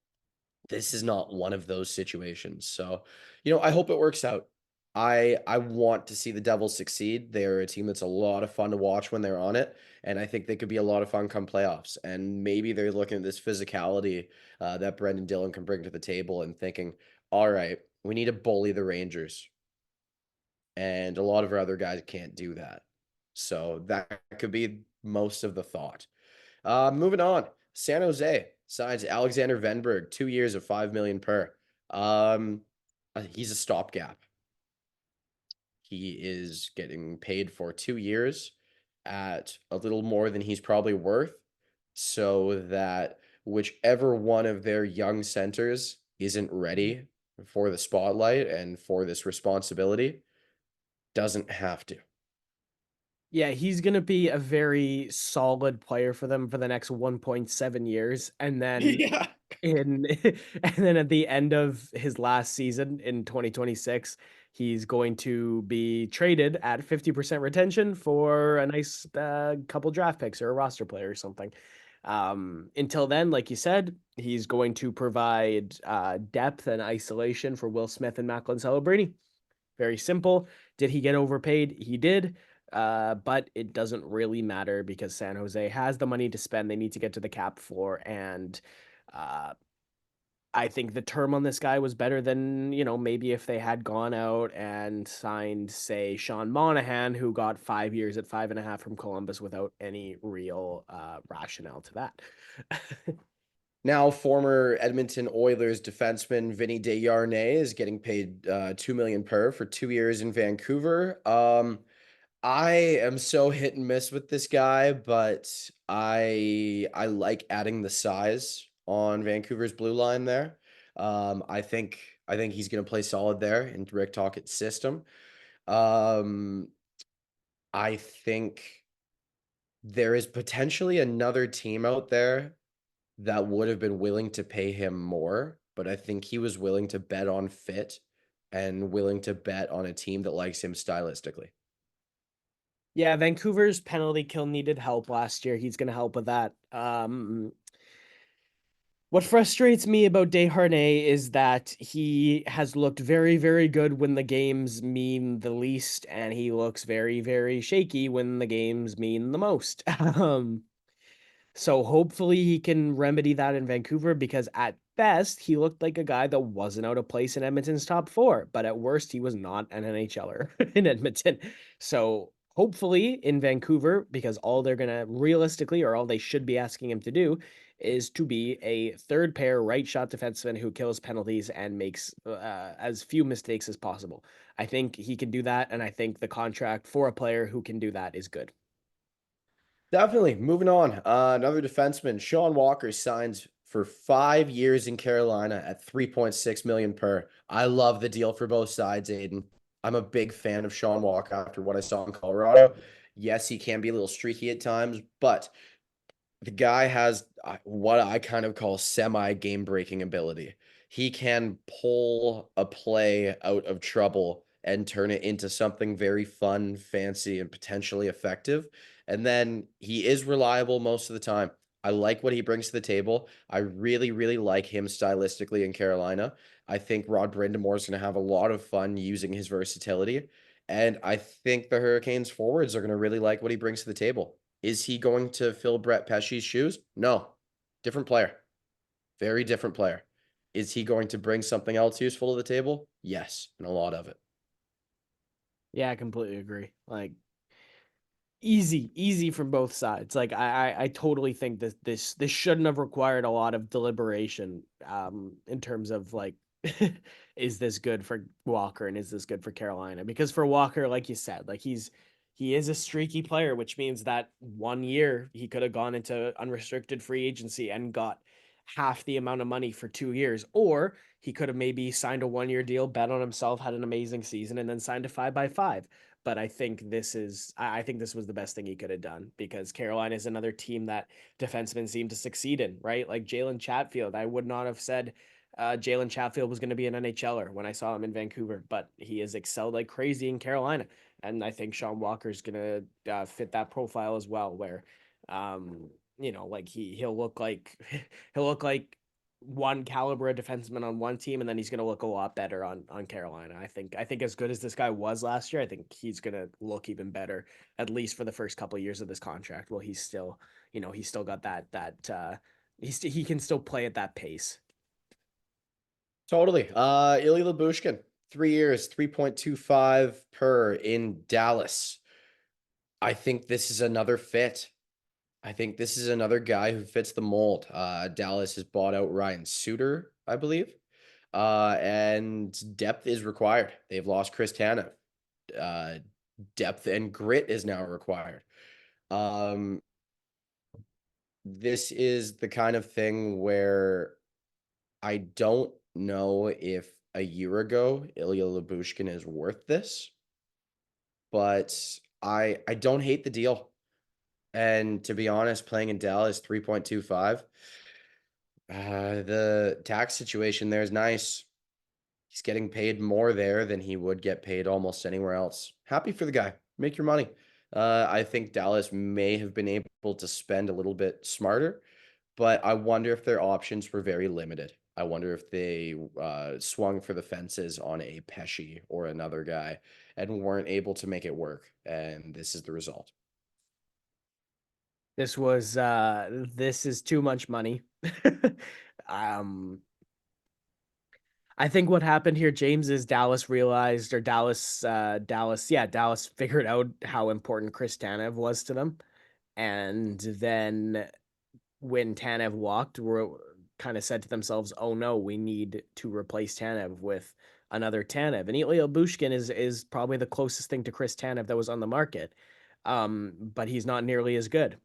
this is not one of those situations. So, I hope it works out. I want to see the Devils succeed. They're a team that's a lot of fun to watch when they're on it, and I think they could be a lot of fun come playoffs. And maybe they're looking at this physicality that Brendan Dillon can bring to the table and thinking, all right, we need to bully the Rangers. And a lot of our other guys can't do that. So that could be most of the thought. Moving on, San Jose signs Alexander Venberg, 2 years of 5 million per. He's a stopgap. He is getting paid for 2 years at a little more than he's probably worth, so that whichever one of their young centers isn't ready for the spotlight and for this responsibility doesn't have to. Yeah, he's going to be a very solid player for them for the next 1.7 years. And then Yeah. and then at the end of his last season in 2026, he's going to be traded at 50% retention for a nice couple draft picks or a roster player or something. Until then, like you said, he's going to provide depth and isolation for Will Smith and Macklin Celebrini. Very simple. Did he get overpaid? He did. But it doesn't really matter because San Jose has the money to spend. They need to get to the cap floor, and I think the term on this guy was better than, maybe if they had gone out and signed, say, Sean Monahan, who got 5 years at 5.5 from Columbus without any real rationale to that. Now, former Edmonton Oilers defenseman Vinny Desharnais is getting paid $2 million per for 2 years in Vancouver. I am so hit and miss with this guy, but I like adding the size on Vancouver's blue line there. I think he's going to play solid there in Rick Tocchet's system. Um, I think there is potentially another team out there that would have been willing to pay him more, but I think he was willing to bet on fit and willing to bet on a team that likes him stylistically. Yeah, Vancouver's penalty kill needed help last year. He's going to help with that. What frustrates me about Desharnais is that he has looked very, very good when the games mean the least, and he looks very, very shaky when the games mean the most. So hopefully he can remedy that in Vancouver, because at best he looked like a guy that wasn't out of place in Edmonton's top four, but at worst he was not an NHLer in Edmonton. So hopefully in Vancouver, because all they're gonna realistically, or all they should be asking him to do, is to be a third pair right shot defenseman who kills penalties and makes as few mistakes as possible. I think he can do that, and I think the contract for a player who can do that is good. Definitely. Moving on. Another defenseman, Sean Walker, signs for 5 years in Carolina at 3.6 million per. I love the deal for both sides, Aiden. I'm a big fan of Sean Walker after what I saw in Colorado. Yes, he can be a little streaky at times, but the guy has what I kind of call semi game breaking ability. He can pull a play out of trouble and turn it into something very fun, fancy, and potentially effective. And then he is reliable most of the time. I like what he brings to the table. I really, really like him stylistically in Carolina. I think Rod Brind'Amour is going to have a lot of fun using his versatility. And I think the Hurricanes forwards are going to really like what he brings to the table. Is he going to fill Brett Pesce's shoes? No. Different player. Very different player. Is he going to bring something else useful to the table? Yes, and a lot of it. Yeah, I completely agree. Like, easy from both sides. Like, I totally think that this shouldn't have required a lot of deliberation in terms of like is this good for Walker and is this good for Carolina? Because for Walker, like you said, like he is a streaky player, which means that 1 year he could have gone into unrestricted free agency and got half the amount of money for 2 years, or he could have maybe signed a 1 year deal, bet on himself, had an amazing season, and then signed a 5x5. But I think I think this was the best thing he could have done, because Carolina is another team that defensemen seem to succeed in, right? Like Jalen Chatfield, I would not have said Jalen Chatfield was going to be an NHLer when I saw him in Vancouver, but he has excelled like crazy in Carolina, and I think Sean Walker's going to fit that profile as well, where um, like he'll look like he'll look like one caliber of defenseman on one team, and then he's going to look a lot better on Carolina. I think as good as this guy was last year, I think he's going to look even better, at least for the first couple of years of this contract. Well, he's still, he's still got that he can still play at that pace. Totally. Ilya Lyubushkin, 3 years, 3.25 per in Dallas. I think this is another fit. I think this is another guy who fits the mold. Dallas has bought out Ryan Suter, I believe. And depth is required. They've lost Chris Tanev. Uh, Depth and grit is now required. Um, this is the kind of thing where I don't know if a year ago Ilya Lyubushkin is worth this, but I don't hate the deal. And to be honest, playing in Dallas 3.25, the tax situation there is nice. He's getting paid more there than he would get paid almost anywhere else. Happy for the guy. Make your money. I think Dallas may have been able to spend a little bit smarter, but I wonder if their options were very limited. I wonder if they swung for the fences on a Pesce or another guy and weren't able to make it work. And this is the result. This is too much money. um I think what happened here, James, is Dallas realized, or Dallas figured out how important Chris Tanev was to them. And then when Tanev walked, we kind of said to themselves, "Oh no, we need to replace Tanev with another Tanev." And Ilya Bushkin is probably the closest thing to Chris Tanev that was on the market. But he's not nearly as good.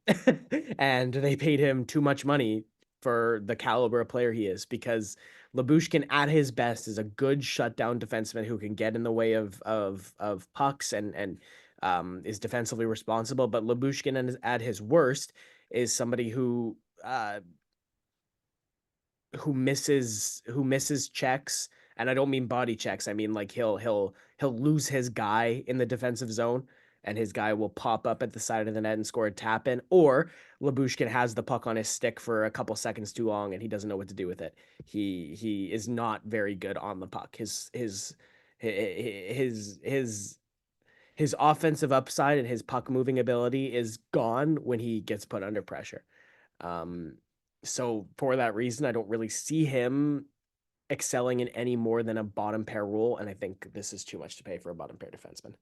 And they paid him too much money for the caliber of player he is, because Lyubushkin at his best is a good shutdown defenseman who can get in the way of pucks and is defensively responsible. But Lyubushkin at his worst is somebody who misses checks, and I don't mean body checks. I mean like he'll lose his guy in the defensive zone, and his guy will pop up at the side of the net and score a tap in, or Lyubushkin has the puck on his stick for a couple seconds too long and he doesn't know what to do with it. He is not very good on the puck. His offensive upside and his puck moving ability is gone when he gets put under pressure. So for that reason, I don't really see him excelling in any more than a bottom pair role, and I think this is too much to pay for a bottom pair defenseman.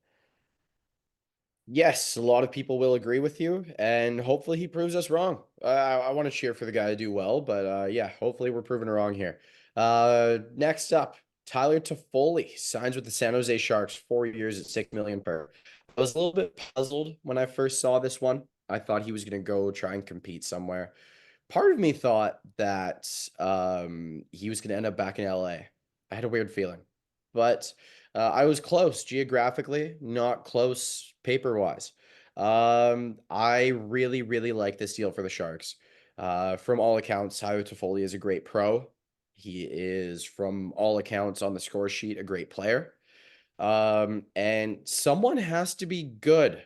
Yes, a lot of people will agree with you, and hopefully he proves us wrong. I want to cheer for the guy to do well, but yeah, hopefully we're proven wrong here. Next up, Tyler Toffoli signs with the San Jose Sharks, 4 years at $6 million per. I was a little bit puzzled when I first saw this one. I thought he was going to go try and compete somewhere. Part of me thought that he was going to end up back in LA. I had a weird feeling, but I was close geographically, not close paper-wise. I really, really like this deal for the Sharks. From all accounts, Tyler Toffoli is a great pro. He is, from all accounts on the score sheet, a great player. And someone has to be good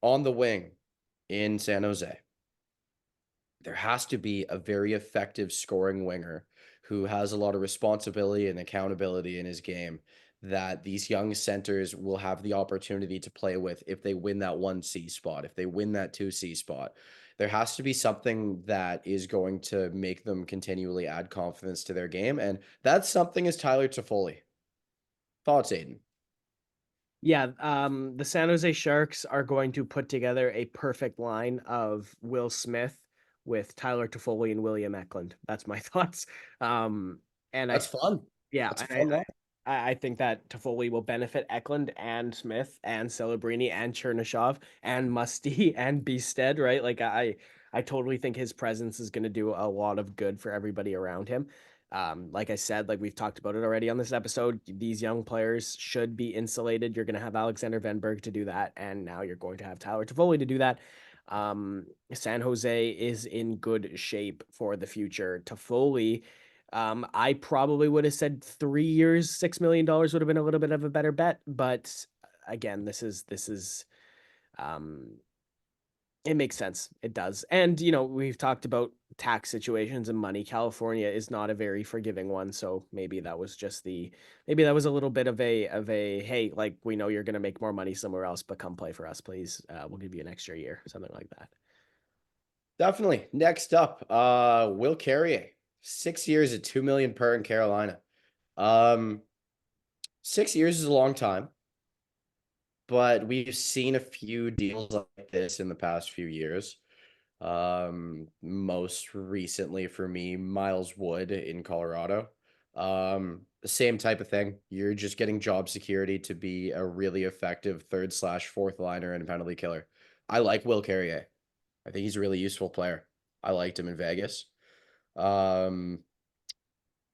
on the wing in San Jose. There has to be a very effective scoring winger who has a lot of responsibility and accountability in his game that these young centers will have the opportunity to play with if they win that 1C spot, if they win that 2C spot. There has to be something that is going to make them continually add confidence to their game, and that something is Tyler Toffoli. Thoughts, Aiden? Yeah, the San Jose Sharks are going to put together a perfect line of Will Smith with Tyler Toffoli and William Eklund. That's my thoughts. And That's fun. yeah, That's a and fun line. I think that Toffoli will benefit Eklund and Smith and Celebrini and Chernyshov and Musty and Beasted, right? Like I totally think his presence is going to do a lot of good for everybody around him. Like I said, like we've talked about it already on this episode, these young players should be insulated. You're going to have Alexander Venberg to do that, and now you're going to have Tyler Toffoli to do that. San Jose is in good shape for the future. Toffoli, I probably would have said 3 years, $6 million would have been a little bit of a better bet. But again, this is it makes sense. It does. And we've talked about tax situations and money. California is not a very forgiving one. So maybe that was a little bit of a hey, like we know you're gonna make more money somewhere else, but come play for us, please. We'll give you an extra year, something like that. Definitely. Next up, Will Carrier, 6 years at $2 million per in Carolina. 6 years is a long time, but we've seen a few deals like this in the past few years. Most recently for me, Miles Wood in Colorado. The same type of thing. You're just getting job security to be a really effective third/fourth liner and penalty killer. I like Will Carrier. I think he's a really useful player. I liked him in Vegas. Um,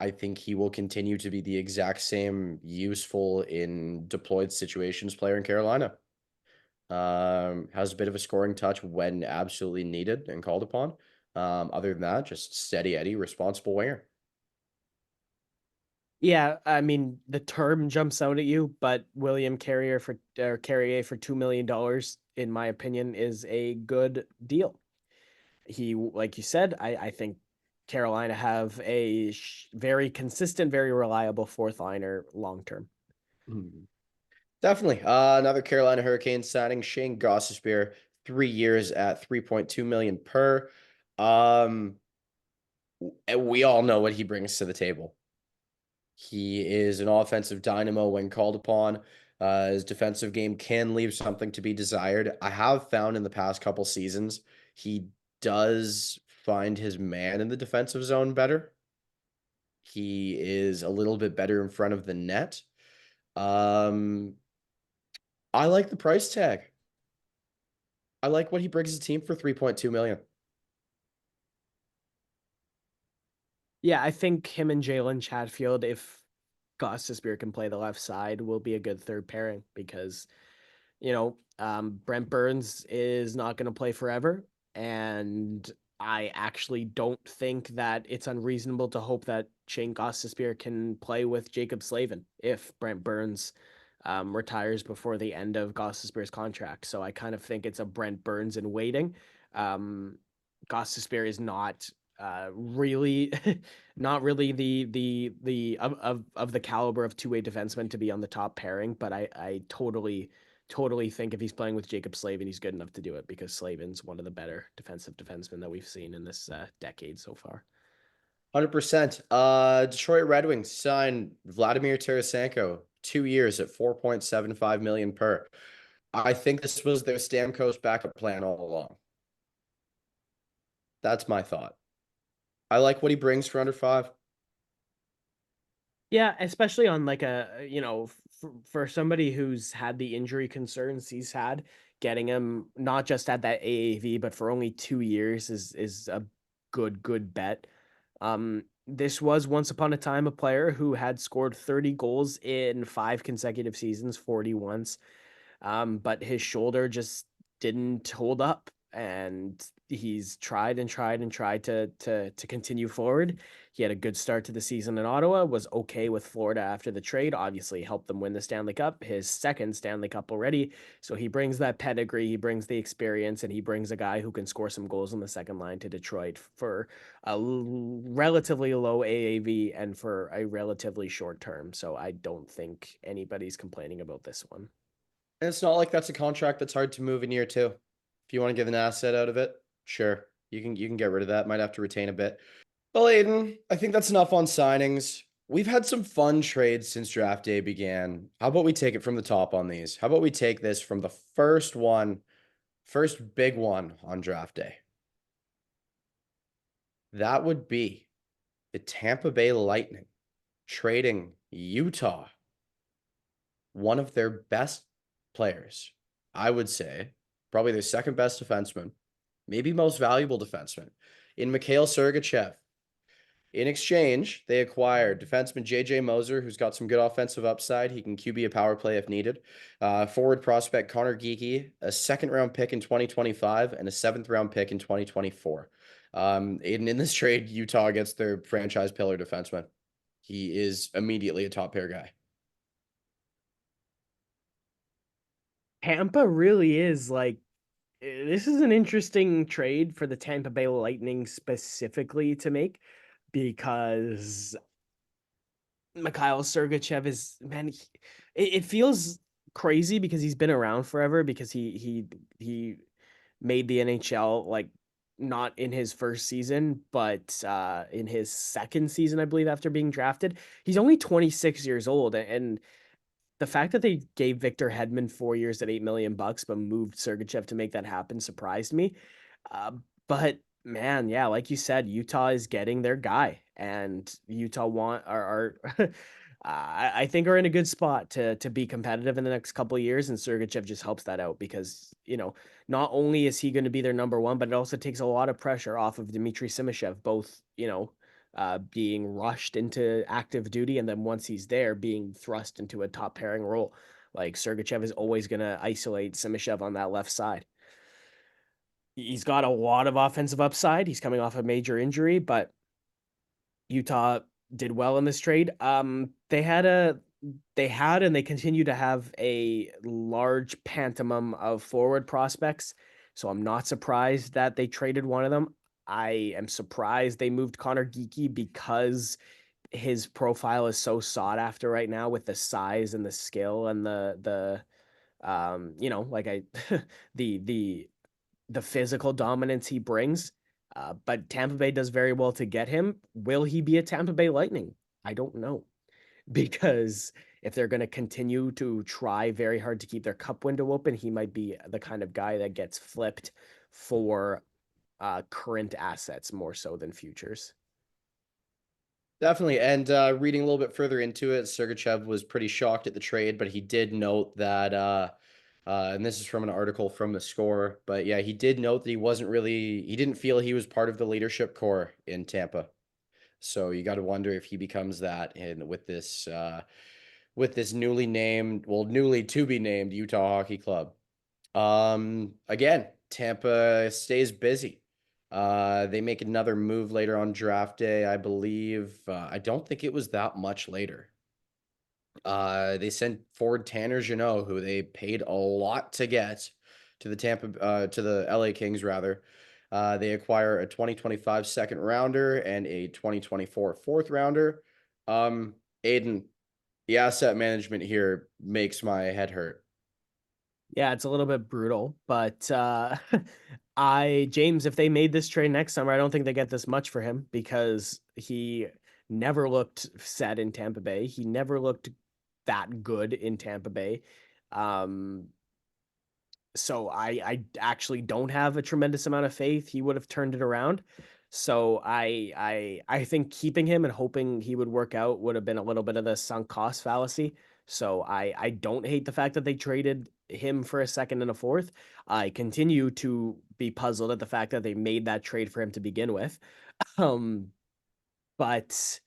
I think he will continue to be the exact same useful in deployed situations player in Carolina. Has a bit of a scoring touch when absolutely needed and called upon. Other than that, just steady Eddie, responsible winger. Yeah, I mean the term jumps out at you, but William Carrier for $2 million, in my opinion, is a good deal. He, like you said, I think Carolina have a very consistent, very reliable fourth liner long term. Definitely. Another Carolina Hurricanes signing, Shane Gostisbehere, 3 years at 3.2 million per. And we all know what he brings to the table. He is an offensive dynamo when called upon. His defensive game can leave something to be desired. I have found in the past couple seasons he does find his man in the defensive zone better. He is a little bit better in front of the net. I like the price tag. I like what he brings his team for 3.2 million. Yeah, I think him and Jalen Chatfield, if Gostisbehere can play the left side, will be a good third pairing because, Brent Burns is not going to play forever. And I actually don't think that it's unreasonable to hope that Shane Gostisbehere can play with Jacob Slavin if Brent Burns retires before the end of Gostisbehere's contract. So I kind of think it's a Brent Burns in waiting. Gostisbehere is not really not really the of the caliber of two-way defenseman to be on the top pairing, but I totally think if he's playing with Jacob Slavin, he's good enough to do it because Slavin's one of the better defensive defensemen that we've seen in this decade so far. 100%. Detroit Red Wings signed Vladimir Tarasenko 2 years at 4.75 million per. I think this was their Stamkos backup plan all along. That's my thought. I like what he brings for under 5. Yeah, especially on like for somebody who's had the injury concerns he's had, getting him not just at that AAV, but for only 2 years is a good bet. This was once upon a time a player who had scored 30 goals in 5 consecutive seasons, 40 once. But his shoulder just didn't hold up, and he's tried to continue forward. He had a good start to the season in Ottawa, was okay with Florida after the trade, obviously helped them win the Stanley Cup, his second Stanley Cup already. So he brings that pedigree, he brings the experience, and he brings a guy who can score some goals on the second line to Detroit for a relatively low AAV and for a relatively short term. So I don't think anybody's complaining about this one. And it's not like that's a contract that's hard to move in year 2. If you want to give an asset out of it, sure. You can get rid of that. Might have to retain a bit. Well, Aiden, I think that's enough on signings. We've had some fun trades since draft day began. How about we take it from the top on these? How about we take this from the first big one on draft day? That would be the Tampa Bay Lightning trading Utah, one of their best players, I would say, probably their second best defenseman, maybe most valuable defenseman, in Mikhail Sergachev. In exchange, they acquired defenseman J.J. Moser, who's got some good offensive upside. He can QB a power play if needed. Forward prospect Connor Geekie, a second-round pick in 2025, and a seventh-round pick in 2024. Aiden, in this trade, Utah gets their franchise pillar defenseman. He is immediately a top pair guy. Tampa really is like, this is an interesting trade for the Tampa Bay Lightning specifically to make, because Mikhail Sergachev is, man, it feels crazy because he's been around forever, because he made the NHL like not in his first season, but in his second season, I believe, after being drafted. He's only 26 years old, and the fact that they gave Victor Hedman 4 years at $8 million, but moved Sergachev to make that happen, surprised me. But man, yeah, like you said, Utah is getting their guy, and Utah are I think are in a good spot to be competitive in the next couple of years, and Sergachev just helps that out because, not only is he going to be their number one, but it also takes a lot of pressure off of Dmitry Simashev, both, being rushed into active duty, and then once he's there, being thrust into a top pairing role. Like, Sergachev is always going to isolate Simashev on that left side. He's got a lot of offensive upside. He's coming off a major injury, but Utah did well in this trade. They had and they continue to have a large pantomime of forward prospects. So I'm not surprised that they traded one of them. I am surprised they moved Connor Geekie because his profile is so sought after right now, with the size and the skill and like the physical dominance he brings. But Tampa Bay does very well to get him. Will he be a Tampa Bay Lightning? I don't know, because if they're going to continue to try very hard to keep their cup window open, he might be the kind of guy that gets flipped for current assets more so than futures. Definitely. And reading a little bit further into it, Sergachev was pretty shocked at the trade, but he did note that, and this is from an article from The Score, but yeah, he did note that he didn't feel he was part of the leadership core in Tampa. So you got to wonder if he becomes that with this newly to be named Utah Hockey Club. Again, Tampa stays busy. They make another move later on draft day, I believe. I don't think it was that much later. They sent forward Tanner Jeannot, who they paid a lot to get to the LA Kings rather. They acquire a 2025 second rounder and a 2024 fourth rounder. Aiden, the asset management here makes my head hurt. Yeah, it's a little bit brutal, but James, if they made this trade next summer, I don't think they get this much for him because he never looked set in Tampa Bay. He never looked that good in Tampa Bay. Um, so I actually don't have a tremendous amount of faith he would have turned it around. So I think keeping him and hoping he would work out would have been a little bit of the sunk cost fallacy. So I don't hate the fact that they traded him for a second and a fourth. I continue to be puzzled at the fact that they made that trade for him to begin with. Um, but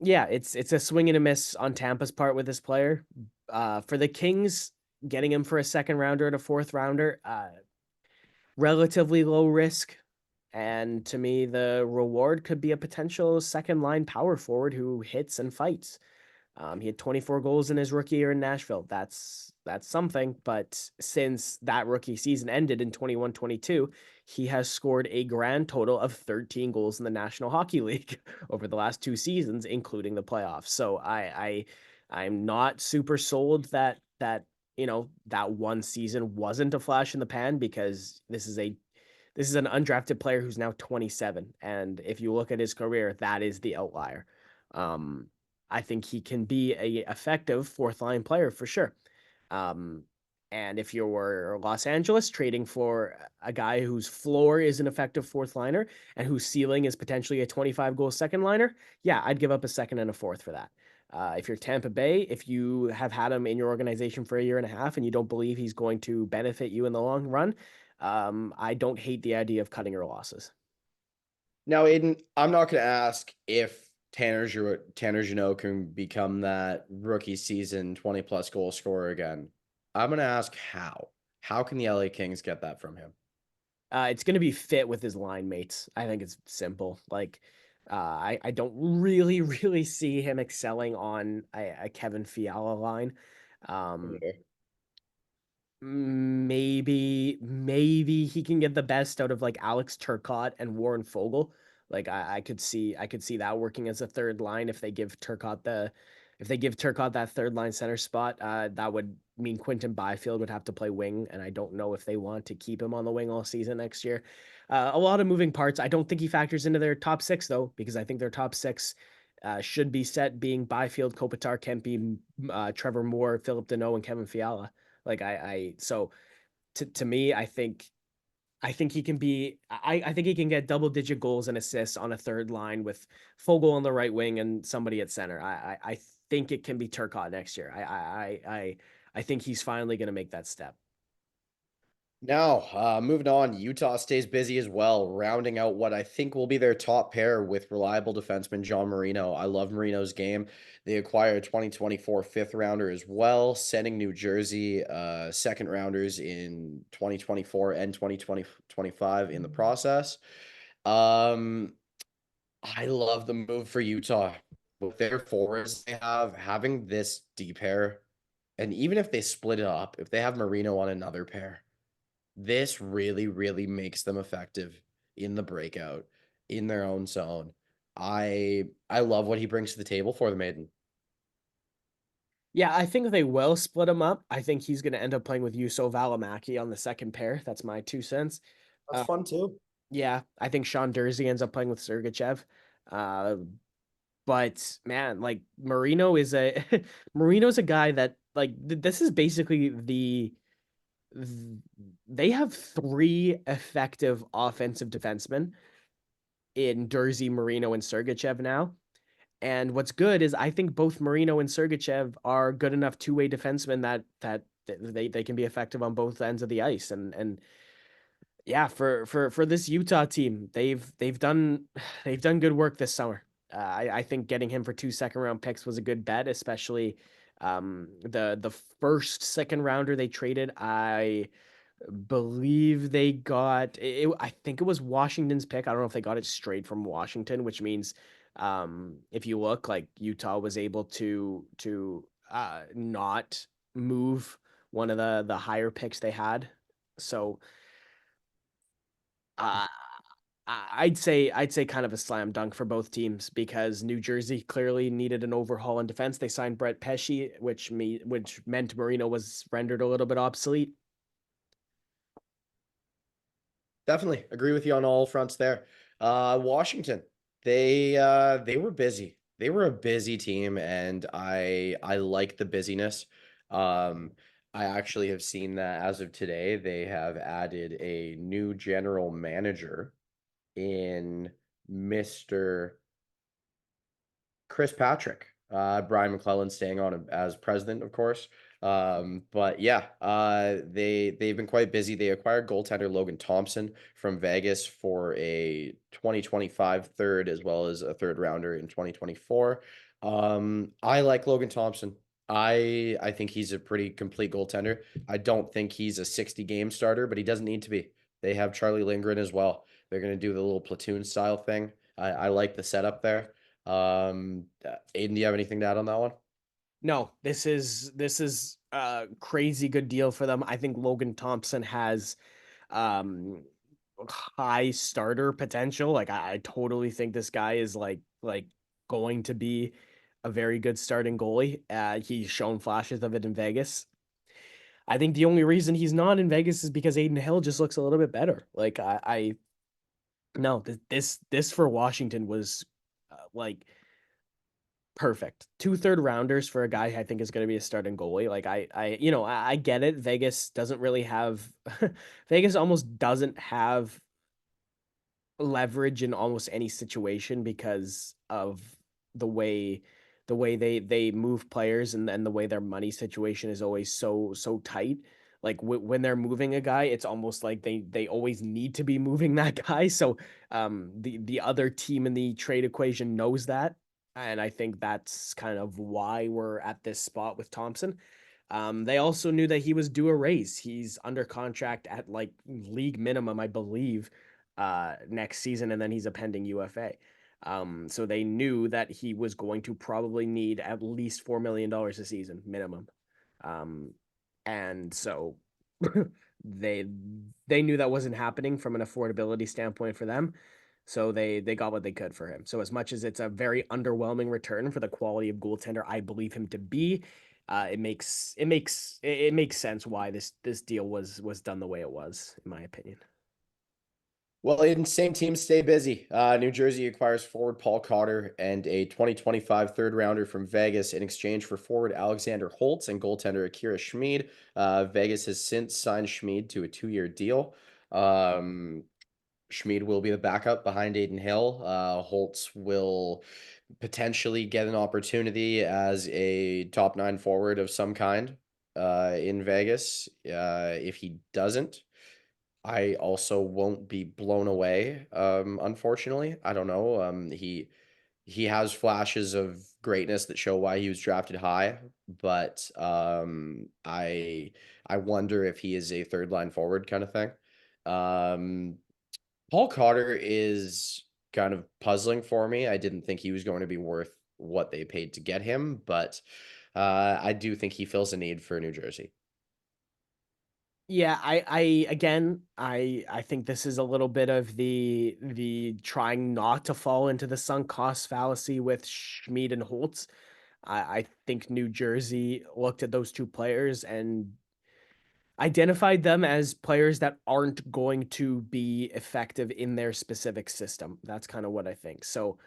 yeah, it's a swing and a miss on Tampa's part with this player. For the Kings, getting him for a second rounder and a fourth rounder, relatively low risk. And to me, the reward could be a potential second line power forward who hits and fights. He had 24 goals in his rookie year in Nashville. That's something. But since that rookie season ended in 21-22, he has scored a grand total of 13 goals in the National Hockey League over the last two seasons, including the playoffs. So I'm not super sold that that one season wasn't a flash in the pan because this is an undrafted player who's now 27, and if you look at his career, that is the outlier. Um, I think he can be a effective fourth line player for sure. Um, and if you're Los Angeles trading for a guy whose floor is an effective fourth liner and whose ceiling is potentially a 25 goal second liner, yeah, I'd give up a second and a fourth for that. If you're Tampa Bay, if you have had him in your organization for a year and a half and you don't believe he's going to benefit you in the long run, I don't hate the idea of cutting your losses. Now, Aiden, I'm not going to ask if Tanner Jeannot can become that rookie season 20 plus goal scorer again. I'm going to ask how. How can the LA Kings get that from him? It's going to be fit with his line mates. I think it's simple. Like, I don't really, really see him excelling on a Kevin Fiala line. Um, Okay. maybe he can get the best out of like Alex Turcotte and Warren Fogle. Like I could see that working as a third line if they give Turcotte that third line center spot. That would mean Quinton Byfield would have to play wing, and I don't know if they want to keep him on the wing all season next year. A lot of moving parts. I don't think he factors into their top six though, because I think their top six should be set being Byfield, Kopitar, Kempe, Trevor Moore, Philip Deneau, and Kevin Fiala. Like so to me, I think he can be. I think he can get double digit goals and assists on a third line with Fogle on the right wing and somebody at center. I think it can be Turcotte next year. I think he's finally going to make that step. Now, moving on, Utah stays busy as well, rounding out what I think will be their top pair with reliable defenseman John Marino. I love Marino's game. They acquire a 2024 fifth rounder as well, sending New Jersey second rounders in 2024 and 2025 in the process. Um, I love the move for Utah. With their forwards they have, having this deep pair, and even if they split it up, if they have Marino on another pair, this really, really makes them effective in the breakout, in their own zone. I love what he brings to the table for the Maiden. Yeah, I think they will split him up. I think he's going to end up playing with Yuso Valimaki on the second pair. That's my 2 cents. That's Uh, fun too. yeah, I think Sean Dursey ends up playing with Sergachev. Uh, but man, like Marino's a guy that like this is basically they have three effective offensive defensemen in Dursey, Marino, and Sergachev now. And what's good is I think both Marino and Sergachev are good enough two-way defensemen that they can be effective on both ends of the ice. And yeah, for this Utah team, they've done they've done good work this summer. I think getting him for 2 second-round picks was a good bet, especially the first second rounder they traded. I believe they got it. I think it was Washington's pick. I don't know if they got it straight from Washington, which means If you look, like Utah was able to not move one of the higher picks they had. So uh, I'd say kind of a slam dunk for both teams because New Jersey clearly needed an overhaul in defense. They signed Brett Pesci, which meant Marino was rendered a little bit obsolete. Definitely agree with you on all fronts there. Washington, they were busy. They were a busy team, and I like the busyness. Um, I actually have seen that as of today, they have added a new general manager in Mr. Chris Patrick. Brian McClellan staying on as president, of course. But yeah, they've been quite busy. They acquired goaltender Logan Thompson from Vegas for a 2025 third as well as a third rounder in 2024. I like Logan Thompson. I think he's a pretty complete goaltender. I don't think he's a 60 game starter, but he doesn't need to be. They have Charlie Lindgren as well. They're going to do the little platoon style thing. I like the setup there. Aiden, do you have anything to add on that one? No, this is a crazy good deal for them. I think Logan Thompson has um high starter potential. Like I totally think this guy is like going to be a very good starting goalie. He's shown flashes of it in Vegas. I think the only reason he's not in Vegas is because Aiden Hill just looks a little bit better. Like I no, this for Washington was like perfect. Two third rounders for a guy I think is going to be a starting goalie. Like I get it. Vegas doesn't really have Vegas almost doesn't have leverage in almost any situation because of the way they move players and the way their money situation is always so tight. Like when they're moving a guy, it's almost like they always need to be moving that guy. So the other team in the trade equation knows that, and I think that's kind of why we're at this spot with Thompson. They also knew that he was due a raise. He's under contract at like league minimum, I believe, next season, and then he's a pending UFA. So they knew that he was going to probably need at least $4 million a season minimum. Um, and so they they knew that wasn't happening from an affordability standpoint for them. So they got what they could for him. So as much as it's a very underwhelming return for the quality of goaltender I believe him to be, it makes sense why this deal was done the way it was, in my opinion. Well, in same team, stay busy. New Jersey acquires forward Paul Cotter and a 2025 third rounder from Vegas in exchange for forward Alexander Holtz and goaltender Akira Schmid. Vegas has since signed Schmid to a 2-year deal. Schmid will be the backup behind Aiden Hill. Holtz will potentially get an opportunity as a top 9 forward of some kind in Vegas. If he doesn't, I also won't be blown away. Unfortunately, I don't know. He has flashes of greatness that show why he was drafted high, but I wonder if he is a third line forward kind of thing. Um, Paul Cotter is kind of puzzling for me. I didn't think he was going to be worth what they paid to get him, but I do think he fills a need for New Jersey. Yeah, I again, I think this is a little bit of the trying not to fall into the sunk cost fallacy with Schmid and Holtz. I think New Jersey looked at those two players and identified them as players that aren't going to be effective in their specific system. That's kind of what I think. So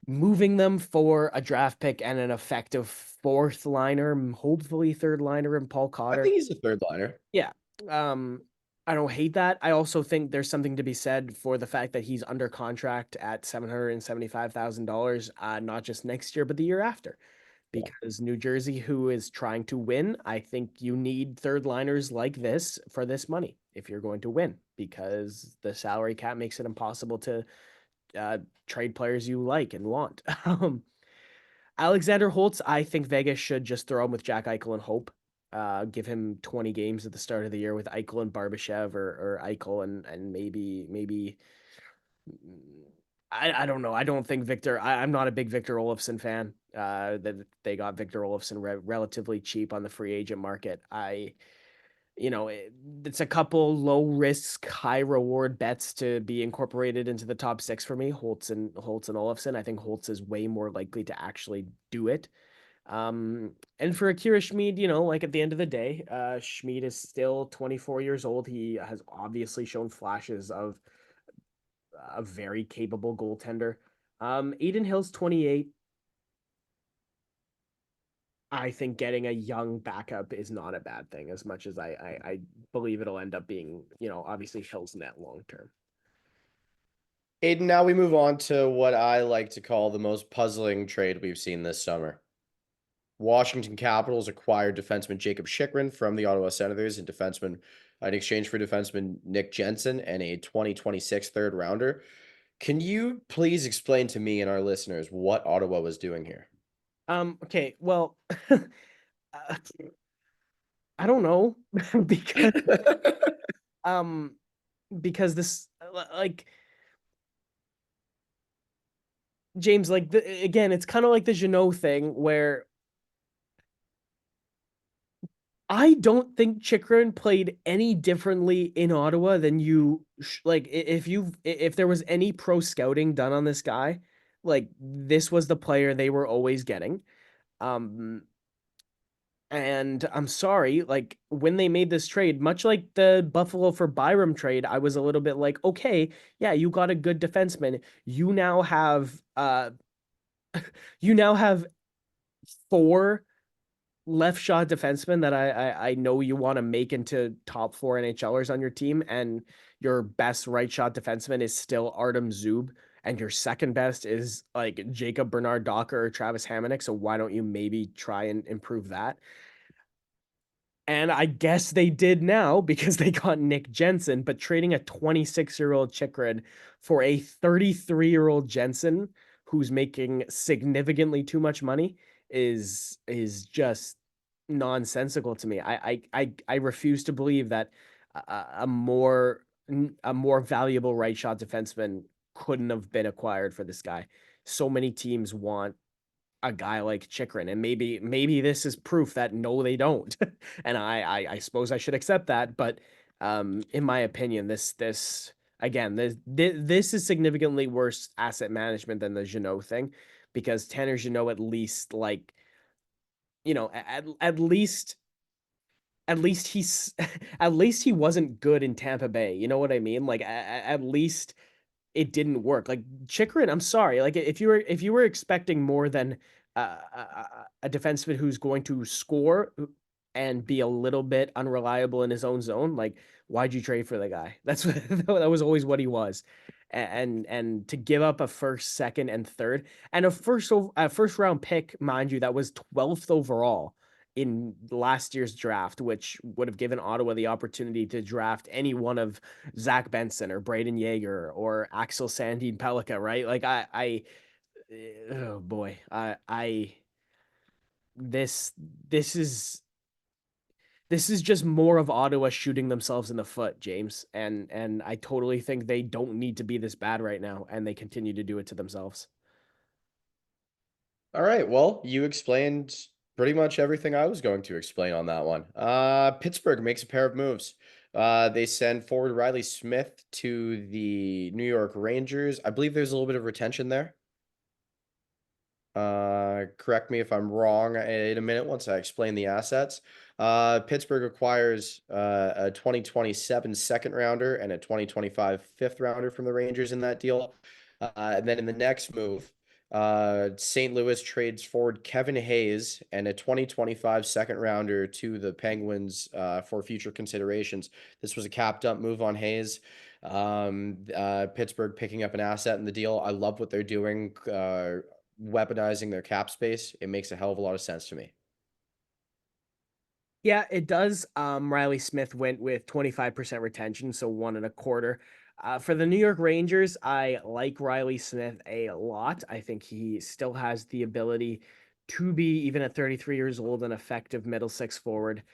moving them for a draft pick and an effective fourth liner, hopefully third liner in Paul I Cotter. think he's a third liner. Yeah. Um, I don't hate that. I also think there's something to be said for the fact that he's under contract at $775,000, not just next year, but the year after. Yeah. Because New Jersey, who is trying to win, I think you need third liners like this for this money if you're going to win, because the salary cap makes it impossible to trade players you like and want. Alexander Holtz, I think Vegas should just throw him with Jack Eichel and hope. Give him 20 games at the start of the year with Eichel and Barbashev or Eichel and maybe I don't know. I don't think I'm not a big Victor Olofsson fan. That they got Victor Olofsson relatively cheap on the free agent market. It's a couple low risk, high reward bets to be incorporated into the top six for me. Holtz and Olofsson. I think Holtz is way more likely to actually do it. And for Akira Schmid, like at the end of the day, Schmid is still 24 years old. He has obviously shown flashes of a very capable goaltender. Aiden Hill's 28. I think getting a young backup is not a bad thing, as much as I believe it'll end up being, obviously Hill's net long term. Aiden, now we move on to what I like to call the most puzzling trade we've seen this summer. Washington Capitals acquired defenseman Jacob Chychrun from the Ottawa Senators in exchange for defenseman Nick Jensen and a 2026 third rounder. Can you please explain to me and our listeners what Ottawa was doing here? Okay, well, I don't know because because this like James, like again, it's kind of like the Jeannot thing where I don't think Chychrun played any differently in Ottawa than if there was any pro scouting done on this guy, like this was the player they were always getting. And I'm sorry, like when they made this trade, much like the Buffalo for Byram trade, I was a little bit like, okay, yeah, you got a good defenseman. You now have four left shot defensemen that I know you want to make into top four NHLers on your team, and your best right shot defenseman is still Artem Zub, and your second best is like Jacob Bernard Docker or Travis Hamonic. So why don't you maybe try and improve that? And I guess they did now because they got Nick Jensen, but trading a 26-year-old Chychrun for a 33-year-old Jensen who's making significantly too much money is just nonsensical to me. I refuse to believe that a more valuable right shot defenseman couldn't have been acquired for this guy. So many teams want a guy like Chychrun, and maybe this is proof that no, they don't. And I suppose I should accept that, but in my opinion, this again, this is significantly worse asset management than the Jeannot thing, because Tanner Jeannot at least at least he's at least he wasn't good in Tampa Bay. You know what I mean? Like at least it didn't work. Like Chychrun, I'm sorry. Like if you were expecting more than a defenseman who's going to score and be a little bit unreliable in his own zone, like why'd you trade for the guy? That was always what he was. And to give up a first, second, and third, and a first round pick, mind you, that was 12th overall in last year's draft, which would have given Ottawa the opportunity to draft any one of Zach Benson or Braden Yeager or Axel Sandin Pellikka, right? Like oh boy, this this is this is just more of Ottawa shooting themselves in the foot, James. And I totally think they don't need to be this bad right now, and they continue to do it to themselves. All right. Well, you explained pretty much everything I was going to explain on that one. Pittsburgh makes a pair of moves. They send forward Riley Smith to the New York Rangers. I believe there's a little bit of retention there. Correct me if I'm wrong in a minute once I explain the assets. Pittsburgh acquires a 2027 second rounder and a 2025 fifth rounder from the Rangers in that deal. And then in the next move, St. Louis trades forward Kevin Hayes and a 2025 second rounder to the Penguins for future considerations. This was a cap dump move on Hayes. Pittsburgh picking up an asset in the deal. I love what they're doing, weaponizing their cap space. It makes a hell of a lot of sense to me. Yeah, it does. Riley Smith went with 25% retention, so 1.25. For the New York Rangers, I like Riley Smith a lot. I think he still has the ability to be, even at 33 years old, an effective middle six forward.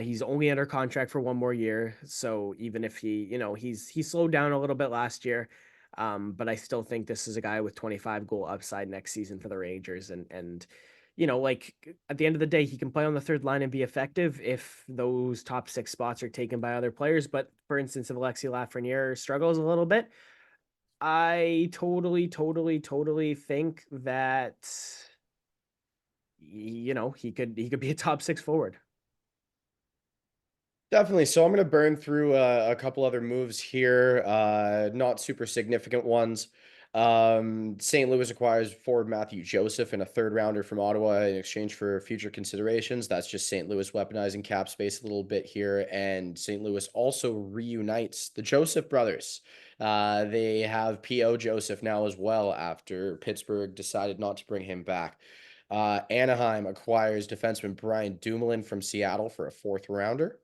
He's only under contract for one more year, so even if he slowed down a little bit last year, But I still think this is a guy with 25 goal upside next season for the Rangers. And like at the end of the day, he can play on the third line and be effective if those top six spots are taken by other players. But for instance, if Alexi Lafreniere struggles a little bit, I totally think that he could be a top six forward. Definitely. So I'm going to burn through a couple other moves here, not super significant ones. St. Louis acquires forward Matthew Joseph and a third rounder from Ottawa in exchange for future considerations. That's just St. Louis weaponizing cap space a little bit here. And St. Louis also reunites the Joseph brothers. They have P.O. Joseph now as well after Pittsburgh decided not to bring him back. Anaheim acquires defenseman Brian Dumoulin from Seattle for a fourth rounder.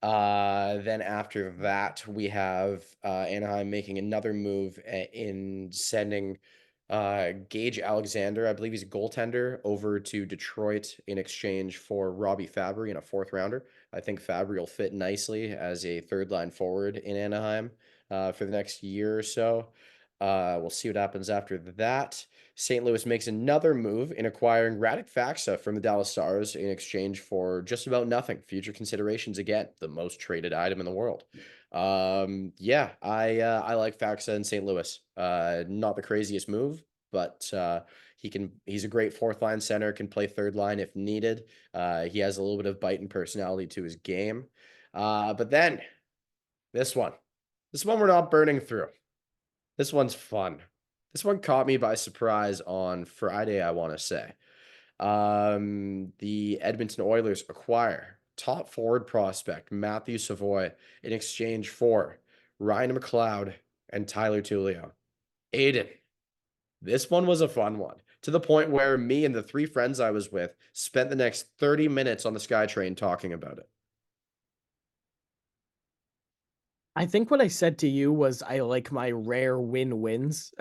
Then after that, we have Anaheim making another move in sending Gage Alexander, I believe he's a goaltender, over to Detroit in exchange for Robbie Fabry in a fourth rounder. I think Fabry will fit nicely as a third line forward in Anaheim for the next year or so. We'll see what happens after that. St. Louis makes another move in acquiring Radek Faksa from the Dallas Stars in exchange for just about nothing. Future considerations again, the most traded item in the world. Yeah, I like Faksa in St. Louis. Not the craziest move, but he's a great fourth line center, can play third line if needed. He has a little bit of bite and personality to his game. But then this one we're not burning through. This one's fun. This one caught me by surprise on Friday, I want to say. The Edmonton Oilers acquire top forward prospect Matthew Savoy in exchange for Ryan McLeod and Tyler Tullio. Aiden, this one was a fun one, to the point where me and the three friends I was with spent the next 30 minutes on the SkyTrain talking about it. I think what I said to you was I like my rare win-wins.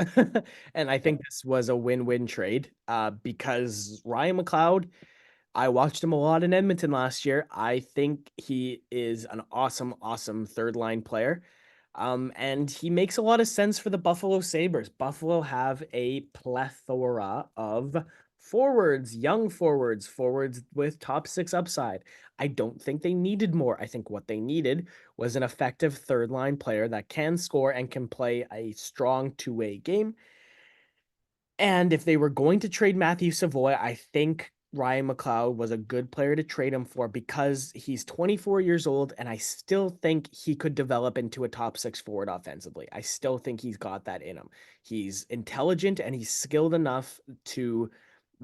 And I think this was a win-win trade because Ryan McLeod, I watched him a lot in Edmonton last year. I think he is an awesome third line player. And he makes a lot of sense for the Buffalo Sabres. Buffalo have a plethora of forwards, young forwards, forwards with top six upside. I don't think they needed more. I think what they needed was an effective third line player that can score and can play a strong two-way game. And if they were going to trade Matthew Savoy, I think Ryan McLeod was a good player to trade him for because he's 24 years old, and I still think he could develop into a top six forward offensively. I still think he's got that in him. He's intelligent and he's skilled enough to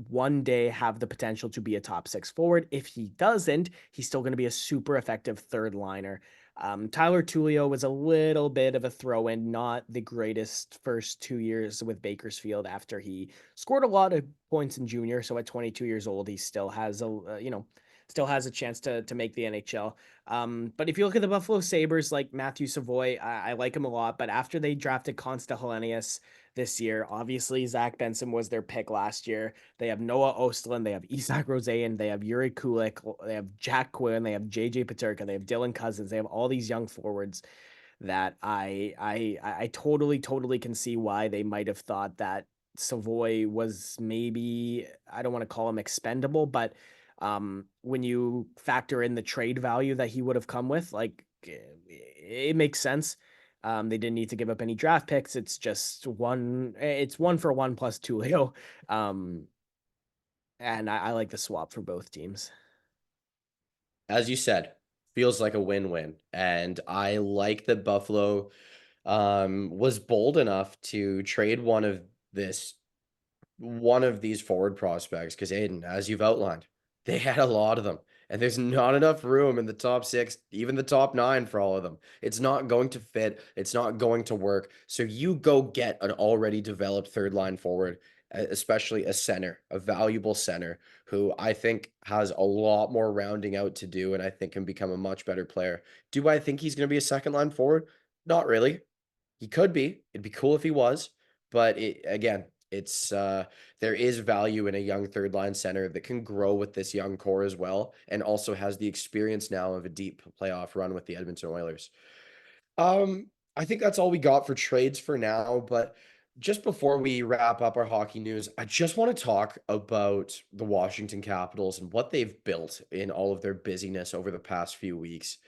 one day have the potential to be a top six forward. If he doesn't, he's still going to be a super effective third liner. Tyler Tullio was a little bit of a throw in, not the greatest first 2 years with Bakersfield after he scored a lot of points in junior. So at 22 years old, he still has still has a chance to make the NHL. But if you look at the Buffalo Sabres, like Matthew Savoy, I like him a lot. But after they drafted Consta Helenius this year, obviously Zach Benson was their pick last year. They have Noah Ostlund, they have Isak Rosén, they have Yuri Kulik, they have Jack Quinn, they have JJ Paterka, they have Dylan Cousins, they have all these young forwards that I totally can see why they might have thought that Savoy was maybe, I don't want to call him expendable, but when you factor in the trade value that he would have come with, like it makes sense. They didn't need to give up any draft picks. It's just it's 1-for-1 plus Tullio. And I like the swap for both teams. As you said, feels like a win-win. And I like that Buffalo was bold enough to trade one of these forward prospects because Aiden, as you've outlined, they had a lot of them. And there's not enough room in the top six, even the top nine for all of them. It's not going to fit. It's not going to work. So you go get an already developed third line forward, especially a center, a valuable center who I think has a lot more rounding out to do and I think can become a much better player. Do I think he's going to be a second line forward? Not really. He could be. It'd be cool if he was. But it's there is value in a young third line center that can grow with this young core as well, and also has the experience now of a deep playoff run with the Edmonton Oilers. I think that's all we got for trades for now. But just before we wrap up our hockey news, I just want to talk about the Washington Capitals and what they've built in all of their busyness over the past few weeks.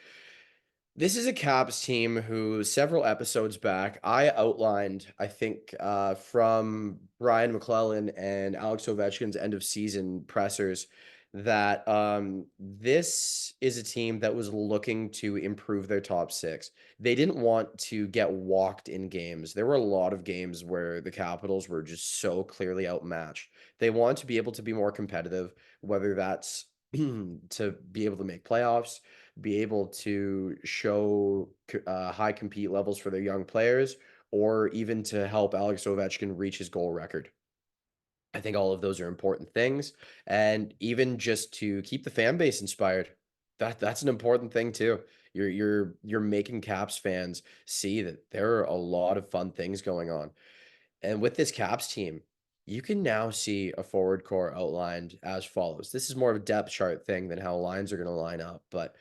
This is a Caps team who several episodes back I outlined, I think, from Brian McClellan and Alex Ovechkin's end of season pressers that this is a team that was looking to improve their top six. They didn't want to get walked in games. There were a lot of games where the Capitals were just so clearly outmatched. They want to be able to be more competitive, whether that's to be able to make playoffs, be able to show high compete levels for their young players, or even to help Alex Ovechkin reach his goal record. I think all of those are important things, and even just to keep the fan base inspired. That's an important thing too. You're making Caps fans see that there are a lot of fun things going on. And with this Caps team, you can now see a forward core outlined as follows. This is more of a depth chart thing than how lines are going to line up, but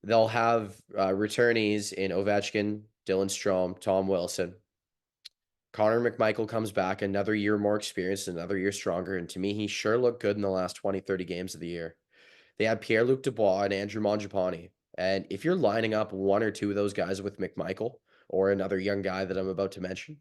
they'll have returnees in Ovechkin, Dylan Strome, Tom Wilson. Connor McMichael comes back another year more experienced, another year stronger. And to me, he sure looked good in the last 20, 30 games of the year. They had Pierre-Luc Dubois and Andrew Mangiapane. And if you're lining up one or two of those guys with McMichael or another young guy that I'm about to mention,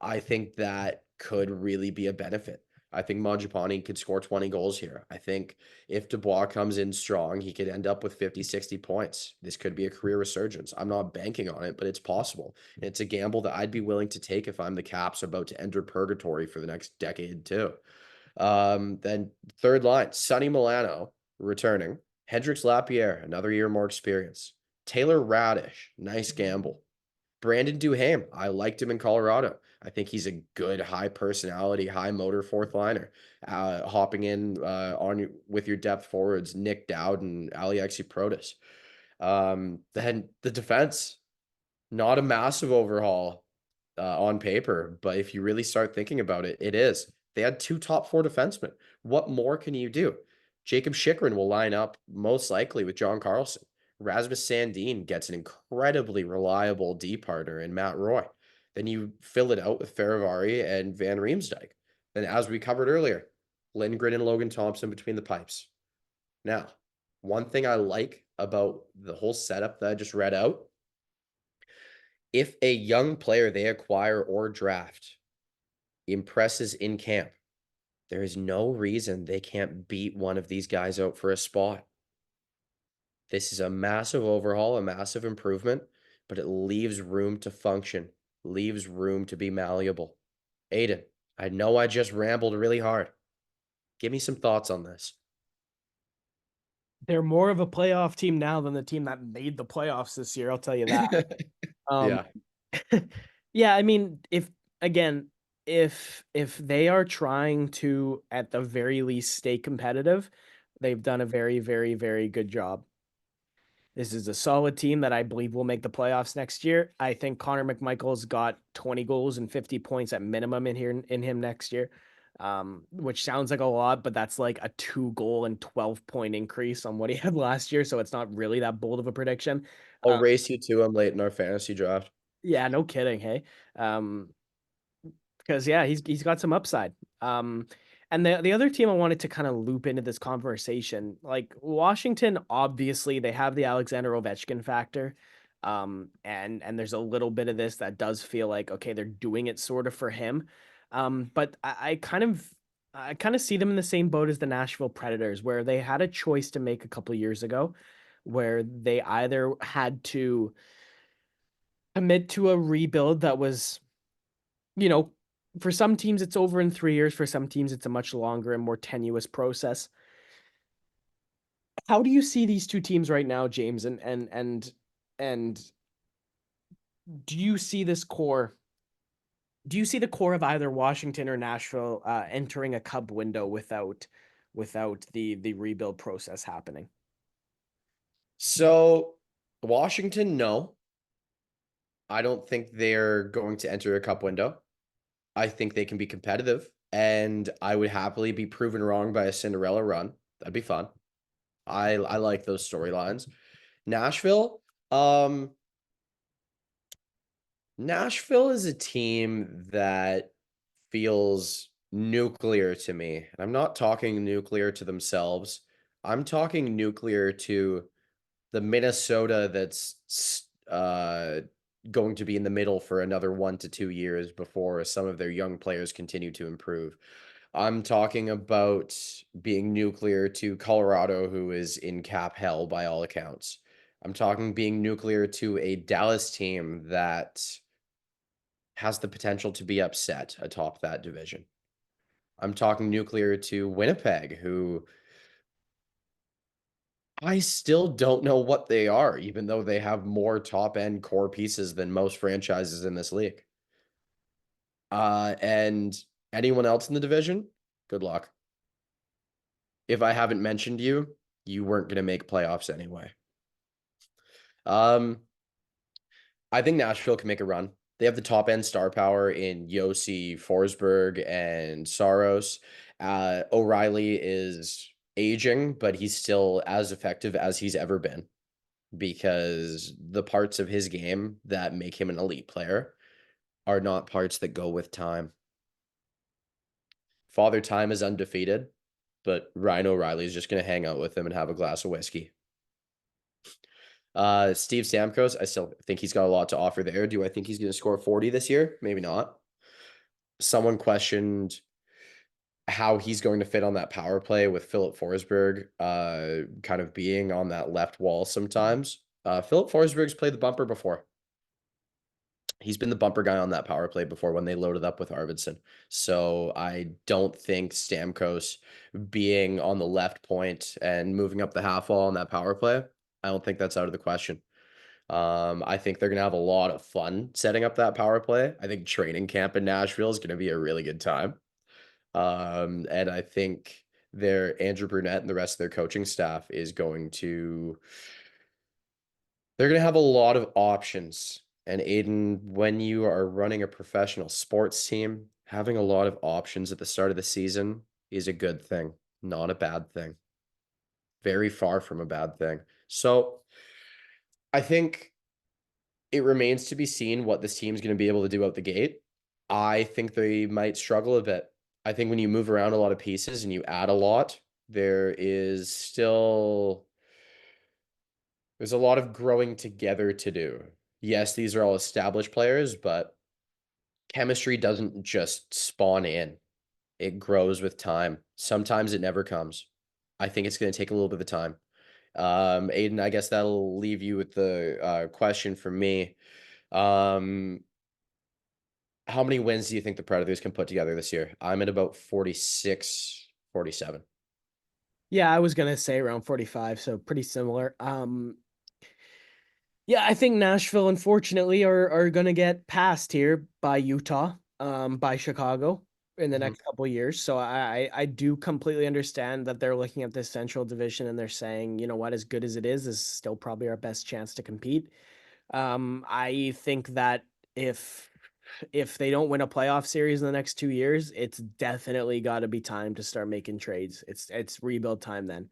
I think that could really be a benefit. I think Mangiapane could score 20 goals here. I think if Dubois comes in strong, he could end up with 50, 60 points. This could be a career resurgence. I'm not banking on it, but it's possible. And it's a gamble that I'd be willing to take if I'm the Caps about to enter purgatory for the next decade too. Then third line, Sonny Milano returning. Hendrix Lapierre, another year more experience. Taylor Radish, nice gamble. Brandon Duhaime, I liked him in Colorado. I think he's a good, high personality, high motor fourth liner. Hopping in with your depth forwards, Nick Dowd and Alexei Protas. Then the defense, not a massive overhaul on paper, but if you really start thinking about it, it is. They had two top four defensemen. What more can you do? Jacob Chychrun will line up most likely with John Carlson. Rasmus Sandin gets an incredibly reliable D partner in Matt Roy. Then you fill it out with Faravari and Van Riemsdyk. Then, as we covered earlier, Lindgren and Logan Thompson between the pipes. Now, one thing I like about the whole setup that I just read out, if a young player they acquire or draft impresses in camp, there is no reason they can't beat one of these guys out for a spot. This is a massive overhaul, a massive improvement, but it leaves room to function, leaves room to be malleable. Aiden, I know I just rambled really hard. Give me some thoughts on this. They're more of a playoff team now than the team that made the playoffs this year. I'll tell you that. Yeah. Yeah, I mean, if again, if they are trying to at the very least stay competitive, they've done a very, very, very good job. This is a solid team that I believe will make the playoffs next year. I think Connor McMichael's got 20 goals and 50 points at minimum in him next year. Which sounds like a lot, but that's like a 2-goal and 12-point increase on what he had last year. So it's not really that bold of a prediction. I'll race you to him late in our fantasy draft. Yeah, no kidding. Hey, because yeah, he's got some upside. And the other team I wanted to kind of loop into this conversation, like Washington, obviously they have the Alexander Ovechkin factor. And there's a little bit of this that does feel like, okay, they're doing it sort of for him. But I kind of see them in the same boat as the Nashville Predators, where they had a choice to make a couple years ago, where they either had to commit to a rebuild that was, you know, for some teams it's over in 3 years, for some teams it's a much longer and more tenuous process. How do you see these two teams right now, James? And do you see this core? Do you see the core of either Washington or Nashville entering a Cup window without the rebuild process happening? So, Washington, no. I don't think they're going to enter a cup window. I think they can be competitive, and I would happily be proven wrong by a Cinderella run. That'd be fun. I like those storylines. Nashville, Nashville is a team that feels nuclear to me. And I'm not talking nuclear to themselves. I'm talking nuclear to the Minnesota going to be in the middle for another 1 to 2 years before some of their young players continue to improve. I'm talking about being nuclear to Colorado, who is in cap hell by all accounts. I'm talking being nuclear to a Dallas team that has the potential to be upset atop that division. I'm talking nuclear to Winnipeg, who I still don't know what they are, even though they have more top end core pieces than most franchises in this league. And anyone else in the division, good luck. If I haven't mentioned you, you weren't going to make playoffs anyway. I think Nashville can make a run. They have the top end star power in Yossi, Forsberg, and Saros. O'Reilly is aging, but he's still as effective as he's ever been because the parts of his game that make him an elite player are not parts that go with time. Father Time is undefeated, but Ryan O'Reilly is just going to hang out with him and have a glass of whiskey. Steve Stamkos, I still think he's got a lot to offer there. Do I think he's going to score 40 this year? Maybe not. Someone questioned how he's going to fit on that power play with Philip Forsberg kind of being on that left wall sometimes. Philip Forsberg's played the bumper before. He's been the bumper guy on that power play before when they loaded up with Arvidsson. So I don't think Stamkos being on the left point and moving up the half wall on that power play, I don't think that's out of the question. I think they're going to have a lot of fun setting up that power play. I think training camp in Nashville is going to be a really good time. And I think Andrew Brunette and the rest of their coaching staff they're going to have a lot of options. And Aiden, when you are running a professional sports team, having a lot of options at the start of the season is a good thing, not a bad thing. Very far from a bad thing. So I think it remains to be seen what this team's going to be able to do out the gate. I think they might struggle a bit. I think when you move around a lot of pieces and you add a lot, there's a lot of growing together to do. Yes, these are all established players, but chemistry doesn't just spawn in. It grows with time. Sometimes it never comes. I think it's going to take a little bit of time. Aiden, I guess that'll leave you with the question from me. How many wins do you think the Predators can put together this year? I'm at about 46, 47. Yeah, I was gonna say around 45, so pretty similar. Yeah, I think Nashville, unfortunately, are gonna get passed here by Utah, by Chicago in the next couple of years. So I do completely understand that they're looking at this Central Division and they're saying, you know what, as good as it is still probably our best chance to compete. I think that if they don't win a playoff series in the next 2 years, it's definitely got to be time to start making trades. It's rebuild time then.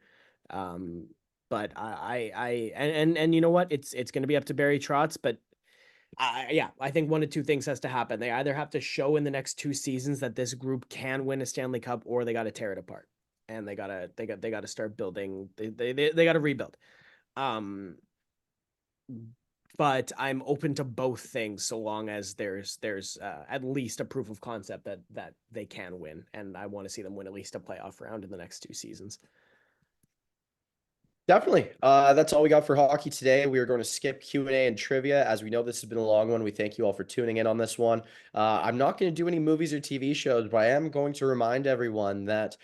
But and you know what? It's going to be up to Barry Trotz, but yeah, I think one of two things has to happen. They either have to show in the next 2 seasons that this group can win a Stanley Cup, or they got to tear it apart, and they got to start building. They got to rebuild. But I'm open to both things so long as there's at least a proof of concept that they can win, and I want to see them win at least a playoff round in the next 2 seasons. Definitely. That's all we got for hockey today. We are going to skip Q&A and trivia. As we know, this has been a long one. We thank you all for tuning in on this one. I'm not going to do any movies or TV shows, but I am going to remind everyone that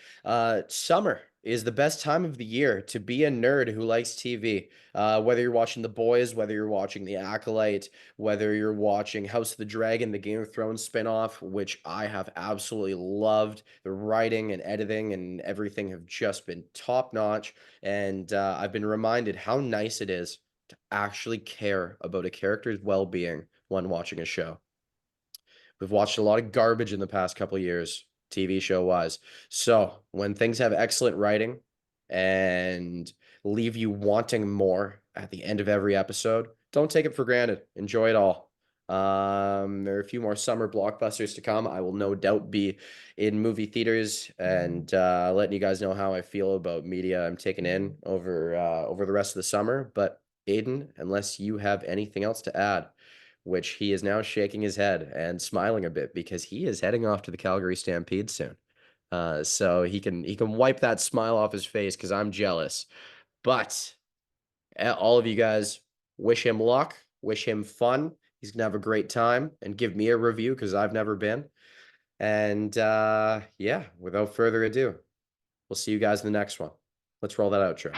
summer is the best time of the year to be a nerd who likes TV. Whether you're watching The Boys, whether you're watching The Acolyte, whether you're watching House of the Dragon, the Game of Thrones spinoff, which I have absolutely loved. The writing and editing and everything have just been top notch. And I've been reminded how nice it is to actually care about a character's well-being when watching a show. We've watched a lot of garbage in the past couple of years, TV show wise. So when things have excellent writing and leave you wanting more at the end of every episode, don't take it for granted. Enjoy it all. There are a few more summer blockbusters to come. I will no doubt be in movie theaters and letting you guys know how I feel about media I'm taking in over the rest of the summer. But Aiden, unless you have anything else to add, which he is now shaking his head and smiling a bit because he is heading off to the Calgary Stampede soon. So he can wipe that smile off his face because I'm jealous. But all of you guys, wish him luck, wish him fun. He's gonna have a great time and give me a review because I've never been. And yeah, without further ado, we'll see you guys in the next one. Let's roll that outro.